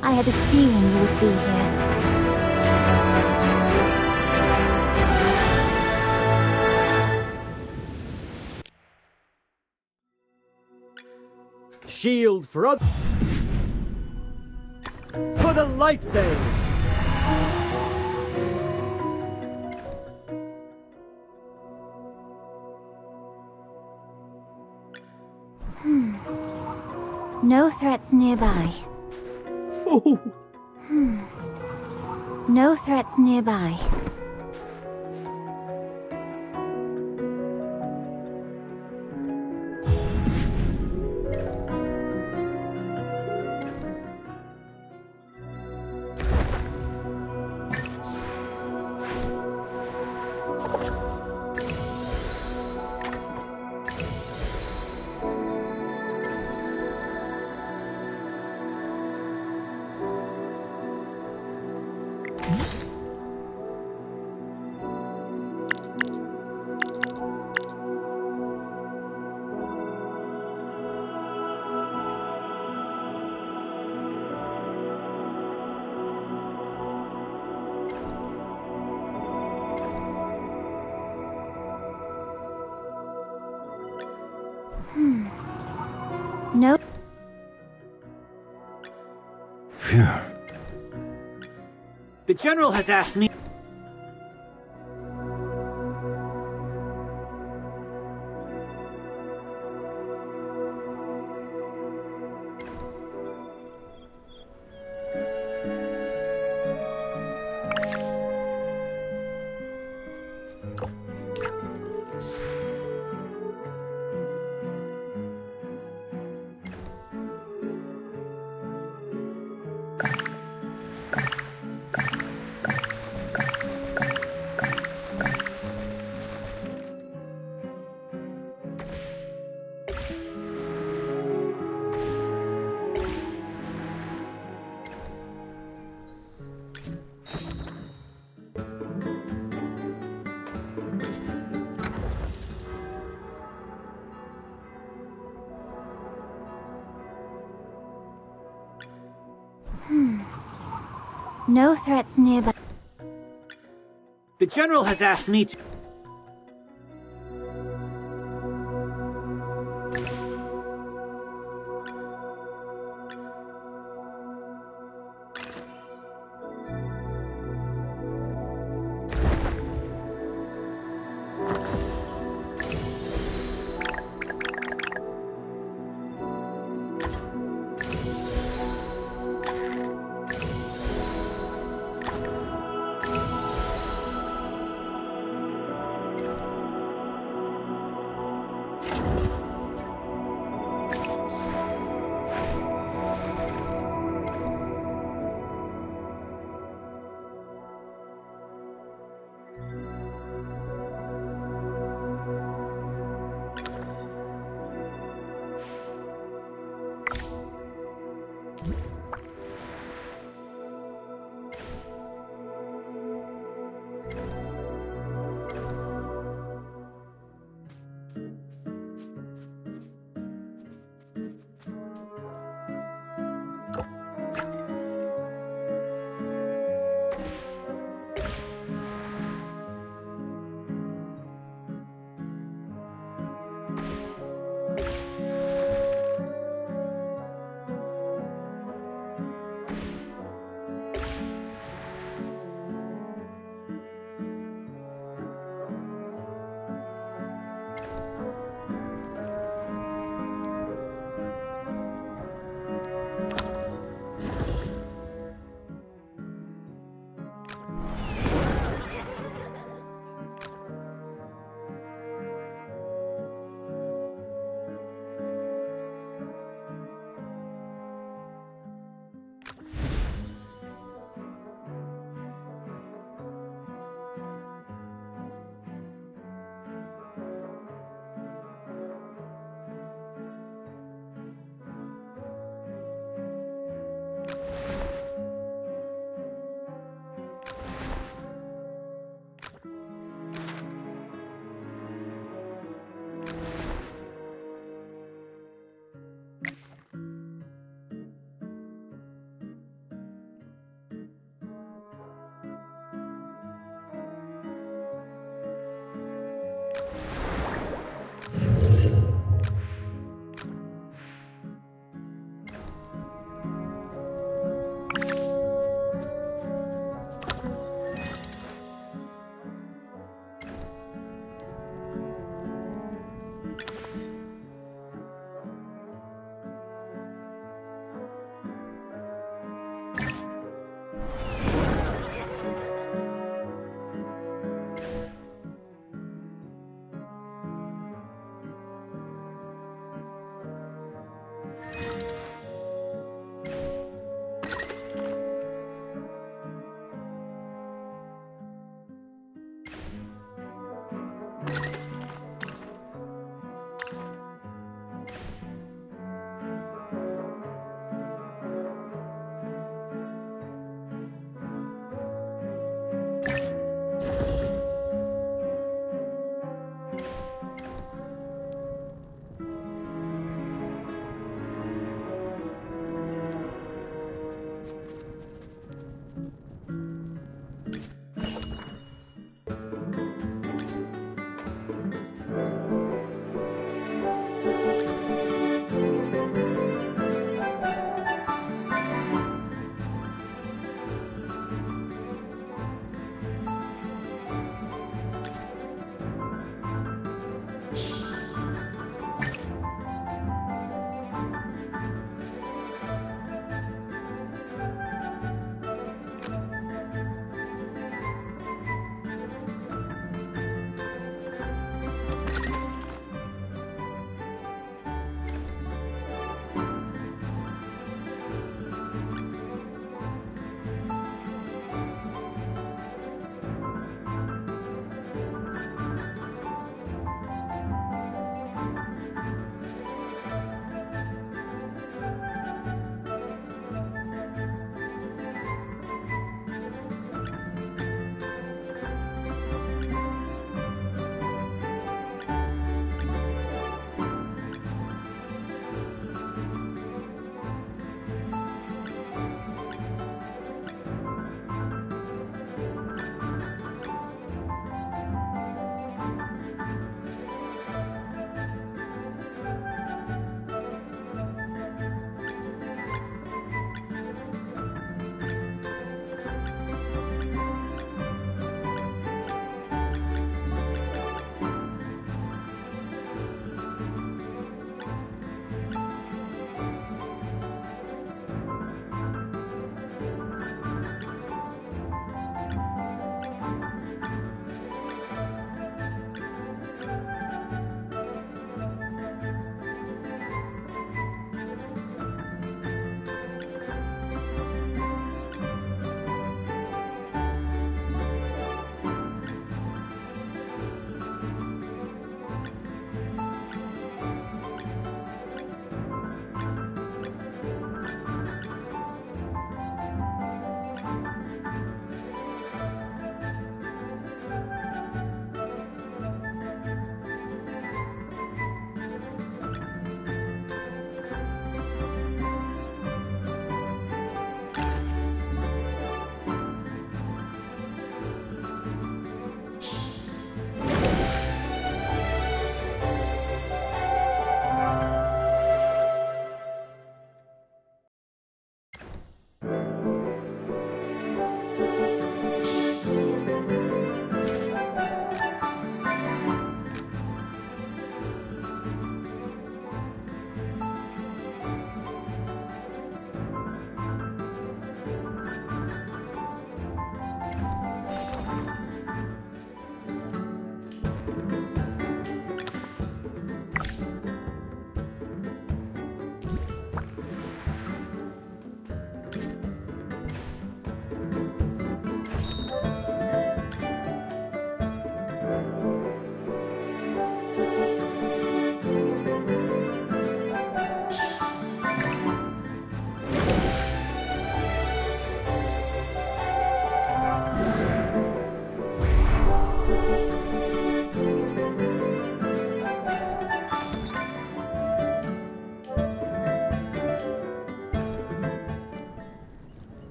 I had a feeling you would be here. Shield for others. For the light days. No threats nearby. No threats nearby. No. Phew. The General has asked me... No threats nearby. The General has asked me to...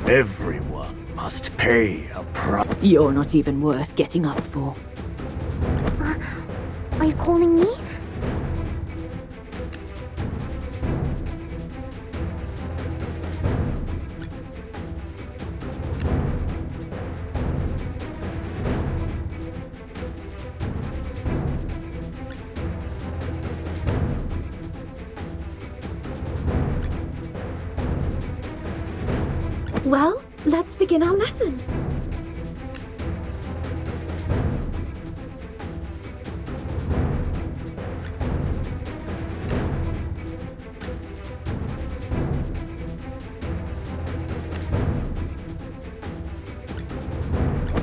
Everyone must pay a price. You're not even worth getting up for. Are you calling me? Well, let's begin our lesson.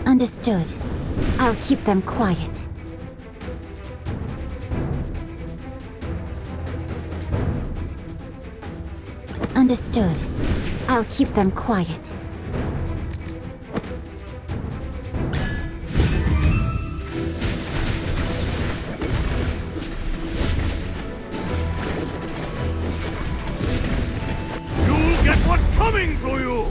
Understood. I'll keep them quiet. Understood. I'll keep them quiet. You'll get what's coming to you!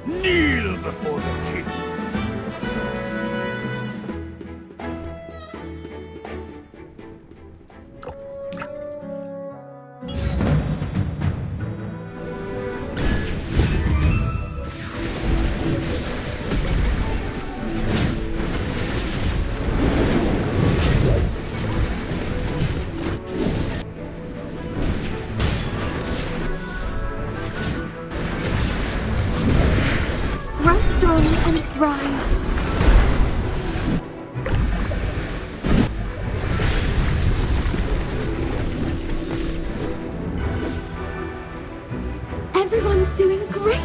Kneel before the king. Grow strong and thrive. Everyone's doing great.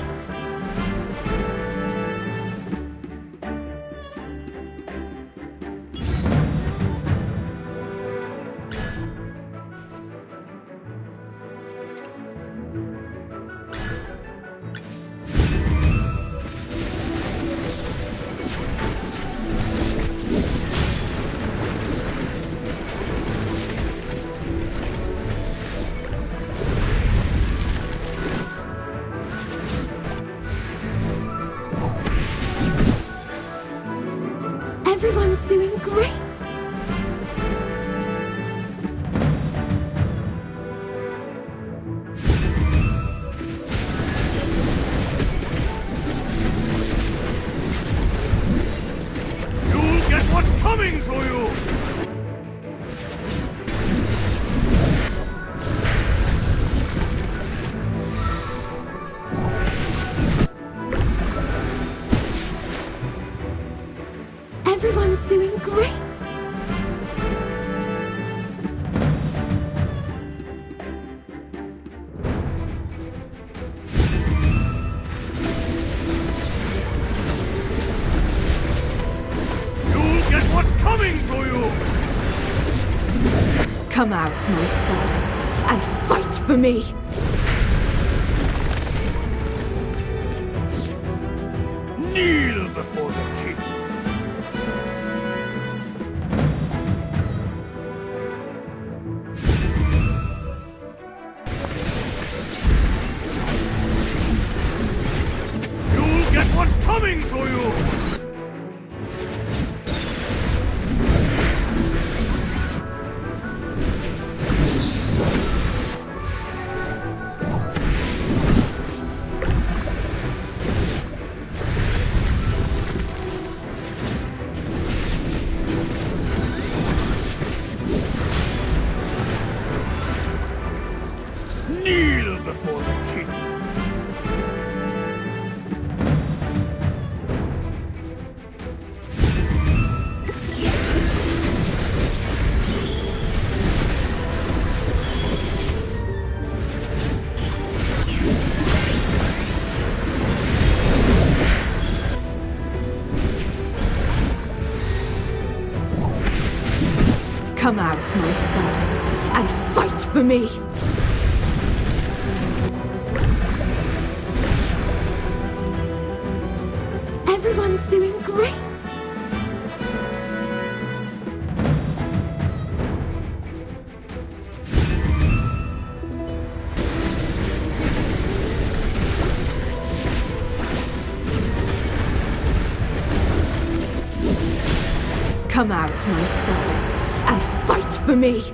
Everyone's doing great. You'll get what's coming to you! Everyone's doing great. You'll get what's coming to you! Come out, my servant, and fight for me! Kneel before the king. You'll get what's coming to you! Kneel before the king. Come out, my servant, and fight for me! Everyone's doing great. Come out, my servant, and fight for me!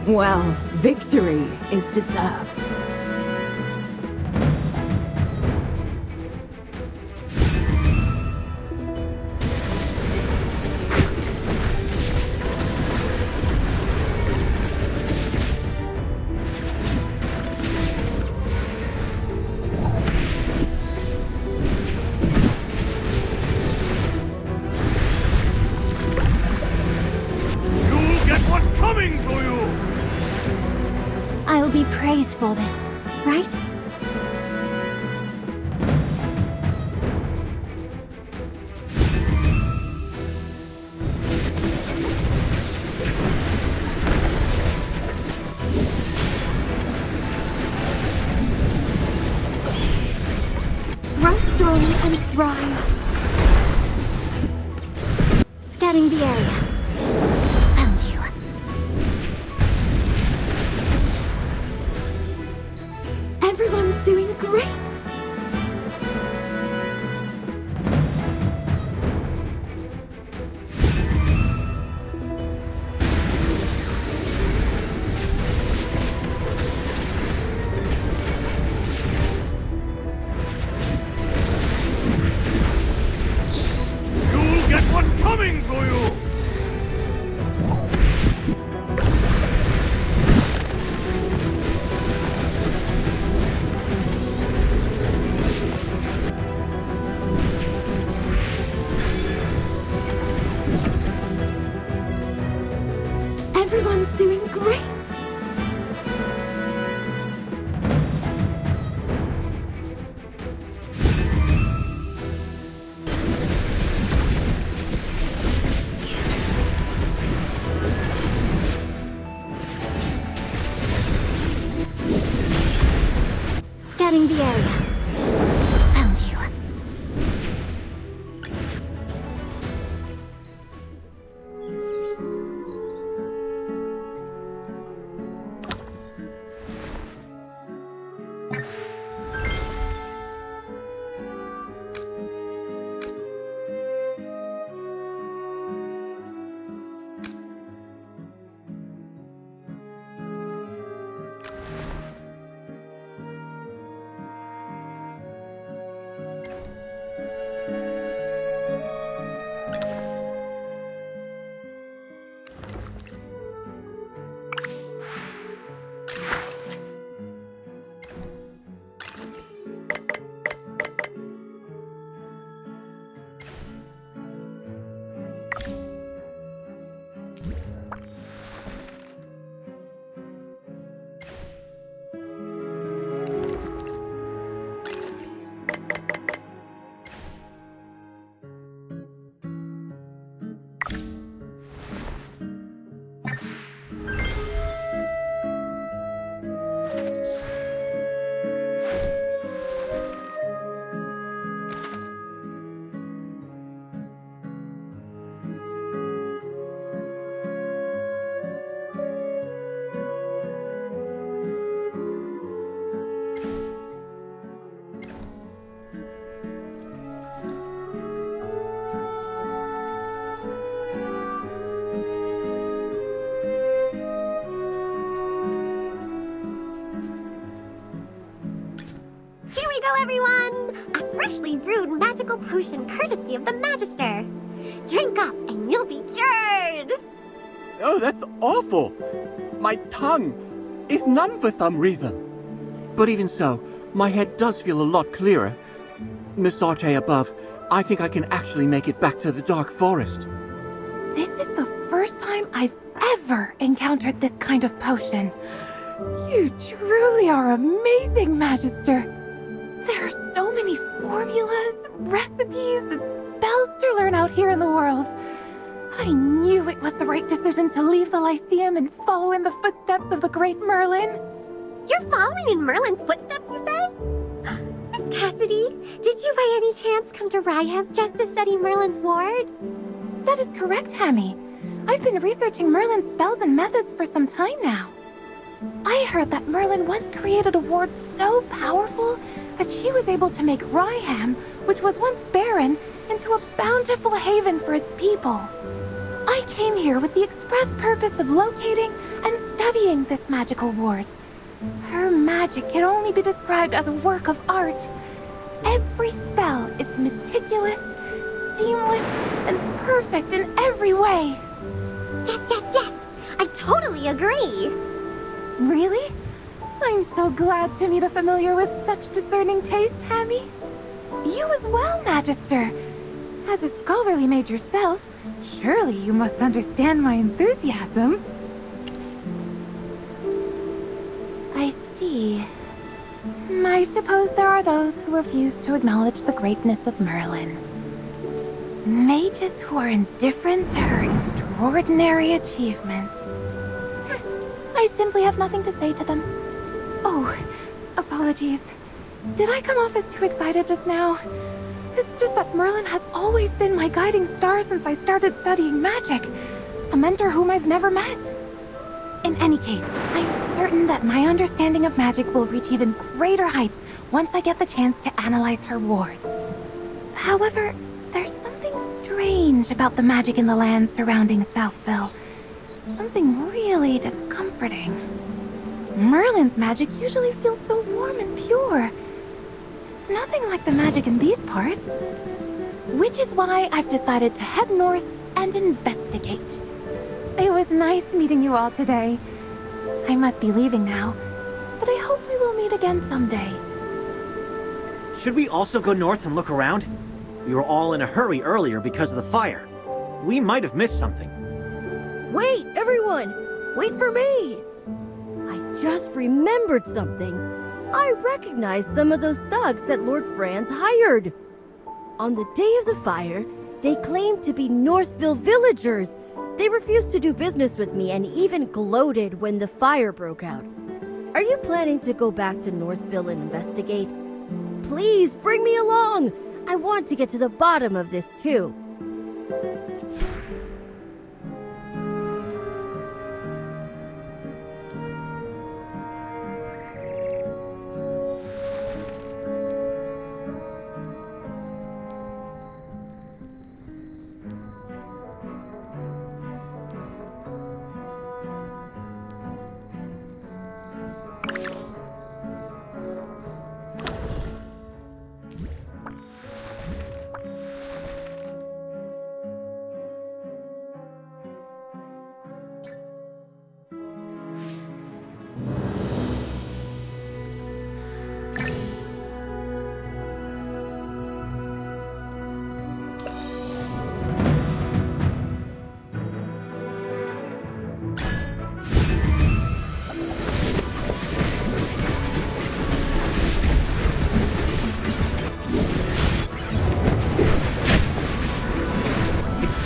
Well, victory is deserved. You'll get what's coming to you! I'll be praised for this, right? Grow strong and thrive. Scanning the area. Found you. Everyone's doing great. You'll get what's coming to you! Everyone's doing great. Scanning the area. Found you. Here we go, everyone! A freshly brewed magical potion courtesy of the Magister. Drink up and you'll be cured! Oh, that's awful! My tongue! If none for some reason. But even so, my head does feel a lot clearer. Miss Arte above, I think I can actually make it back to the Dark Forest. This is the first time I've ever encountered this kind of potion. You truly are amazing, Magister. There are so many formulas, recipes, and spells to learn out here in the world. I knew it it was the right decision to leave the Lyceum and follow in the footsteps of the great Merlin. You're following in Merlin's footsteps, you say? Miss Cassidy, did you by any chance come to Ryham just to study Merlin's ward? That is correct, Hammy. I've been researching Merlin's spells and methods for some time now. I heard that Merlin once created a ward so powerful that she was able to make Ryham, which was once barren, into a bountiful haven for its people. I came here with the express purpose of locating and studying this magical ward. Her magic can only be described as a work of art. Every spell is meticulous, seamless, and perfect in every way. Yes! I totally agree. Really? I'm so glad to meet a familiar with such discerning taste, Hammy. You as well, Magister. As a scholarly mage yourself, surely you must understand my enthusiasm. I see. I suppose there are those who refuse to acknowledge the greatness of Merlin. Mages who are indifferent to her extraordinary achievements. I simply have nothing to say to them. Oh, apologies. Did I come off as too excited just now? It's just that Merlin has always been my guiding star since I started studying magic. A mentor whom I've never met. In any case, I'm certain that my understanding of magic will reach even greater heights once I get the chance to analyze her ward. However, there's something strange about the magic in the lands surrounding Southville. Something really discomforting. Merlin's magic usually feels so warm and pure. It's nothing like the magic in these parts. Which is why I've decided to head north and investigate. It was nice meeting you all today. I must be leaving now, but I hope we will meet again someday. Should we also go north and look around? We were all in a hurry earlier because of the fire. We might have missed something. Wait, everyone! Wait for me! I just remembered something. I recognized some of those thugs that Lord Franz hired. On the day of the fire, they claimed to be Northville villagers. They refused to do business with me and even gloated when the fire broke out. Are you planning to go back to Northville and investigate? Please bring me along! I want to get to the bottom of this too.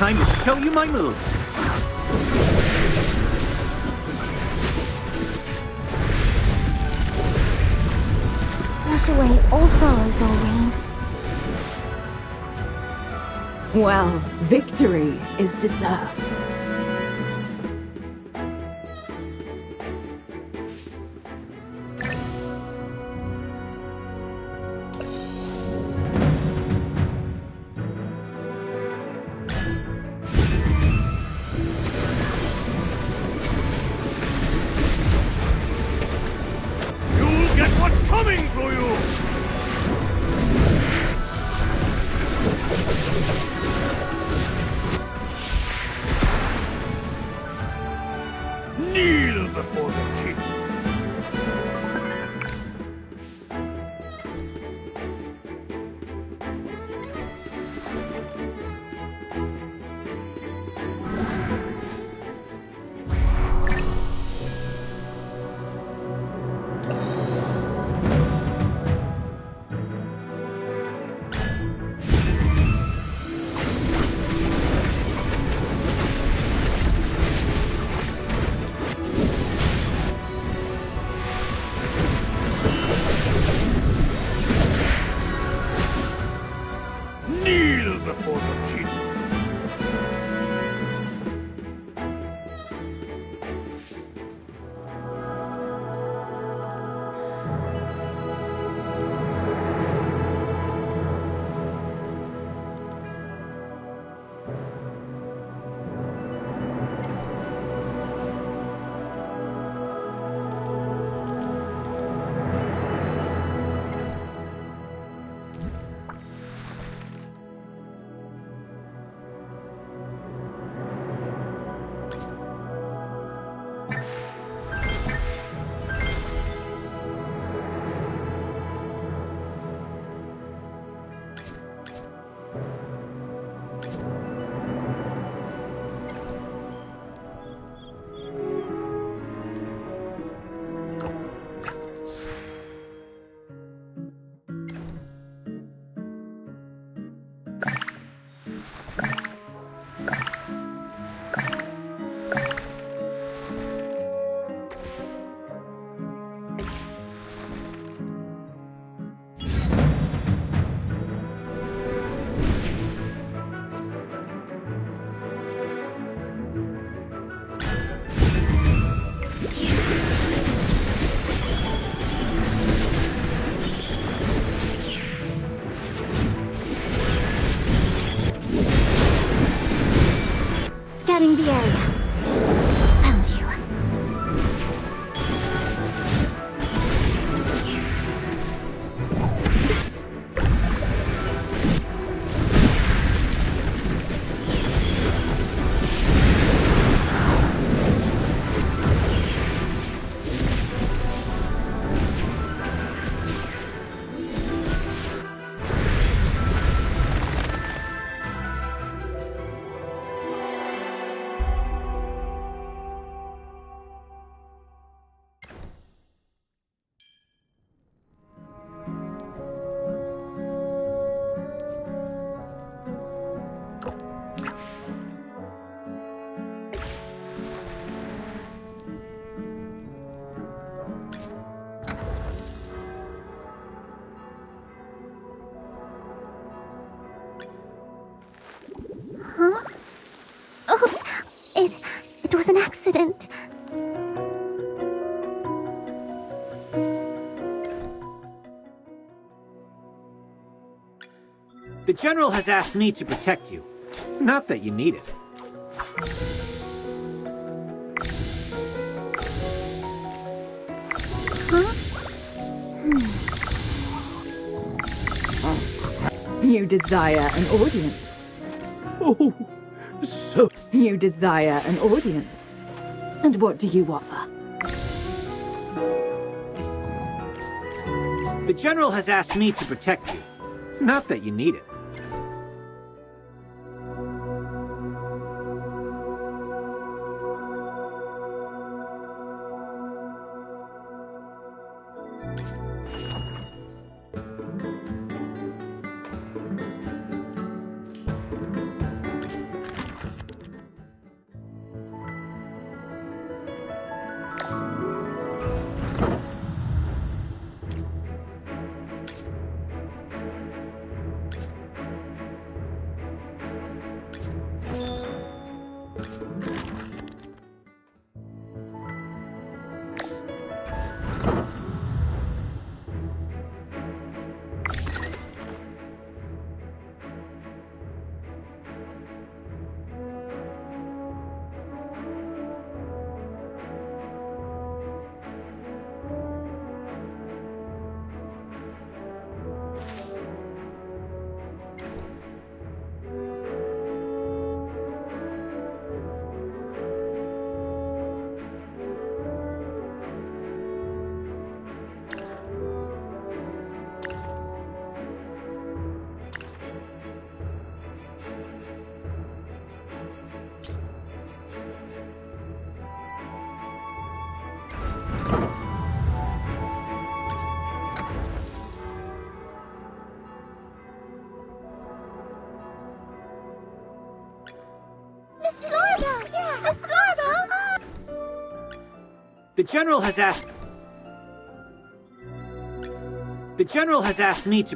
Time to show you my moves. Wash away all sorrows, Olraine. Well, victory is deserved. Kneel before the king. Scanning the area. Found you. Huh? Oops. It was an accident. The General has asked me to protect you. Not that you need it. Huh? You desire an audience. Oh, so... You desire an audience. And what do you offer? The General has asked me to protect you. Not that you need it. The General has asked... The General has asked me to...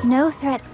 No threat